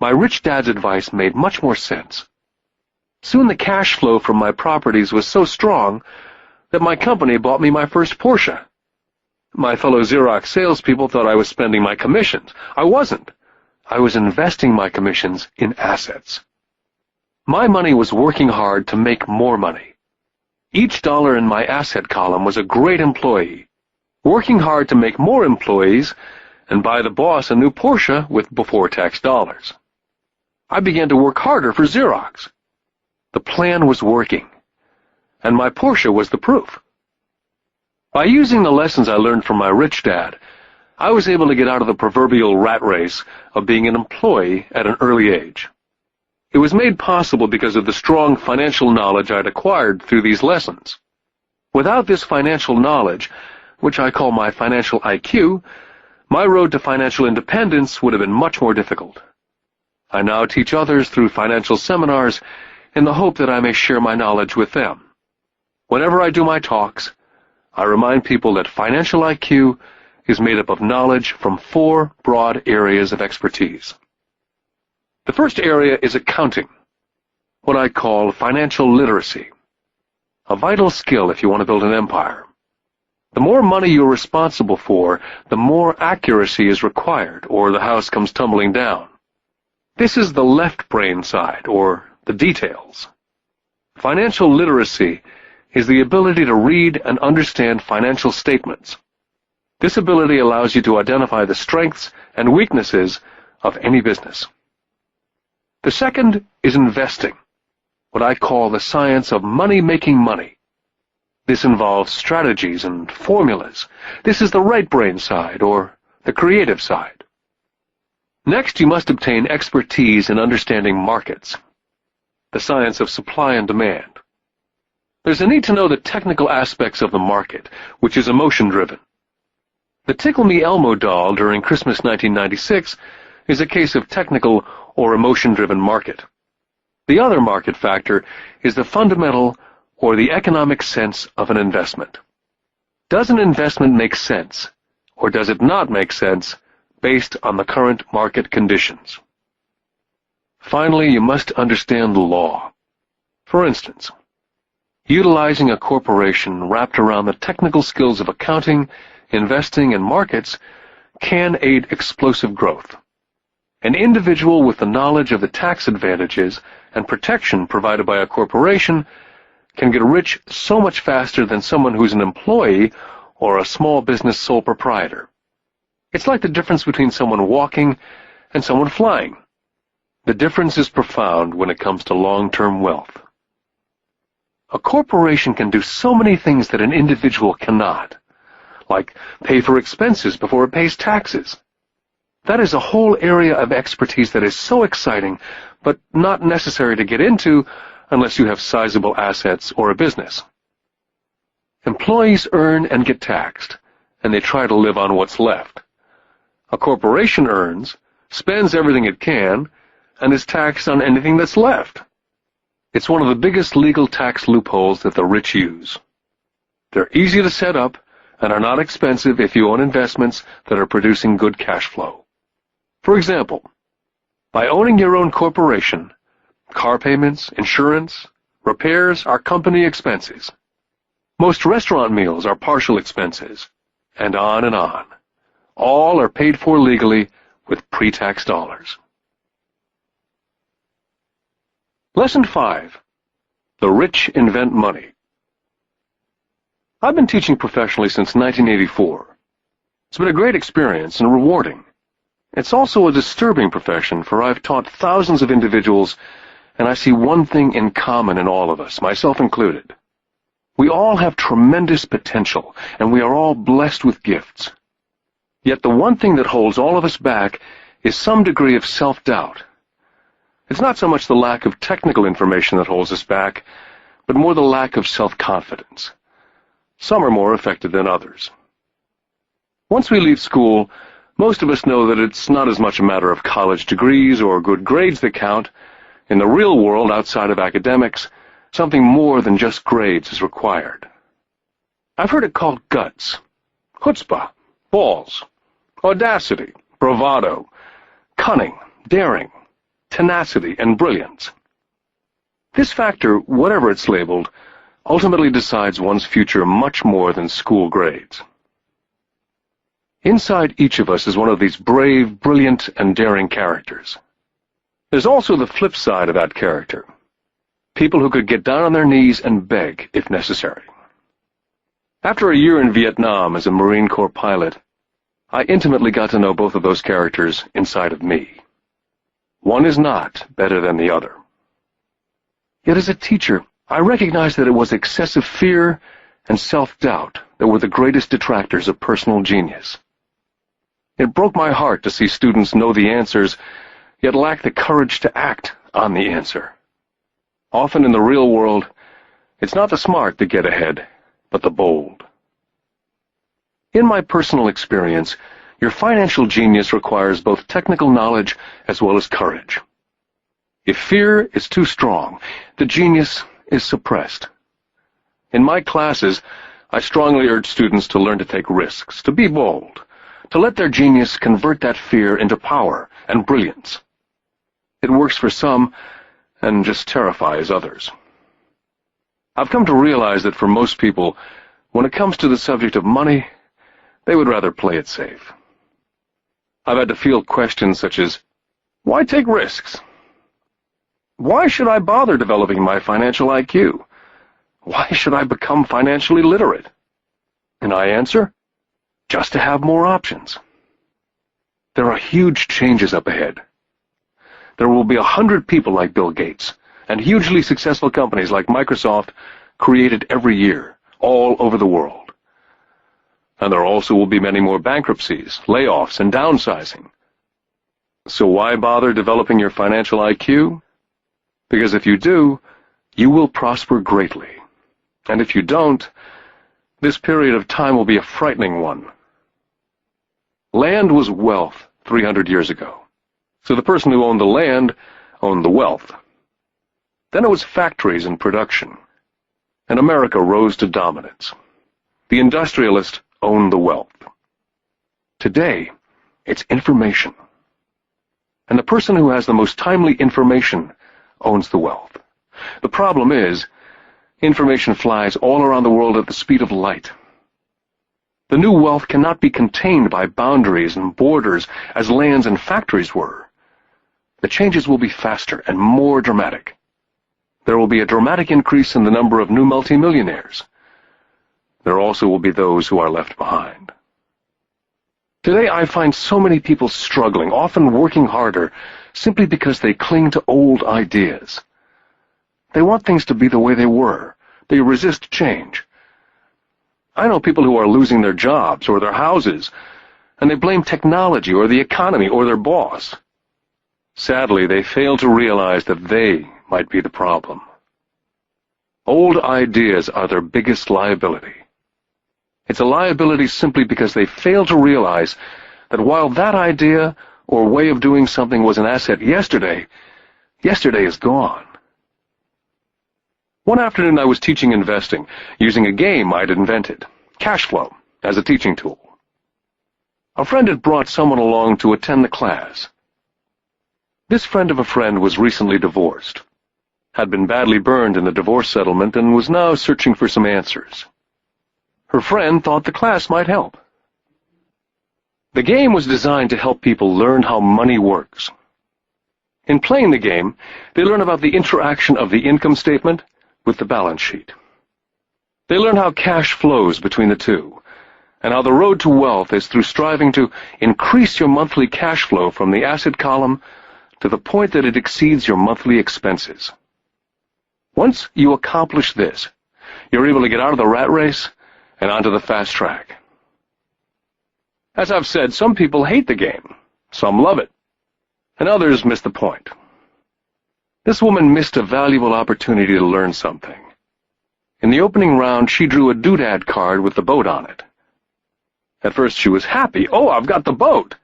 My rich dad's advice made much more sense. Soon the cash flow from my properties was so strong that my company bought me my first Porsche. My fellow Xerox salespeople thought I was spending my commissions. I wasn't. I was investing my commissions in assets. My money was working hard to make more money. Each dollar in my asset column was a great employee, working hard to make more employees and buy the boss a new Porsche with before-tax dollars. I began to work harder for Xerox. The plan was working, and my Porsche was the proof. By using the lessons I learned from my rich dad, I was able to get out of the proverbial rat race of being an employee at an early age. It was made possible because of the strong financial knowledge I'd acquired through these lessons. Without this financial knowledge, which I call my financial IQ, my road to financial independence would have been much more difficult. I now teach others through financial seminars in the hope that I may share my knowledge with them. Whenever I do my talks, I remind people that financial IQ is made up of knowledge from 4 broad areas of expertise. The first area is accounting, what I call financial literacy, a vital skill if you want to build an empire. The more money you're responsible for, the more accuracy is required, or the house comes tumbling down. This is the left brain side, or the details. Financial literacy is the ability to read and understand financial statements. This ability allows you to identify the strengths and weaknesses of any business. The second is investing, what I call the science of making money. This involves strategies and formulas. This is the right brain side, or the creative side. Next, you must obtain expertise in understanding markets, the science of supply and demand. There's a need to know the technical aspects of the market, which is emotion-driven. The Tickle Me Elmo doll during Christmas 1996 is a case of technical or emotion-driven market. The other market factor is the fundamental or the economic sense of an investment. Does an investment make sense, or does it not make sense based on the current market conditions? Finally, you must understand the law. For instance, utilizing a corporation wrapped around the technical skills of accounting, investing, and markets can aid explosive growth. An individual with the knowledge of the tax advantages and protection provided by a corporation can get rich so much faster than someone who's an employee or a small business sole proprietor. It's like the difference between someone walking and someone flying. The difference is profound when it comes to long-term wealth. A corporation can do so many things that an individual cannot, like pay for expenses before it pays taxes. That is a whole area of expertise that is so exciting, but not necessary to get into unless you have sizable assets or a business. Employees earn and get taxed, and they try to live on what's left. A corporation earns, spends everything it can, and is taxed on anything that's left. It's one of the biggest legal tax loopholes that the rich use. They're easy to set up and are not expensive if you own investments that are producing good cash flow. For example, by owning your own corporation, car payments, insurance, repairs are company expenses. Most restaurant meals are partial expenses, and on and on. All are paid for legally with pre-tax dollars. Lesson 5. The Rich Invent Money. I've been teaching professionally since 1984. It's been a great experience and rewarding. It's also a disturbing profession, for I've taught thousands of individuals, and I see one thing in common in all of us, myself included. We all have tremendous potential, and we are all blessed with gifts. Yet the one thing that holds all of us back is some degree of self-doubt. It's not so much the lack of technical information that holds us back, but more the lack of self-confidence. Some are more affected than others. Once we leave school, most of us know that it's not as much a matter of college degrees or good grades that count. In the real world, outside of academics, something more than just grades is required. I've heard it called guts, chutzpah, balls, audacity, bravado, cunning, daring, tenacity, and brilliance. This factor, whatever it's labeled, ultimately decides one's future much more than school grades. Inside each of us is one of these brave, brilliant, and daring characters. There's also the flip side of that character. People who could get down on their knees and beg if necessary. After a year in Vietnam as a Marine Corps pilot, I intimately got to know both of those characters inside of me. One is not better than the other. Yet as a teacher, I recognized that it was excessive fear and self-doubt that were the greatest detractors of personal genius. It broke my heart to see students know the answers, yet lack the courage to act on the answer. Often in the real world, it's not the smart that get ahead, but the bold. In my personal experience, your financial genius requires both technical knowledge as well as courage. If fear is too strong, the genius is suppressed. In my classes, I strongly urge students to learn to take risks, to be bold, to let their genius convert that fear into power and brilliance. It works for some and just terrifies others. I've come to realize that for most people, when it comes to the subject of money, they would rather play it safe. I've had to field questions such as, why take risks? Why should I bother developing my financial IQ? Why should I become financially literate? And I answer, just to have more options. There are huge changes up ahead. There will be 100 people like Bill Gates, and hugely successful companies like Microsoft created every year, all over the world. And there also will be many more bankruptcies, layoffs, and downsizing. So why bother developing your financial IQ? Because if you do, you will prosper greatly. And if you don't, this period of time will be a frightening one. Land was wealth 300 years ago. So the person who owned the land owned the wealth. Then it was factories and production. And America rose to dominance. The industrialist owned the wealth. Today, it's information. And the person who has the most timely information owns the wealth. The problem is, information flies all around the world at the speed of light. The new wealth cannot be contained by boundaries and borders as lands and factories were. The changes will be faster and more dramatic. There will be a dramatic increase in the number of new multimillionaires. There also will be those who are left behind. Today I find so many people struggling, often working harder, simply because they cling to old ideas. They want things to be the way they were. They resist change. I know people who are losing their jobs or their houses, and they blame technology or the economy or their boss. Sadly, they fail to realize that they might be the problem. Old ideas are their biggest liability. It's a liability simply because they fail to realize that while that idea or way of doing something was an asset yesterday, yesterday is gone. One afternoon I was teaching investing, using a game I'd invented, cash flow, as a teaching tool. A friend had brought someone along to attend the class. This friend of a friend was recently divorced, had been badly burned in the divorce settlement, and was now searching for some answers. Her friend thought the class might help. The game was designed to help people learn how money works. In playing the game, they learn about the interaction of the income statement with the balance sheet. They learn how cash flows between the two, and how the road to wealth is through striving to increase your monthly cash flow from the asset column to the point that it exceeds your monthly expenses. Once you accomplish this, you're able to get out of the rat race and onto the fast track. As I've said, some people hate the game, some love it, and others miss the point. This woman missed a valuable opportunity to learn something. In the opening round, she drew a doodad card with the boat on it. At first she was happy. Oh, I've got the boat!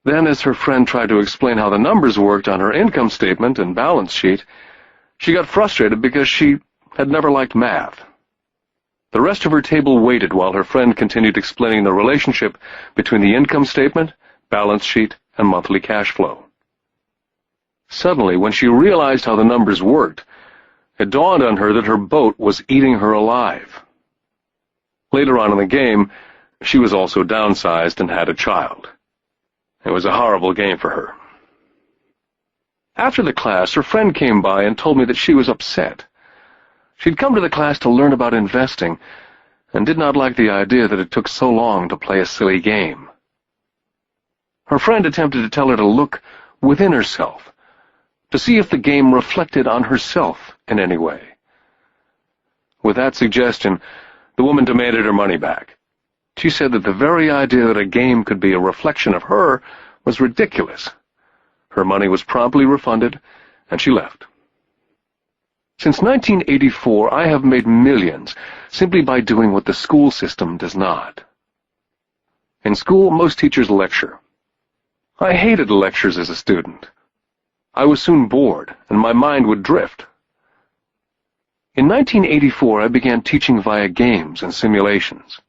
Then, as her friend tried to explain how the numbers worked on her income statement and balance sheet, she got frustrated because she had never liked math. The rest of her table waited while her friend continued explaining the relationship between the income statement, balance sheet, and monthly cash flow. Suddenly, when she realized how the numbers worked, it dawned on her that her boat was eating her alive. Later on in the game, she was also downsized and had a child. It was a horrible game for her. After the class, her friend came by and told me that she was upset. She'd come to the class to learn about investing and did not like the idea that it took so long to play a silly game. Her friend attempted to tell her to look within herself, to see if the game reflected on herself in any way. With that suggestion, the woman demanded her money back. She said that the very idea that a game could be a reflection of her was ridiculous. Her money was promptly refunded, and she left. Since 1984, I have made millions simply by doing what the school system does not. In school, most teachers lecture. I hated lectures as a student. I was soon bored, and my mind would drift. In 1984, I began teaching via games and simulations.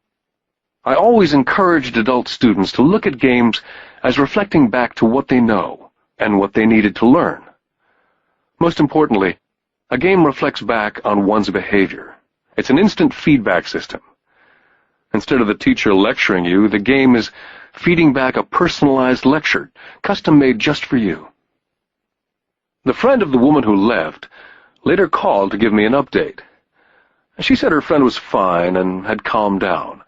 I always encouraged adult students to look at games as reflecting back to what they know and what they needed to learn. Most importantly, a game reflects back on one's behavior. It's an instant feedback system. Instead of the teacher lecturing you, the game is feeding back a personalized lecture, custom-made just for you. The friend of the woman who left later called to give me an update. She said her friend was fine and had calmed down.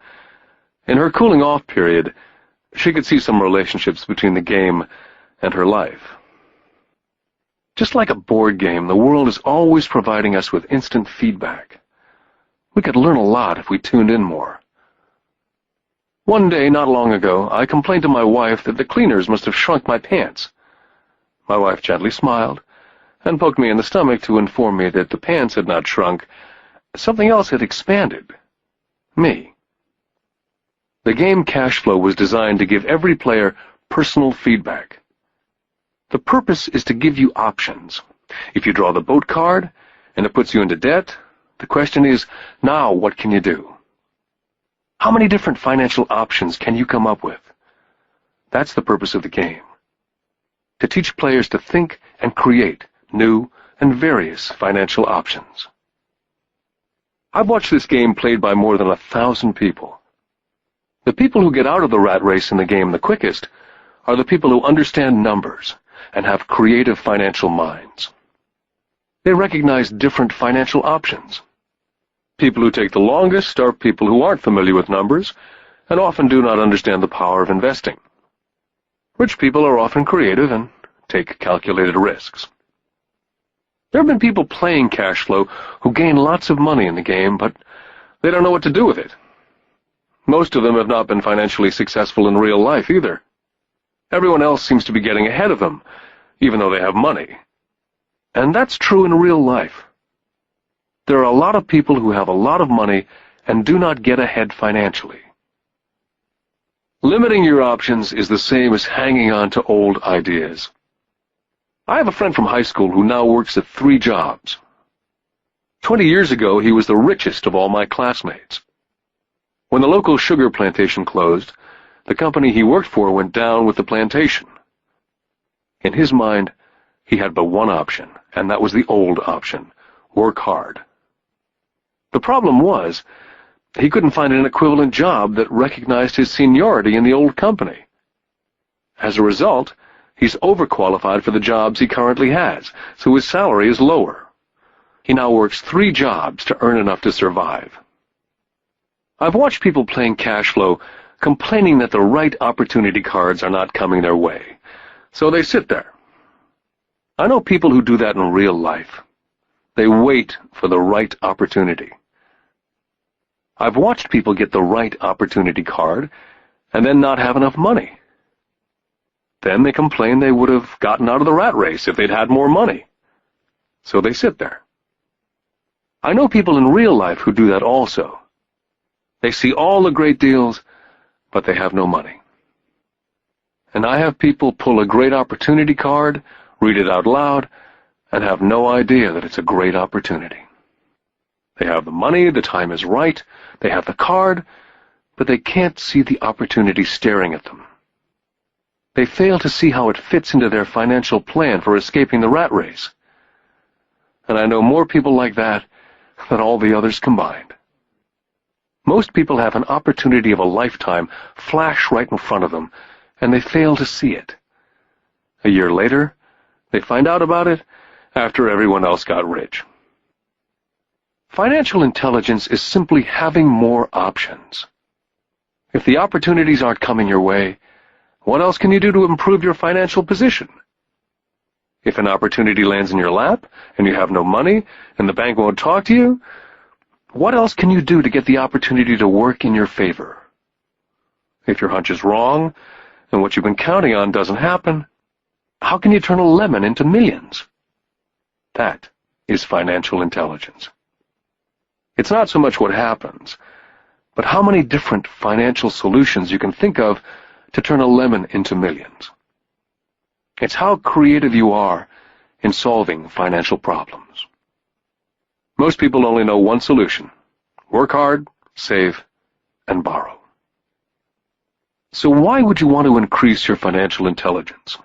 In her cooling-off period, she could see some relationships between the game and her life. Just like a board game, the world is always providing us with instant feedback. We could learn a lot if we tuned in more. One day, not long ago, I complained to my wife that the cleaners must have shrunk my pants. My wife gently smiled and poked me in the stomach to inform me that the pants had not shrunk. Something else had expanded. Me. The game Cash Flow was designed to give every player personal feedback. The purpose is to give you options. If you draw the boat card and it puts you into debt, the question is, now what can you do? How many different financial options can you come up with? That's the purpose of the game. To teach players to think and create new and various financial options. I've watched this game played by more than 1,000 people. The people who get out of the rat race in the game the quickest are the people who understand numbers and have creative financial minds. They recognize different financial options. People who take the longest are people who aren't familiar with numbers and often do not understand the power of investing. Rich people are often creative and take calculated risks. There have been people playing Cash Flow who gain lots of money in the game, but they don't know what to do with it. Most of them have not been financially successful in real life either. Everyone else seems to be getting ahead of them, even though they have money. And that's true in real life. There are a lot of people who have a lot of money and do not get ahead financially. Limiting your options is the same as hanging on to old ideas. I have a friend from high school who now works at 3 jobs. 20 years ago, he was the richest of all my classmates. When the local sugar plantation closed, the company he worked for went down with the plantation. In his mind, he had but one option, and that was the old option: work hard. The problem was, he couldn't find an equivalent job that recognized his seniority in the old company. As a result, he's overqualified for the jobs he currently has, so his salary is lower. He now works 3 jobs to earn enough to survive. I've watched people playing Cash Flow complaining that the right opportunity cards are not coming their way, so they sit there. I know people who do that in real life. They wait for the right opportunity. I've watched people get the right opportunity card and then not have enough money. Then they complain they would have gotten out of the rat race if they'd had more money. So they sit there. I know people in real life who do that also. They see all the great deals, but they have no money. And I have people pull a great opportunity card, read it out loud, and have no idea that it's a great opportunity. They have the money, the time is right, they have the card, but they can't see the opportunity staring at them. They fail to see how it fits into their financial plan for escaping the rat race. And I know more people like that than all the others combined. Most people have an opportunity of a lifetime flash right in front of them, and they fail to see it. A year later, they find out about it after everyone else got rich. Financial intelligence is simply having more options. If the opportunities aren't coming your way, what else can you do to improve your financial position? If an opportunity lands in your lap and you have no money and the bank won't talk to you, what else can you do to get the opportunity to work in your favor? If your hunch is wrong and what you've been counting on doesn't happen, how can you turn a lemon into millions? That is financial intelligence. It's not so much what happens, but how many different financial solutions you can think of to turn a lemon into millions. It's how creative you are in solving financial problems. Most people only know one solution: work hard, save, and borrow. So why would you want to increase your financial intelligence?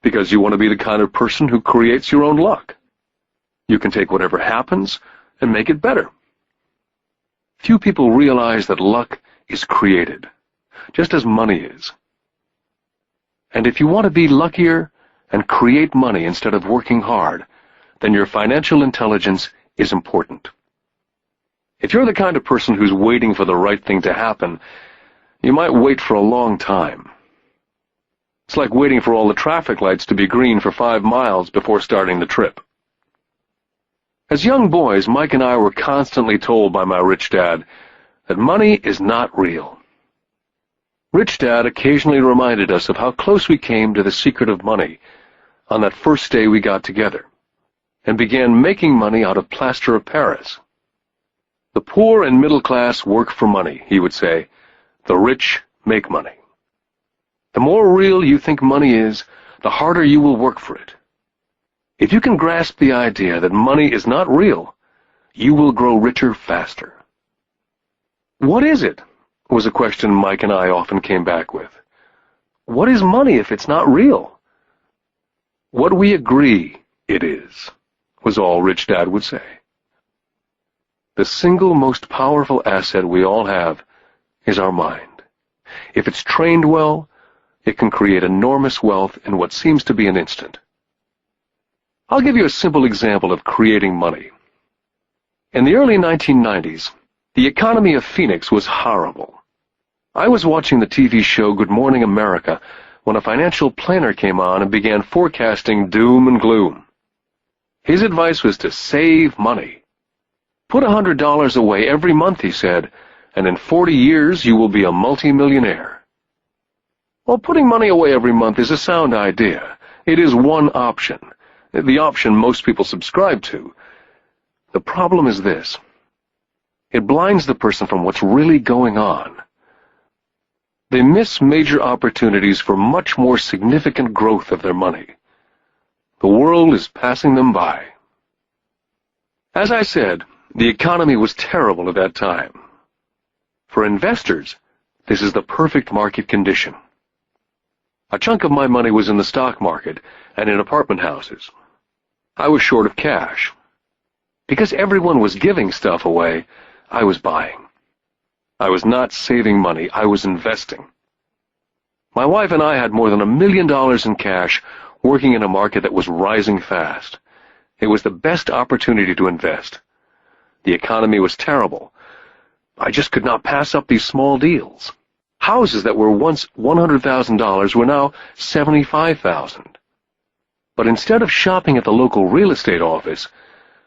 Because you want to be the kind of person who creates your own luck. You can take whatever happens and make it better. Few people realize that luck is created, just as money is. And if you want to be luckier and create money instead of working hard, then your financial intelligence is important. If you're the kind of person who's waiting for the right thing to happen, you might wait for a long time. It's like waiting for all the traffic lights to be green for 5 miles before starting the trip. As young boys, Mike and I were constantly told by my rich dad that money is not real. Rich Dad occasionally reminded us of how close we came to the secret of money on that first day we got together and began making money out of plaster of Paris. The poor and middle class work for money, he would say. The rich make money. The more real you think money is, the harder you will work for it. If you can grasp the idea that money is not real, you will grow richer faster. What is it? Was a question Mike and I often came back with. What is money if it's not real? What we agree it is, was all Rich Dad would say. The single most powerful asset we all have is our mind. If it's trained well, it can create enormous wealth in what seems to be an instant. I'll give you a simple example of creating money. In the early 1990s, the economy of Phoenix was horrible. I was watching the TV show Good Morning America when a financial planner came on and began forecasting doom and gloom. His advice was to save money. Put $100 away every month, he said, and in 40 years you will be a multimillionaire. Well, putting money away every month is a sound idea. It is one option, the option most people subscribe to. The problem is this. It blinds the person from what's really going on. They miss major opportunities for much more significant growth of their money. The world is passing them by. As I said, the economy was terrible at that time. For investors, this is the perfect market condition. A chunk of my money was in the stock market and in apartment houses. I was short of cash. Because everyone was giving stuff away, I was buying. I was not saving money, I was investing. My wife and I had more than $1 million in cash working in a market that was rising fast. It was the best opportunity to invest. The economy was terrible. I just could not pass up these small deals. Houses that were once $100,000 were now $75,000. But instead of shopping at the local real estate office,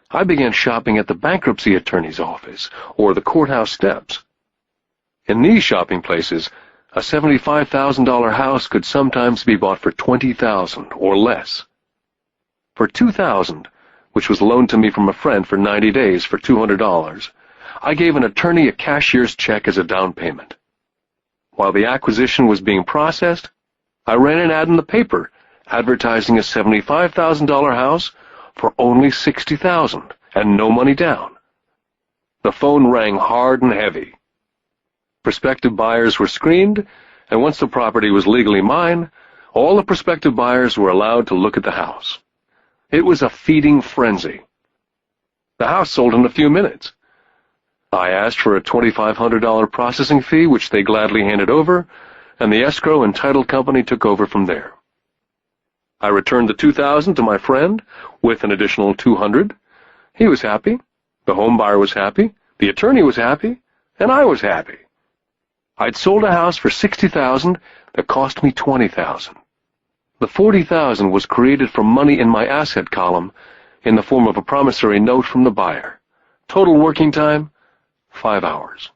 I began shopping at the bankruptcy attorney's office or the courthouse steps. In these shopping places, a $75,000 house could sometimes be bought for $20,000 or less. For $2,000, which was loaned to me from a friend for 90 days for $200, I gave an attorney a cashier's check as a down payment. While the acquisition was being processed, I ran an ad in the paper advertising a $75,000 house for only $60,000 and no money down. The phone rang hard and heavy. Prospective buyers were screened, and once the property was legally mine, all the prospective buyers were allowed to look at the house. It was a feeding frenzy. The house sold in a few minutes. I asked for a $2,500 processing fee, which they gladly handed over, and the escrow and title company took over from there. I returned the $2,000 to my friend with an additional $200. He was happy, the home buyer was happy, the attorney was happy, and I was happy. I'd sold a house for $60,000 that cost me $20,000. The $40,000 was created from money in my asset column in the form of a promissory note from the buyer. Total working time, 5 hours.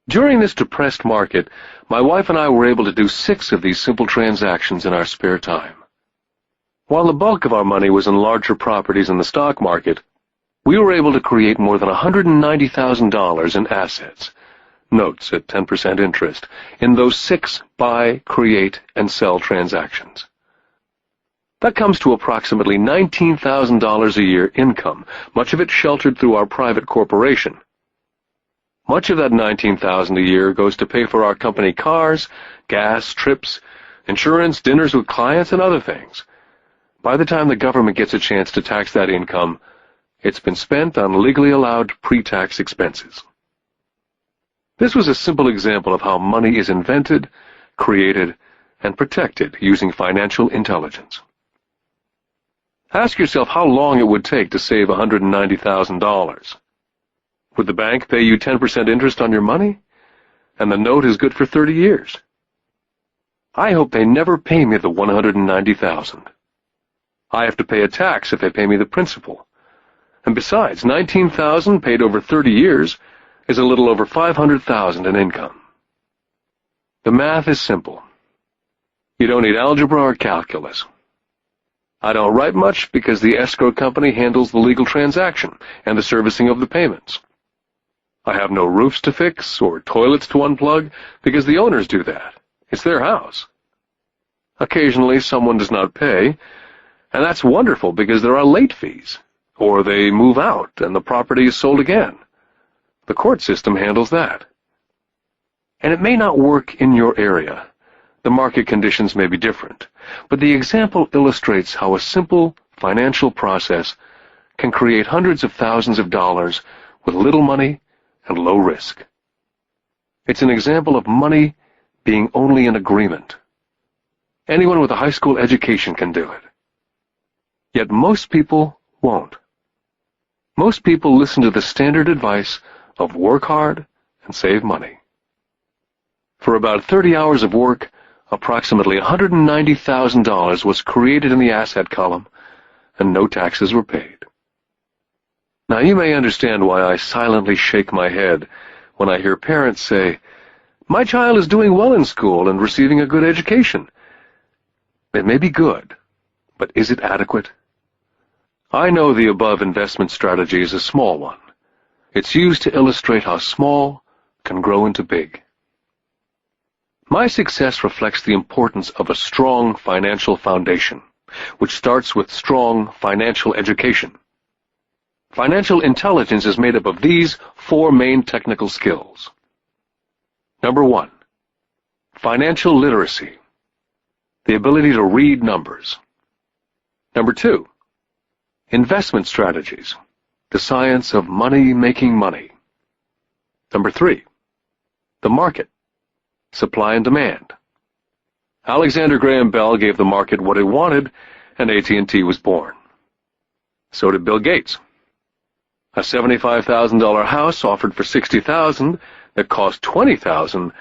During this depressed market, my wife and I were able to do 6 of these simple transactions in our spare time. While the bulk of our money was in larger properties in the stock market, we were able to create more than $190,000 in assets, notes at 10% interest, in those 6 buy, create, and sell transactions. That comes to approximately $19,000 a year income, much of it sheltered through our private corporation. Much of that $19,000 a year goes to pay for our company cars, gas, trips, insurance, dinners with clients, and other things. By the time the government gets a chance to tax that income, it's been spent on legally allowed pre-tax expenses. This was a simple example of how money is invented, created, and protected using financial intelligence. Ask yourself how long it would take to save $190,000. Would the bank pay you 10% interest on your money? And the note is good for 30 years. I hope they never pay me the $190,000. I have to pay a tax if they pay me the principal. And besides, $19,000 paid over 30 years is a little over $500,000 in income. The math is simple. You don't need algebra or calculus. I don't write much because the escrow company handles the legal transaction and the servicing of the payments. I have no roofs to fix or toilets to unplug because the owners do that. It's their house. Occasionally someone does not pay, and that's wonderful because there are late fees, or they move out and the property is sold again. The court system handles that. And it may not work in your area. The market conditions may be different, but the example illustrates how a simple financial process can create hundreds of thousands of dollars with little money and low risk. It's an example of money being only an agreement. Anyone with a high school education can do it. Yet most people won't. Most people listen to the standard advice of work hard and save money. For about 30 hours of work, approximately $190,000 was created in the asset column, and no taxes were paid. Now you may understand why I silently shake my head when I hear parents say, "My child is doing well in school and receiving a good education." It may be good, but is it adequate? I know the above investment strategy is a small one. It's used to illustrate how small can grow into big. My success reflects the importance of a strong financial foundation, which starts with strong financial education. Financial intelligence is made up of these 4 main technical skills. Number 1, financial literacy, the ability to read numbers. Number 2, investment strategies, the science of making money. Number 3, the market, supply and demand. Alexander Graham Bell gave the market what it wanted, and AT&T was born. So did Bill Gates. A $75,000 house offered for $60,000 that cost $20,000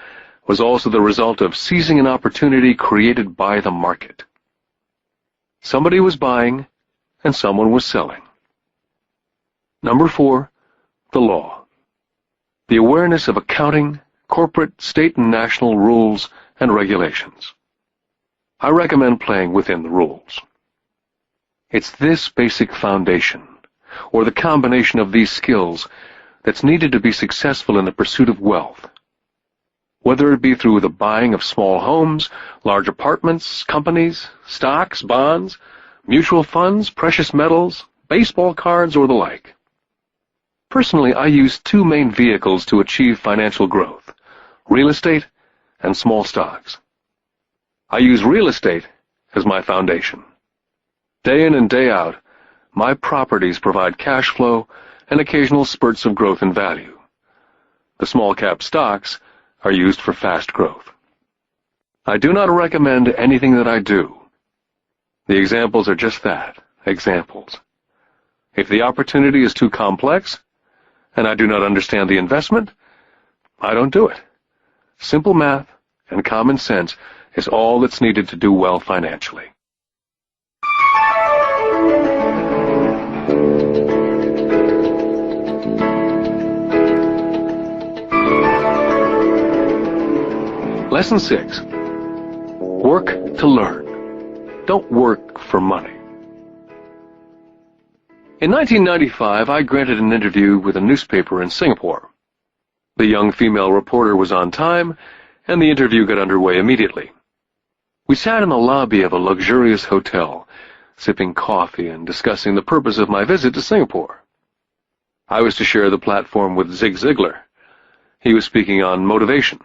was also the result of seizing an opportunity created by the market. Somebody was buying, and someone was selling. Number 4, the law. The awareness of accounting, corporate, state, and national rules and regulations. I recommend playing within the rules. It's this basic foundation, or the combination of these skills, that's needed to be successful in the pursuit of wealth. Whether it be through the buying of small homes, large apartments, companies, stocks, bonds, mutual funds, precious metals, baseball cards, or the like. Personally, I use 2 main vehicles to achieve financial growth: real estate and small stocks. I use real estate as my foundation. Day in and day out, my properties provide cash flow and occasional spurts of growth in value. The small-cap stocks are used for fast growth. I do not recommend anything that I do. The examples are just that, examples. If the opportunity is too complex, and I do not understand the investment, I don't do it. Simple math and common sense is all that's needed to do well financially. Lesson 6. Work to learn. Don't work for money. In 1995, I granted an interview with a newspaper in Singapore. The young female reporter was on time, and the interview got underway immediately. We sat in the lobby of a luxurious hotel, sipping coffee and discussing the purpose of my visit to Singapore. I was to share the platform with Zig Ziglar. He was speaking on motivation,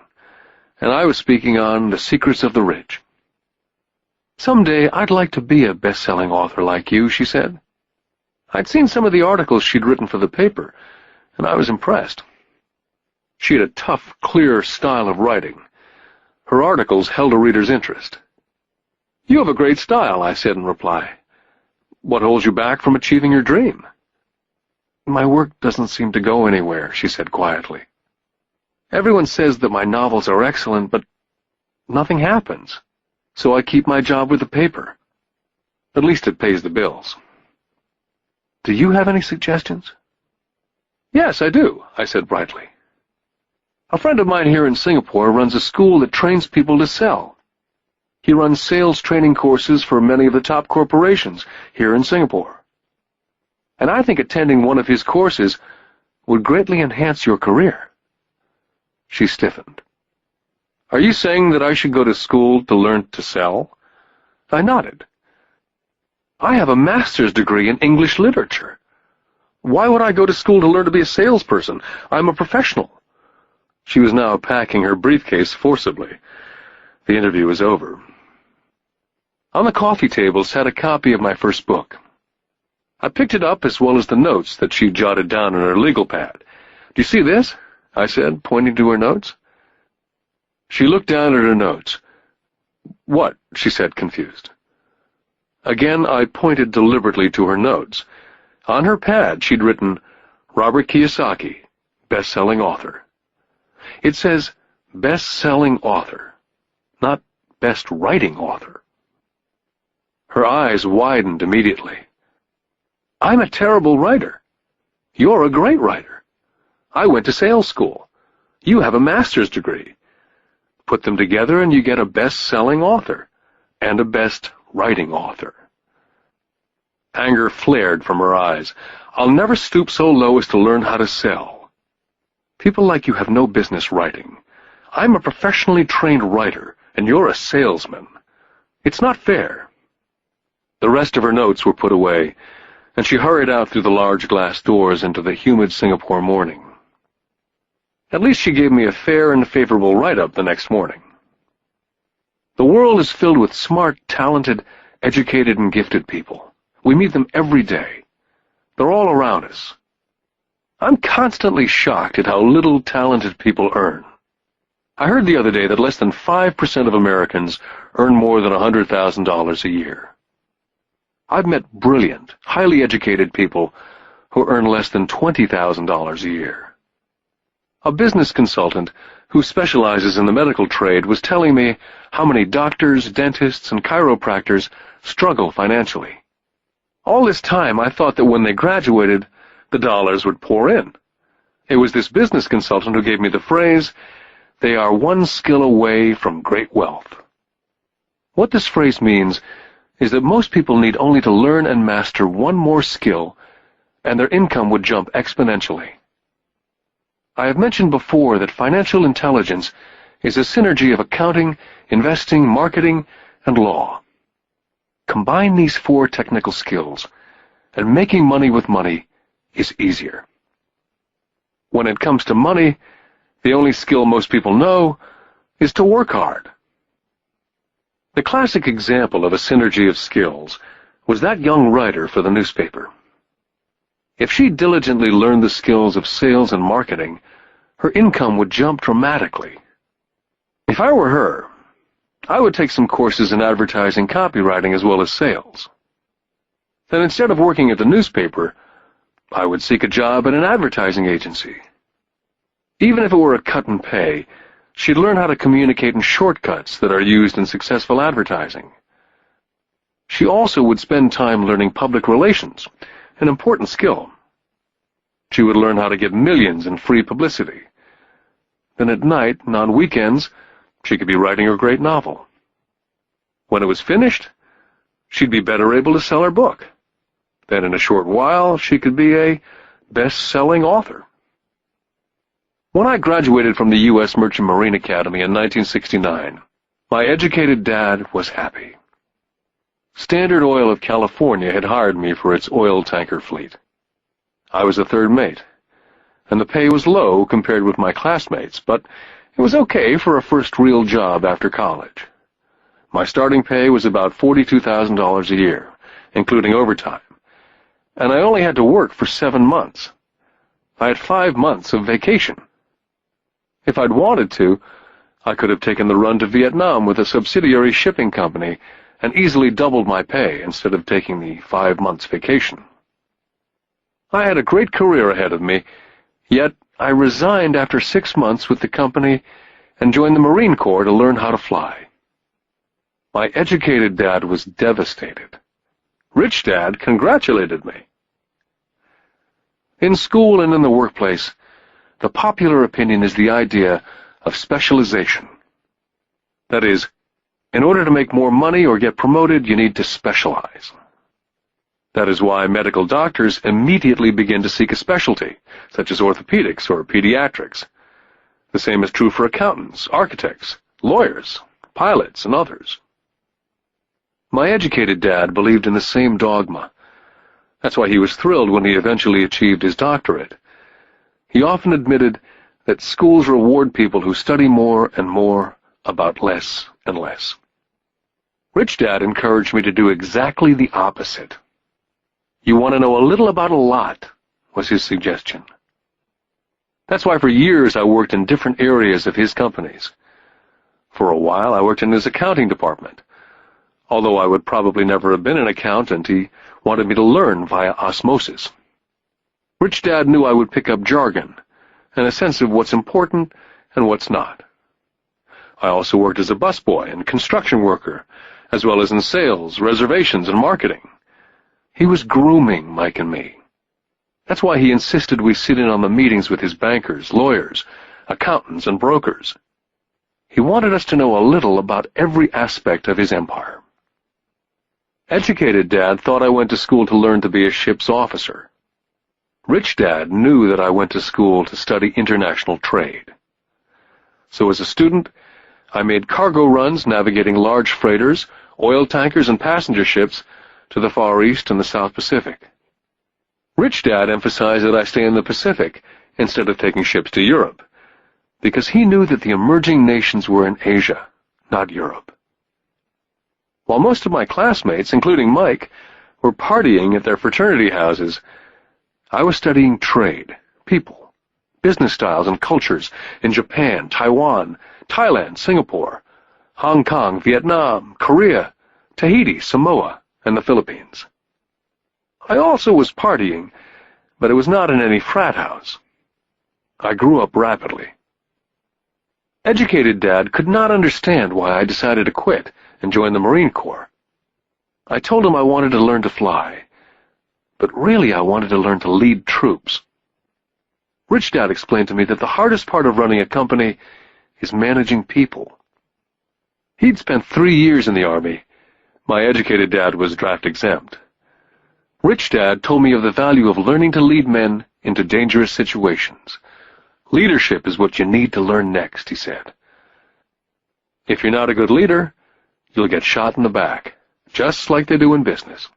and I was speaking on the secrets of the rich. "Someday I'd like to be a best-selling author like you," she said. I'd seen some of the articles she'd written for the paper, and I was impressed. She had a tough, clear style of writing. Her articles held a reader's interest. "You have a great style," I said in reply. "What holds you back from achieving your dream?" "My work doesn't seem to go anywhere," she said quietly. "Everyone says that my novels are excellent, but nothing happens, so I keep my job with the paper. At least it pays the bills." "Do you have any suggestions?" "Yes, I do," I said brightly. "A friend of mine here in Singapore runs a school that trains people to sell. He runs sales training courses for many of the top corporations here in Singapore. And I think attending one of his courses would greatly enhance your career." She stiffened. "Are you saying that I should go to school to learn to sell?" I nodded. "I have a master's degree in English literature. Why would I go to school to learn to be a salesperson? I'm a professional." She was now packing her briefcase forcibly. The interview was over. On the coffee table sat a copy of my first book. I picked it up as well as the notes that she jotted down in her legal pad. "Do you see this?" I said, pointing to her notes. She looked down at her notes. "What?" she said, confused. Again, I pointed deliberately to her notes. On her pad, she'd written, "Robert Kiyosaki, best-selling author." It says, best-selling author, not best-writing author. Her eyes widened immediately. "I'm a terrible writer. You're a great writer. I went to sales school. You have a master's degree. Put them together and you get a best-selling author and a best-writing author." Anger flared from her eyes. "I'll never stoop so low as to learn how to sell. People like you have no business writing. I'm a professionally trained writer, and you're a salesman. It's not fair." The rest of her notes were put away, and she hurried out through the large glass doors into the humid Singapore morning. At least she gave me a fair and favorable write-up the next morning. The world is filled with smart, talented, educated, and gifted people. We meet them every day. They're all around us. I'm constantly shocked at how little talented people earn. I heard the other day that less than 5% of Americans earn more than $100,000 a year. I've met brilliant, highly educated people who earn less than $20,000 a year. A business consultant who specializes in the medical trade was telling me how many doctors, dentists, and chiropractors struggle financially. All this time, I thought that when they graduated, the dollars would pour in. It was this business consultant who gave me the phrase, "They are one skill away from great wealth." What this phrase means is that most people need only to learn and master one more skill, and their income would jump exponentially. I have mentioned before that financial intelligence is a synergy of accounting, investing, marketing, and law. Combine these 4 technical skills, and making money with money is easier. When it comes to money, the only skill most people know is to work hard. The classic example of a synergy of skills was that young writer for the newspaper. If she diligently learned the skills of sales and marketing, her income would jump dramatically. If I were her, I would take some courses in advertising, copywriting, as well as sales. Then instead of working at the newspaper, I would seek a job at an advertising agency. Even if it were a cut in pay, She'd learn how to communicate in shortcuts that are used in successful advertising. She also would spend time learning public relations, an important skill. She would learn how to get millions in free publicity. Then at night and on weekends, she could be writing her great novel. When it was finished, she'd be better able to sell her book. Then in a short while, she could be a best-selling author. When I graduated from the U.S. Merchant Marine Academy in 1969, my educated dad was happy. Standard Oil of California had hired me for its oil tanker fleet. I was a third mate, and the pay was low compared with my classmates, but it was okay for a first real job after college. My starting pay was about $42,000 a year, including overtime, and I only had to work for 7 months. I had 5 months of vacation. If I'd wanted to, I could have taken the run to Vietnam with a subsidiary shipping company and easily doubled my pay instead of taking the 5 months vacation. I had a great career ahead of me, yet I resigned after 6 months with the company and joined the Marine Corps to learn how to fly. My educated dad was devastated. Rich Dad congratulated me. In school and in the workplace, the popular opinion is the idea of specialization. That is, in order to make more money or get promoted, you need to specialize. That is why medical doctors immediately begin to seek a specialty, such as orthopedics or pediatrics. The same is true for accountants, architects, lawyers, pilots, and others. My educated dad believed in the same dogma. That's why he was thrilled when he eventually achieved his doctorate. He often admitted that schools reward people who study more and more about less and less. Rich Dad encouraged me to do exactly the opposite. You want to know a little about a lot, was his suggestion. That's why for years I worked in different areas of his companies. For a while I worked in his accounting department. Although I would probably never have been an accountant, he wanted me to learn via osmosis. Rich Dad knew I would pick up jargon and a sense of what's important and what's not. I also worked as a busboy and construction worker, as well as in sales, reservations, and marketing. He was grooming Mike and me. That's why he insisted we sit in on the meetings with his bankers, lawyers, accountants, and brokers. He wanted us to know a little about every aspect of his empire. Educated Dad thought I went to school to learn to be a ship's officer. Rich Dad knew that I went to school to study international trade. So as a student, I made cargo runs navigating large freighters, oil tankers, and passenger ships to the Far East and the South Pacific. Rich Dad emphasized that I stay in the Pacific instead of taking ships to Europe, because he knew that the emerging nations were in Asia, not Europe. While most of my classmates, including Mike, were partying at their fraternity houses, I was studying trade, people, business styles and cultures in Japan, Taiwan, Thailand, Singapore, Hong Kong, Vietnam, Korea, Tahiti, Samoa, and the Philippines. I also was partying, but it was not in any frat house. I grew up rapidly. Educated Dad could not understand why I decided to quit and join the Marine Corps. I told him I wanted to learn to fly, but really I wanted to learn to lead troops. Rich Dad explained to me that the hardest part of running a company is managing people. He'd spent 3 years in the Army. My educated dad was draft exempt. Rich Dad told me of the value of learning to lead men into dangerous situations. Leadership is what you need to learn next, he said. If you're not a good leader, you'll get shot in the back, just like they do in business.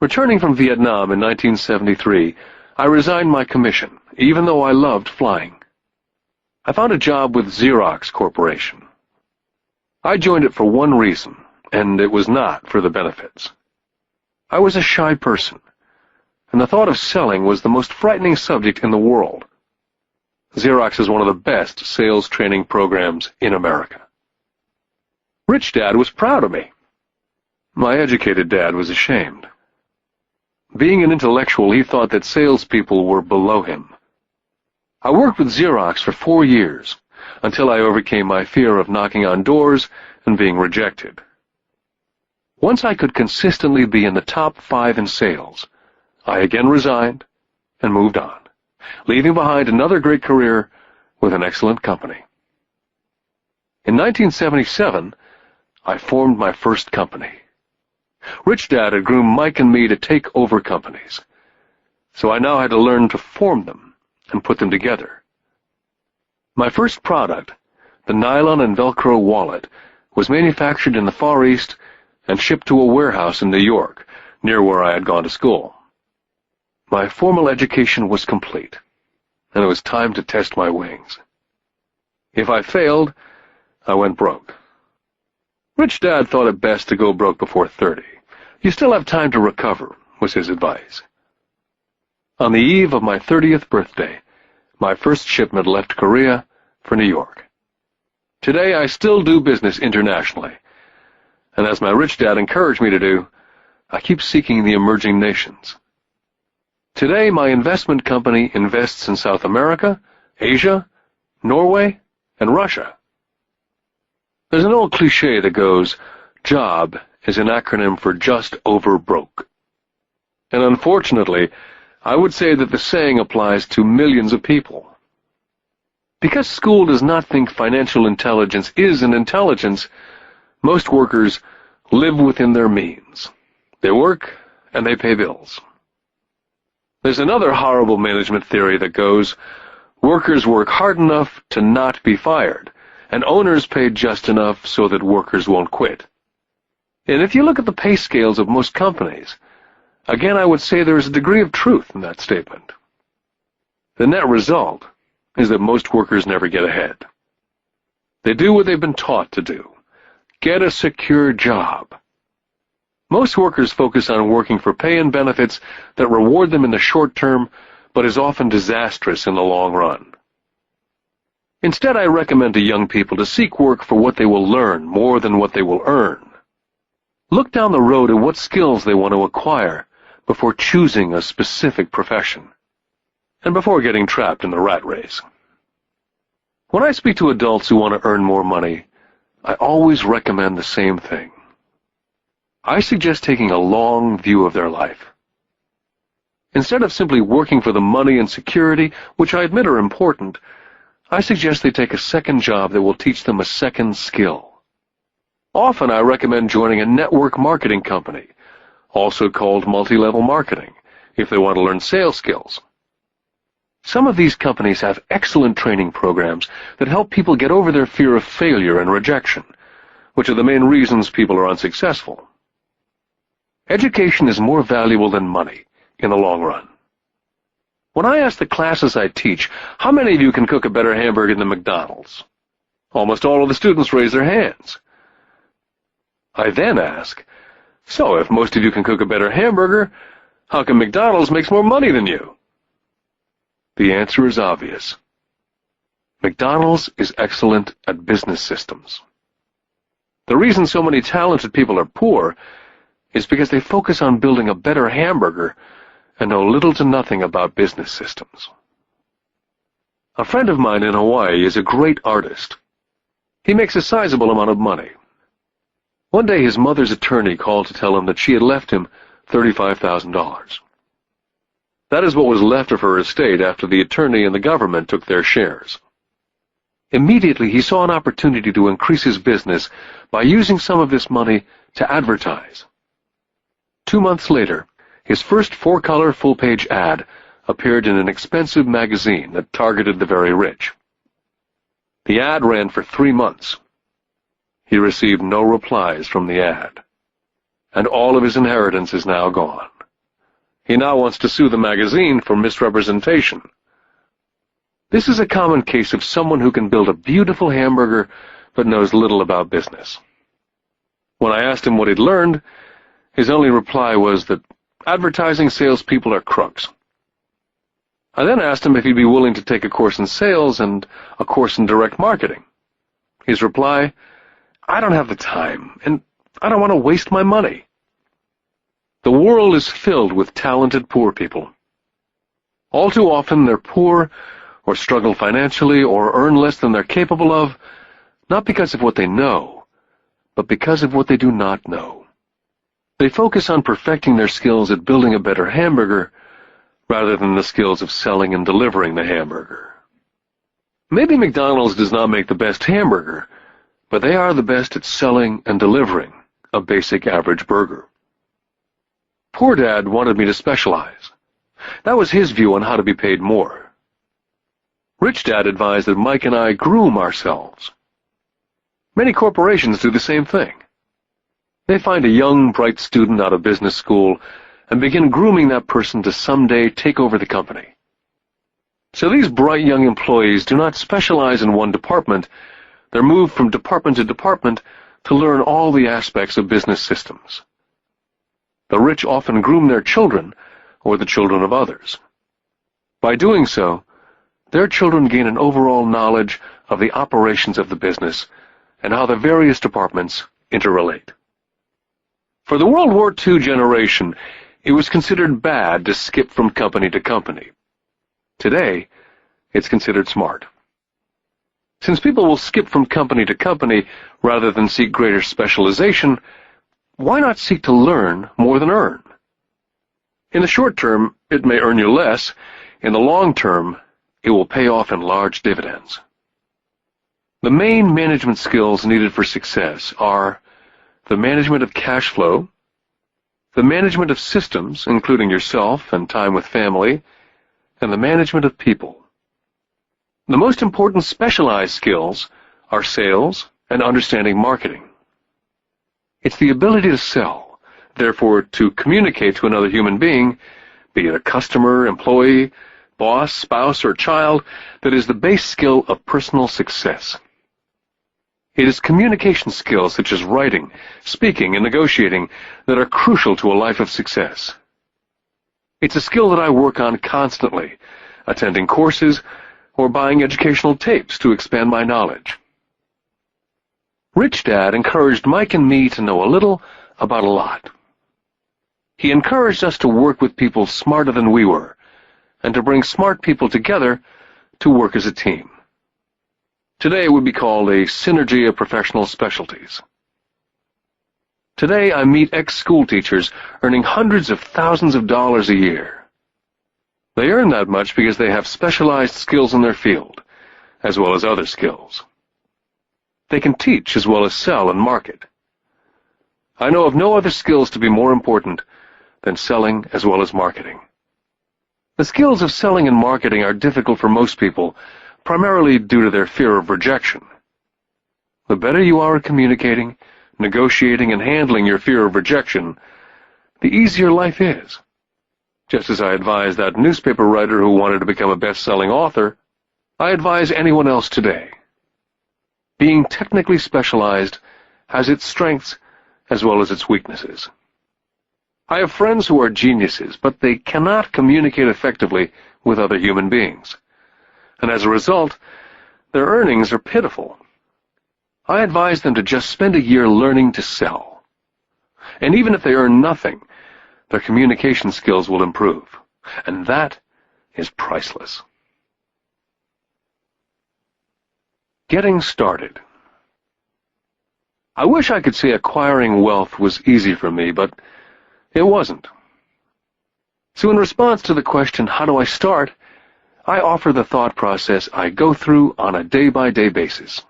Returning from Vietnam in 1973, I resigned my commission, even though I loved flying. I found a job with Xerox Corporation. I joined it for one reason, and it was not for the benefits. I was a shy person, and the thought of selling was the most frightening subject in the world. Xerox is one of the best sales training programs in America. Rich Dad was proud of me. My educated dad was ashamed. Being an intellectual, he thought that salespeople were below him. I worked with Xerox for 4 years, until I overcame my fear of knocking on doors and being rejected. Once I could consistently be in the top 5 in sales, I again resigned and moved on, leaving behind another great career with an excellent company. In 1977, I formed my first company. Rich Dad had groomed Mike and me to take over companies, so I now had to learn to form them and put them together. My first product, the nylon and Velcro wallet, was manufactured in the Far East and shipped to a warehouse in New York, near where I had gone to school. My formal education was complete, and it was time to test my wings. If I failed, I went broke. Rich Dad thought it best to go broke before 30. You still have time to recover, was his advice. On the eve of my 30th birthday, my first shipment left Korea for New York. Today I still do business internationally, and as my rich dad encouraged me to do, I keep seeking the emerging nations. Today my investment company invests in South America, Asia, Norway, and Russia. There's an old cliché that goes, JOB is an acronym for just over broke. And unfortunately, I would say that the saying applies to millions of people. Because school does not think financial intelligence is an intelligence, most workers live within their means. They work and they pay bills. There's another horrible management theory that goes, workers work hard enough to not be fired, and owners pay just enough so that workers won't quit. And if you look at the pay scales of most companies, again I would say there is a degree of truth in that statement. The net result is that most workers never get ahead. They do what they've been taught to do. Get a secure job. Most workers focus on working for pay and benefits that reward them in the short term, but is often disastrous in the long run. Instead, I recommend to young people to seek work for what they will learn more than what they will earn. Look down the road at what skills they want to acquire before choosing a specific profession, and before getting trapped in the rat race. When I speak to adults who want to earn more money, I always recommend the same thing. I suggest taking a long view of their life. Instead of simply working for the money and security, which I admit are important, I suggest they take a second job that will teach them a second skill. Often I recommend joining a network marketing company, also called multi-level marketing, if they want to learn sales skills. Some of these companies have excellent training programs that help people get over their fear of failure and rejection, which are the main reasons people are unsuccessful. Education is more valuable than money in the long run. When I ask the classes I teach, how many of you can cook a better hamburger than McDonald's? Almost all of the students raise their hands. I then ask, so if most of you can cook a better hamburger, how come McDonald's makes more money than you? The answer is obvious. McDonald's is excellent at business systems. The reason so many talented people are poor is because they focus on building a better hamburger and know little to nothing about business systems. A friend of mine in Hawaii is a great artist. He makes a sizable amount of money. One day his mother's attorney called to tell him that she had left him $35,000. That is what was left of her estate after the attorney and the government took their shares. Immediately he saw an opportunity to increase his business by using some of this money to advertise. 2 months later, his first 4-color full-page ad appeared in an expensive magazine that targeted the very rich. The ad ran for 3 months. He received no replies from the ad, and all of his inheritance is now gone. He now wants to sue the magazine for misrepresentation. This is a common case of someone who can build a beautiful hamburger but knows little about business. When I asked him what he'd learned, his only reply was that advertising salespeople are crooks. I then asked him if he'd be willing to take a course in sales and a course in direct marketing. His reply, I don't have the time, and I don't want to waste my money. The world is filled with talented poor people. All too often they're poor or struggle financially, or earn less than they're capable of, not because of what they know, but because of what they do not know. They focus on perfecting their skills at building a better hamburger rather than the skills of selling and delivering the hamburger. Maybe McDonald's does not make the best hamburger, but they are the best at selling and delivering a basic average burger. Poor Dad wanted me to specialize. That was his view on how to be paid more. Rich Dad advised that Mike and I groom ourselves. Many corporations do the same thing. They find a young, bright student out of business school and begin grooming that person to someday take over the company. So these bright young employees do not specialize in one department. They're moved from department to department to learn all the aspects of business systems. The rich often groom their children or the children of others. By doing so, their children gain an overall knowledge of the operations of the business and how the various departments interrelate. For the World War II generation, it was considered bad to skip from company to company. Today, it's considered smart. Since people will skip from company to company rather than seek greater specialization, why not seek to learn more than earn? In the short term, it may earn you less. In the long term, it will pay off in large dividends. The main management skills needed for success are the management of cash flow, the management of systems, including yourself and time with family, and the management of people. The most important specialized skills are sales and understanding marketing. It's the ability to sell, therefore to communicate to another human being, be it a customer, employee, boss, spouse, or child, that is the base skill of personal success. It is communication skills such as writing, speaking, and negotiating that are crucial to a life of success. It's a skill that I work on constantly, attending courses or buying educational tapes to expand my knowledge. Rich Dad encouraged Mike and me to know a little about a lot. He encouraged us to work with people smarter than we were, and to bring smart people together to work as a team. Today it would be called a synergy of professional specialties. Today I meet ex-school teachers earning hundreds of thousands of dollars a year. They earn that much because they have specialized skills in their field, as well as other skills. They can teach as well as sell and market. I know of no other skills to be more important than selling as well as marketing. The skills of selling and marketing are difficult for most people, primarily due to their fear of rejection. The better you are at communicating, negotiating, and handling your fear of rejection, the easier life is. Just as I advise that newspaper writer who wanted to become a best-selling author, I advise anyone else today. Being technically specialized has its strengths as well as its weaknesses. I have friends who are geniuses, but they cannot communicate effectively with other human beings. And as a result, their earnings are pitiful. I advise them to just spend a year learning to sell. And even if they earn nothing, their communication skills will improve. And that is priceless. Getting started. I wish I could say acquiring wealth was easy for me, but it wasn't. So in response to the question, how do I start, I offer the thought process I go through on a day-by-day basis.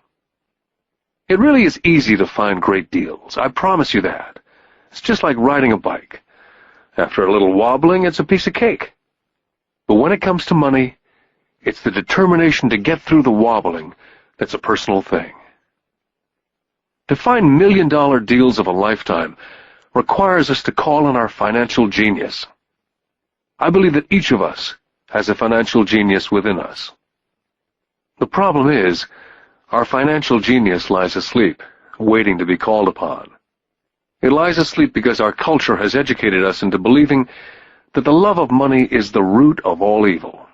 It really is easy to find great deals. I promise you that. It's just like riding a bike. After a little wobbling, it's a piece of cake. But when it comes to money, it's the determination to get through the wobbling that's a personal thing. To find million-dollar deals of a lifetime requires us to call on our financial genius. I believe that each of us has a financial genius within us. The problem is, our financial genius lies asleep, waiting to be called upon. It lies asleep because our culture has educated us into believing that the love of money is the root of all evil.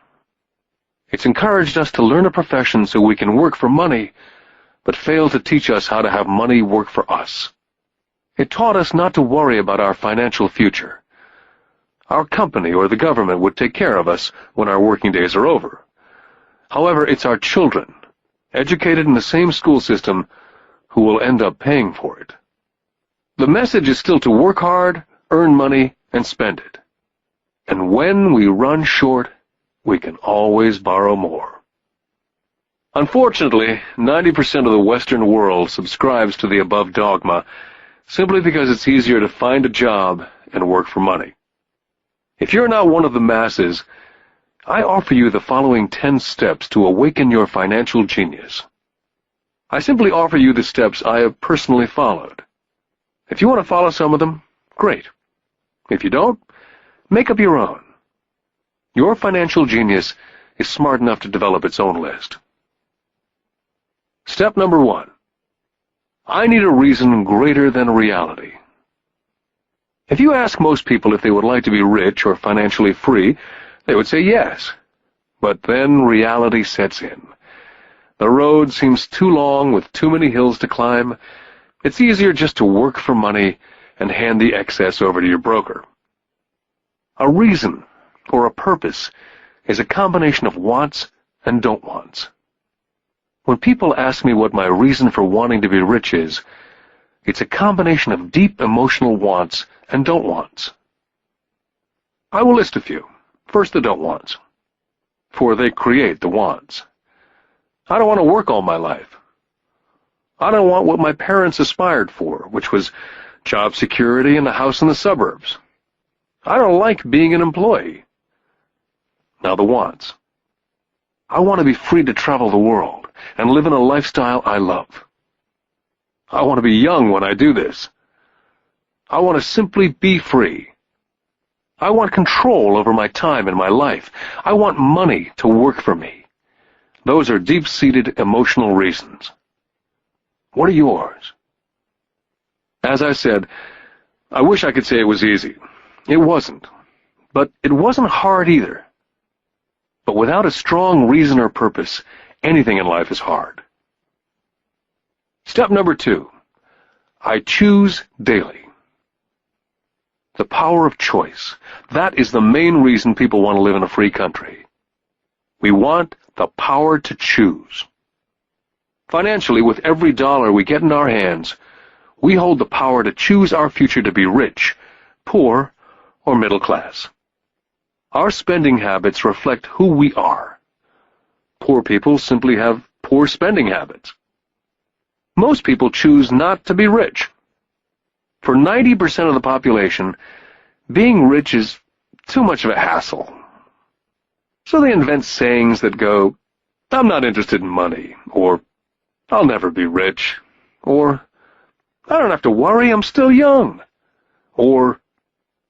It's encouraged us to learn a profession so we can work for money, but failed to teach us how to have money work for us. It taught us not to worry about our financial future. Our company or the government would take care of us when our working days are over. However, it's our children, educated in the same school system, who will end up paying for it. The message is still to work hard, earn money, and spend it. And when we run short, we can always borrow more. Unfortunately, 90% of the Western world subscribes to the above dogma simply because it's easier to find a job and work for money. If you're not one of the masses, I offer you the following 10 steps to awaken your financial genius. I simply offer you the steps I have personally followed. If you want to follow some of them, great. If you don't, make up your own. Your financial genius is smart enough to develop its own list. Step number 1. I need a reason greater than reality. If you ask most people if they would like to be rich or financially free, they would say yes. But then reality sets in. The road seems too long with too many hills to climb. It's easier just to work for money and hand the excess over to your broker. A reason or a purpose is a combination of wants and don't wants. When people ask me what my reason for wanting to be rich is, it's a combination of deep emotional wants and don't wants. I will list a few. First, the don't wants, for they create the wants. I don't want to work all my life. I don't want what my parents aspired for, which was job security and a house in the suburbs. I don't like being an employee. Now the wants. I want to be free to travel the world and live in a lifestyle I love. I want to be young when I do this. I want to simply be free. I want control over my time and my life. I want money to work for me. Those are deep-seated emotional reasons. What are yours? As I said, I wish I could say it was easy. It wasn't. But it wasn't hard either. But without a strong reason or purpose, anything in life is hard. Step number 2. I choose daily. The power of choice. That is the main reason people want to live in a free country. We want the power to choose. Financially, with every dollar we get in our hands, we hold the power to choose our future to be rich, poor, or middle class. Our spending habits reflect who we are. Poor people simply have poor spending habits. Most people choose not to be rich. For 90% of the population, being rich is too much of a hassle. So they invent sayings that go, "I'm not interested in money," or "I'll never be rich," or "I don't have to worry, I'm still young," or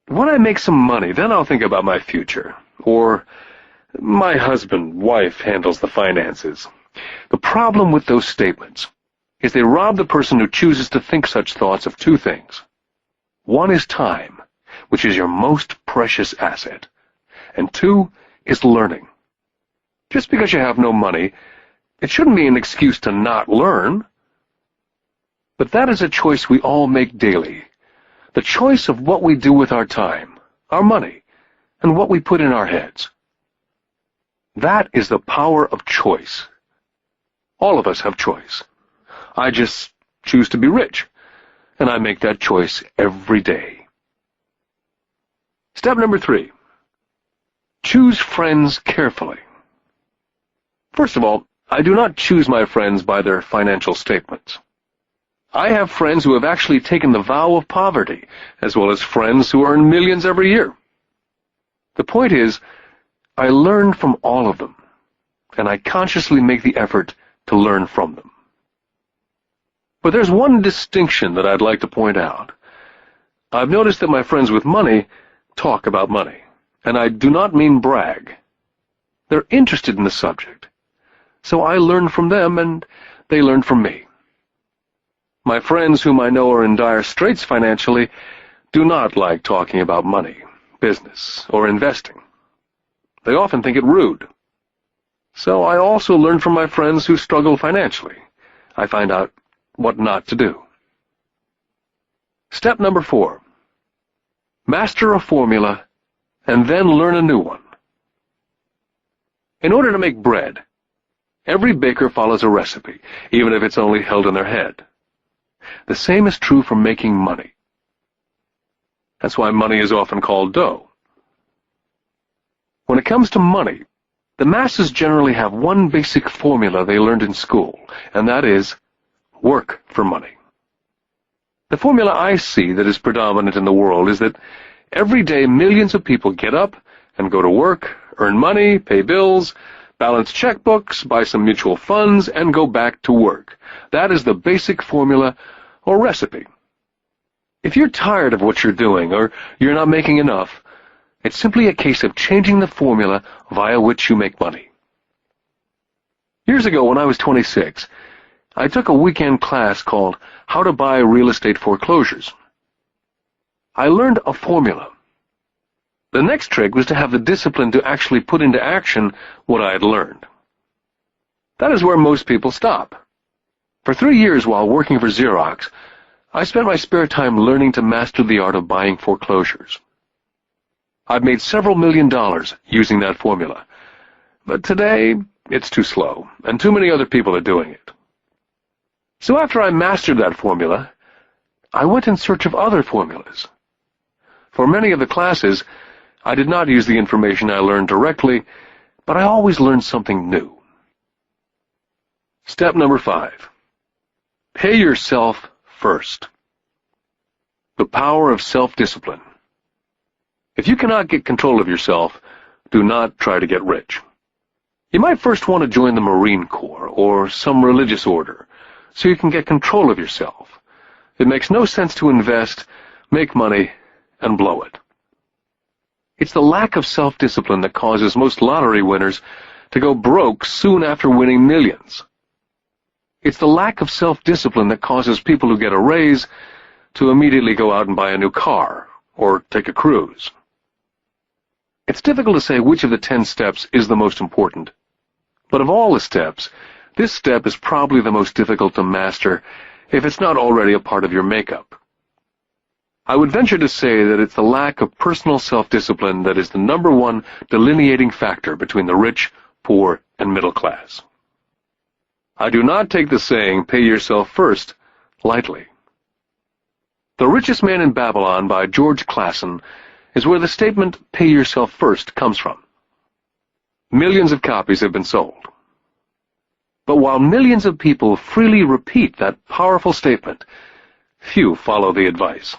"When I make some money, then I'll think about my future," or "My wife handles the finances." The problem with those statements is they rob the person who chooses to think such thoughts of two things. One is time, which is your most precious asset, and 2 is learning. Just because you have no money, it shouldn't be an excuse to not learn. But that is a choice we all make daily, the choice of what we do with our time, our money, and what we put in our heads. That is the power of choice. All of us have choice. I just choose to be rich, and I make that choice every day. Step number 3. Choose friends carefully. First of all, I do not choose my friends by their financial statements. I have friends who have actually taken the vow of poverty, as well as friends who earn millions every year. The point is, I learn from all of them, and I consciously make the effort to learn from them. But there's one distinction that I'd like to point out. I've noticed that my friends with money talk about money, and I do not mean brag. They're interested in the subject, so I learn from them and they learn from me. My friends whom I know are in dire straits financially do not like talking about money, business, or investing. They often think it rude. So I also learn from my friends who struggle financially. I find out what not to do. Step number 4. Master a formula and then learn a new one. In order to make bread, Every baker follows a recipe, even if it's only held in their head. The same is true for making money. That's why money is often called dough. When it comes to money, the masses generally have one basic formula they learned in school, and that is work for money. The formula I see that is predominant in the world is that every day millions of people get up and go to work, earn money, pay bills, balance checkbooks, buy some mutual funds, and go back to work. That is the basic formula or recipe. If you're tired of what you're doing or you're not making enough, it's simply a case of changing the formula via which you make money. Years ago, when I was 26, I took a weekend class called How to Buy Real Estate Foreclosures. I learned a formula. The next trick was to have the discipline to actually put into action what I had learned. That is where most people stop. For 3 years while working for Xerox, I spent my spare time learning to master the art of buying foreclosures. I've made several $1 million using that formula, but today it's too slow, and too many other people are doing it. So after I mastered that formula, I went in search of other formulas. For many of the classes, I did not use the information I learned directly, but I always learned something new. Step number 5. Pay yourself first. The power of self-discipline. If you cannot get control of yourself, do not try to get rich. You might first want to join the Marine Corps or some religious order, so you can get control of yourself. It makes no sense to invest, make money, and blow it. It's the lack of self-discipline that causes most lottery winners to go broke soon after winning millions. It's the lack of self-discipline that causes people who get a raise to immediately go out and buy a new car or take a cruise. It's difficult to say which of the 10 steps is the most important. But of all the steps, this step is probably the most difficult to master if it's not already a part of your makeup. I would venture to say that it's the lack of personal self-discipline that is the #1 delineating factor between the rich, poor, and middle class. I do not take the saying, pay yourself first, lightly. The Richest Man in Babylon by George Clason is where the statement, pay yourself first, comes from. Millions of copies have been sold. But while millions of people freely repeat that powerful statement, few follow the advice.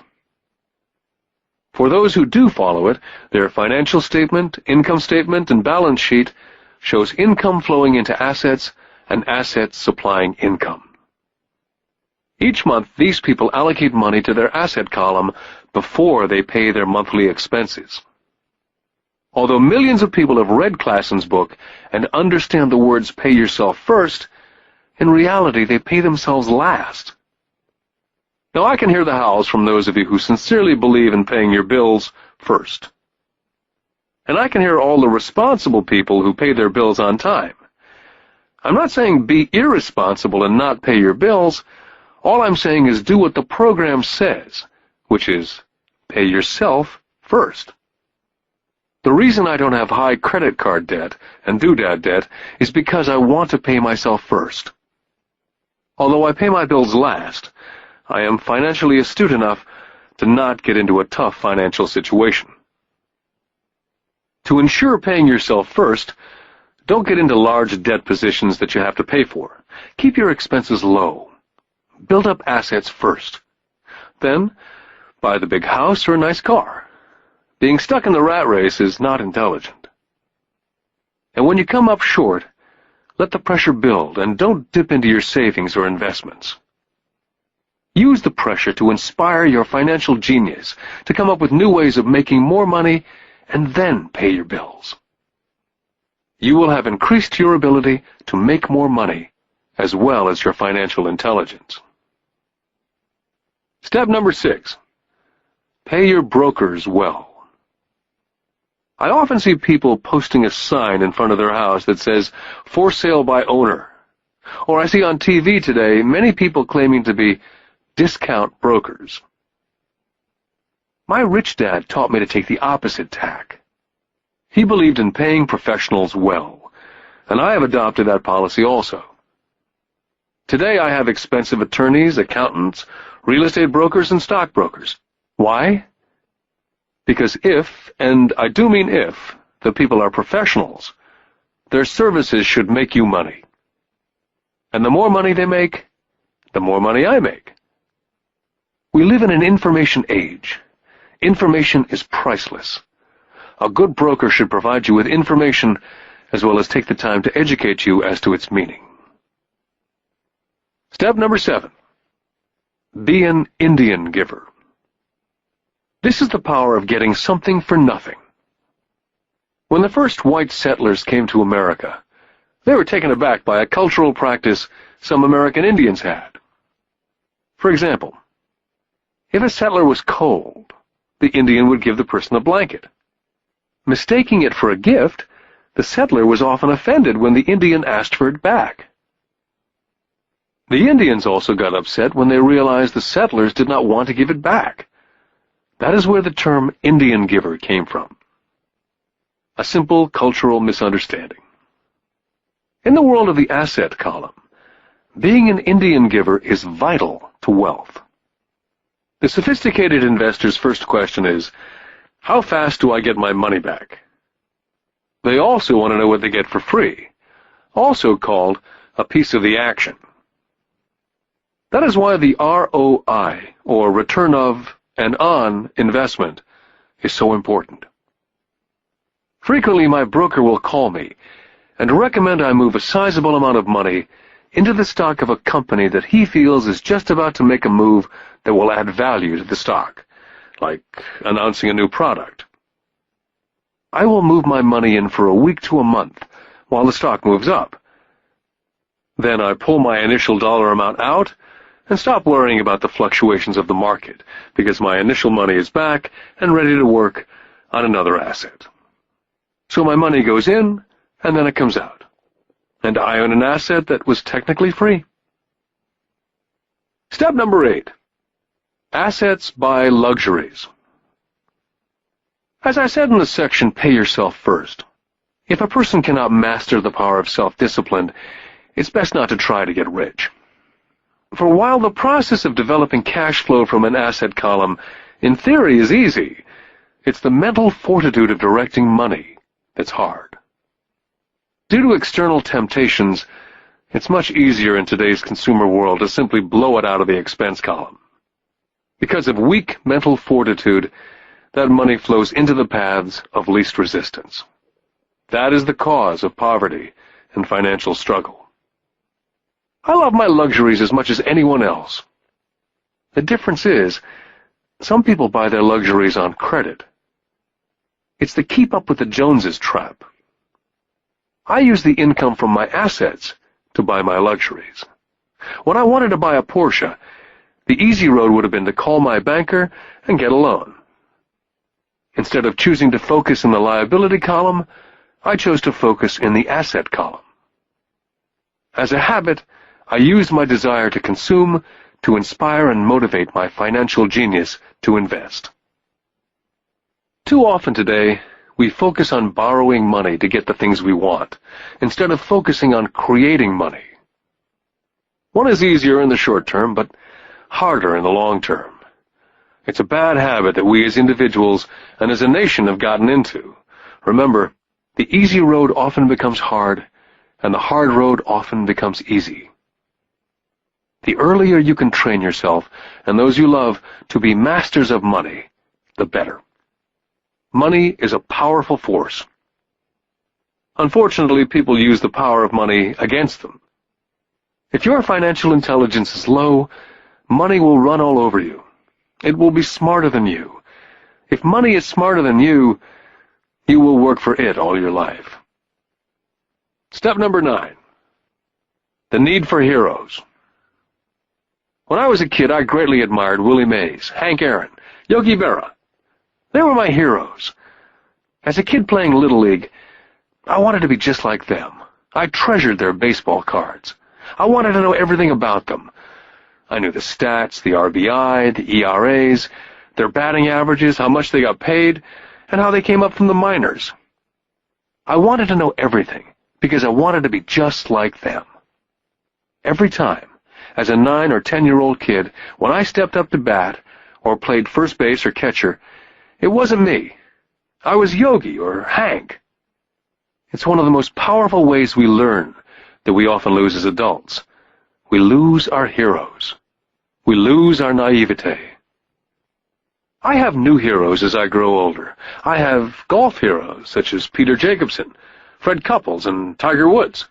For those who do follow it, their financial statement, income statement, and balance sheet shows income flowing into assets and assets supplying income. Each month, these people allocate money to their asset column before they pay their monthly expenses. Although millions of people have read Clason's book and understand the words pay yourself first, in reality they pay themselves last. Now I can hear the howls from those of you who sincerely believe in paying your bills first. And I can hear all the responsible people who pay their bills on time. I'm not saying be irresponsible and not pay your bills. All I'm saying is do what the program says, which is pay yourself first. The reason I don't have high credit card debt and doodad debt is because I want to pay myself first. Although I pay my bills last, I am financially astute enough to not get into a tough financial situation. To ensure paying yourself first, don't get into large debt positions that you have to pay for. Keep your expenses low. Build up assets first. Then, buy the big house or a nice car. Being stuck in the rat race is not intelligent. And when you come up short, let the pressure build and don't dip into your savings or investments. Use the pressure to inspire your financial genius to come up with new ways of making more money and then pay your bills. You will have increased your ability to make more money as well as your financial intelligence. Step number 6. Pay your brokers well. I often see people posting a sign in front of their house that says, for sale by owner. Or I see on TV today many people claiming to be discount brokers. My rich dad taught me to take the opposite tack. He believed in paying professionals well, and I have adopted that policy also. Today I have expensive attorneys, accountants, real estate brokers, and stockbrokers. Why? Because if, and I do mean if, the people are professionals, their services should make you money. And the more money they make, the more money I make. We live in an information age. Information is priceless. A good broker should provide you with information as well as take the time to educate you as to its meaning. Step number 7. Be an Indian giver. This is the power of getting something for nothing. When the first white settlers came to America, they were taken aback by a cultural practice some American Indians had. For example, if a settler was cold, the Indian would give the person a blanket. Mistaking it for a gift, the settler was often offended when the Indian asked for it back. The Indians also got upset when they realized the settlers did not want to give it back. That is where the term Indian giver came from. A simple cultural misunderstanding. In the world of the asset column, being an Indian giver is vital to wealth. The sophisticated investor's first question is, how fast do I get my money back? They also want to know what they get for free, also called a piece of the action. That is why the ROI, or return of and on investment, is so important. Frequently my broker will call me and recommend I move a sizable amount of money into the stock of a company that he feels is just about to make a move that will add value to the stock, like announcing a new product. I will move my money in for a week to a month while the stock moves up. Then I pull my initial dollar amount out and stop worrying about the fluctuations of the market because my initial money is back and ready to work on another asset. So my money goes in and then it comes out, and I own an asset that was technically free. Step number 8. Assets buy luxuries. As I said in the section, Pay Yourself First, if a person cannot master the power of self-discipline, it's best not to try to get rich. For while the process of developing cash flow from an asset column in theory is easy, it's the mental fortitude of directing money that's hard. Due to external temptations, it's much easier in today's consumer world to simply blow it out of the expense column. Because of weak mental fortitude, that money flows into the paths of least resistance. That is the cause of poverty and financial struggle. I love my luxuries as much as anyone else. The difference is, some people buy their luxuries on credit. It's the keep up with the Joneses trap. I use the income from my assets to buy my luxuries. When I wanted to buy a Porsche, the easy road would have been to call my banker and get a loan. Instead of choosing to focus in the liability column, I chose to focus in the asset column. As a habit, I used my desire to consume to inspire and motivate my financial genius to invest. Too often today, we focus on borrowing money to get the things we want, instead of focusing on creating money. One is easier in the short term, but harder in the long term. It's a bad habit that we as individuals and as a nation have gotten into. Remember, the easy road often becomes hard, and the hard road often becomes easy. The earlier you can train yourself and those you love to be masters of money, the better. Money is a powerful force. Unfortunately, people use the power of money against them. If your financial intelligence is low, money will run all over you. It will be smarter than you. If money is smarter than you, you will work for it all your life. Step number 9. The need for heroes. When I was a kid, I greatly admired Willie Mays, Hank Aaron, Yogi Berra. They were my heroes. As a kid playing Little League, I wanted to be just like them. I treasured their baseball cards. I wanted to know everything about them. I knew the stats, the RBI, the ERAs, their batting averages, how much they got paid, and how they came up from the minors. I wanted to know everything because I wanted to be just like them. Every time, as a 9 or 10-year-old kid, when I stepped up to bat or played first base or catcher, it wasn't me. I was Yogi or Hank. It's one of the most powerful ways we learn that we often lose as adults. We lose our heroes. We lose our naivete. I have new heroes as I grow older. I have golf heroes such as Peter Jacobsen, Fred Couples, and Tiger Woods.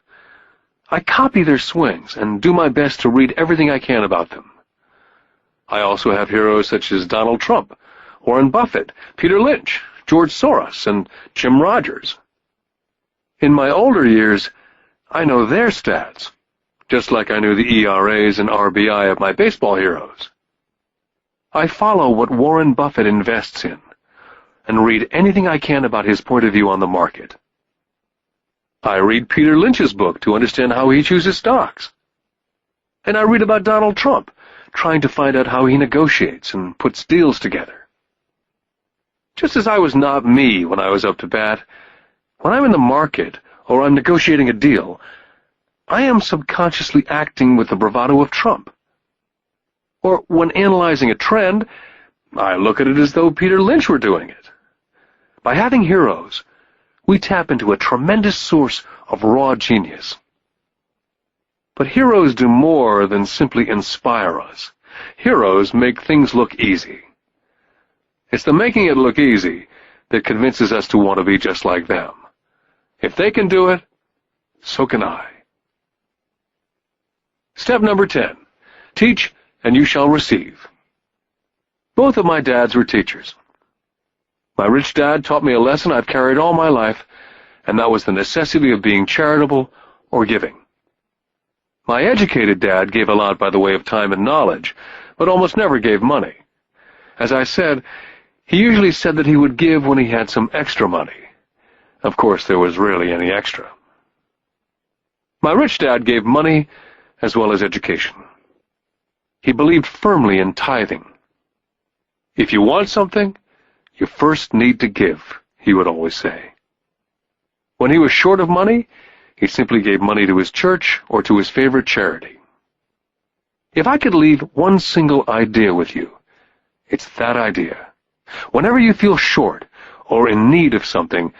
I copy their swings and do my best to read everything I can about them. I also have heroes such as Donald Trump, Warren Buffett, Peter Lynch, George Soros, and Jim Rogers. In my older years, I know their stats, just like I knew the ERAs and RBI of my baseball heroes. I follow what Warren Buffett invests in and read anything I can about his point of view on the market. I read Peter Lynch's book to understand how he chooses stocks. And I read about Donald Trump, trying to find out how he negotiates and puts deals together. Just as I was not me when I was up to bat, when I'm in the market or I'm negotiating a deal, I am subconsciously acting with the bravado of Trump. Or when analyzing a trend, I look at it as though Peter Lynch were doing it. By having heroes, we tap into a tremendous source of raw genius. But heroes do more than simply inspire us. Heroes make things look easy. It's the making it look easy that convinces us to want to be just like them. If they can do it, so can I. Step number 10. Teach and you shall receive. Both of my dads were teachers. My rich dad taught me a lesson I've carried all my life, and that was the necessity of being charitable or giving. My educated dad gave a lot by the way of time and knowledge, but almost never gave money. As I said, he usually said that he would give when he had some extra money. Of course, there was rarely any extra. My rich dad gave money as well as education. He believed firmly in tithing. If you want something, you first need to give, he would always say. When he was short of money, he simply gave money to his church or to his favorite charity. If I could leave one single idea with you, it's that idea. Whenever you feel short or in need of something,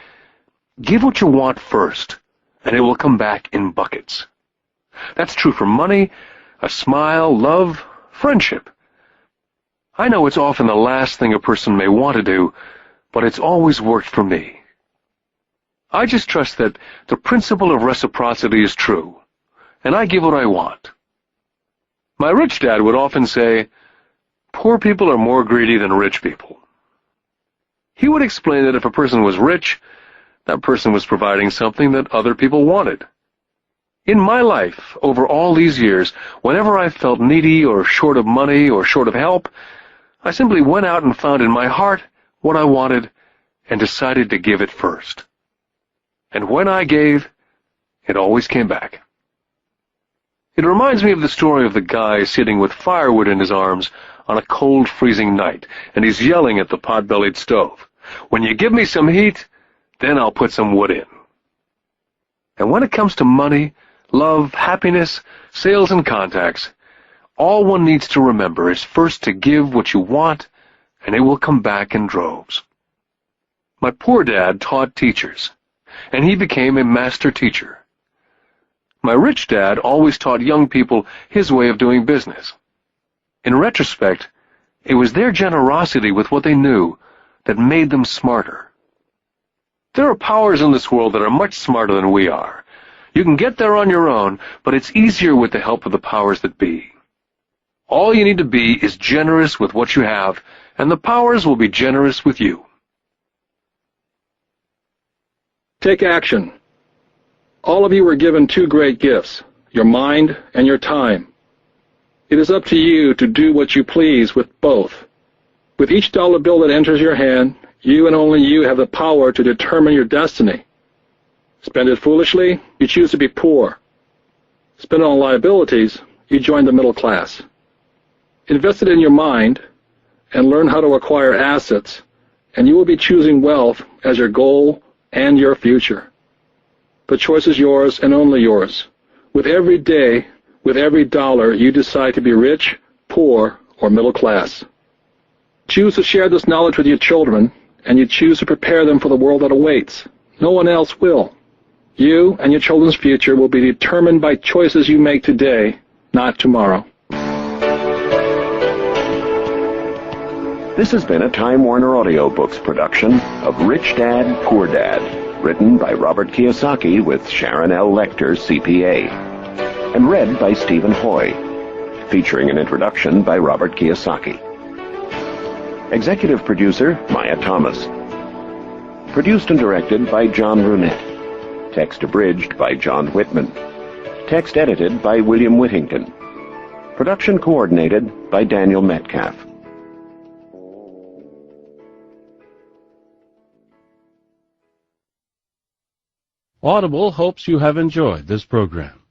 give what you want first, and it will come back in buckets. That's true for money, a smile, love, friendship. I know it's often the last thing a person may want to do, but it's always worked for me. I just trust that the principle of reciprocity is true, and I give what I want. My rich dad would often say, poor people are more greedy than rich people. He would explain that if a person was rich, that person was providing something that other people wanted. In my life, over all these years, whenever I felt needy or short of money or short of help, I simply went out and found in my heart what I wanted and decided to give it first. And when I gave, it always came back. It reminds me of the story of the guy sitting with firewood in his arms on a cold, freezing night, and he's yelling at the pot-bellied stove, "When you give me some heat, then I'll put some wood in." And when it comes to money, love, happiness, sales, and contacts, all one needs to remember is first to give what you want, and it will come back in droves. My poor dad taught teachers, and he became a master teacher. My rich dad always taught young people his way of doing business. In retrospect, it was their generosity with what they knew that made them smarter. There are powers in this world that are much smarter than we are. You can get there on your own, but it's easier with the help of the powers that be. All you need to be is generous with what you have, and the powers will be generous with you. Take action. All of you were given two great gifts, your mind and your time. It is up to you to do what you please with both. With each dollar bill that enters your hand, you and only you have the power to determine your destiny. Spend it foolishly, you choose to be poor. Spend it on liabilities, you join the middle class. Invest it in your mind and learn how to acquire assets, and you will be choosing wealth as your goal and your future. The choice is yours and only yours. With every day, with every dollar, you decide to be rich, poor, or middle class. Choose to share this knowledge with your children, and you choose to prepare them for the world that awaits. No one else will. You and your children's future will be determined by choices you make today, not tomorrow. This has been a Time Warner Audiobooks production of Rich Dad, Poor Dad, written by Robert Kiyosaki with Sharon L. Lecter, CPA, and read by Stephen Hoy, featuring an introduction by Robert Kiyosaki. Executive producer, Maya Thomas. Produced and directed by John Brunette. Text abridged by John Whitman. Text edited by William Whittington. Production coordinated by Daniel Metcalf. Audible hopes you have enjoyed this program.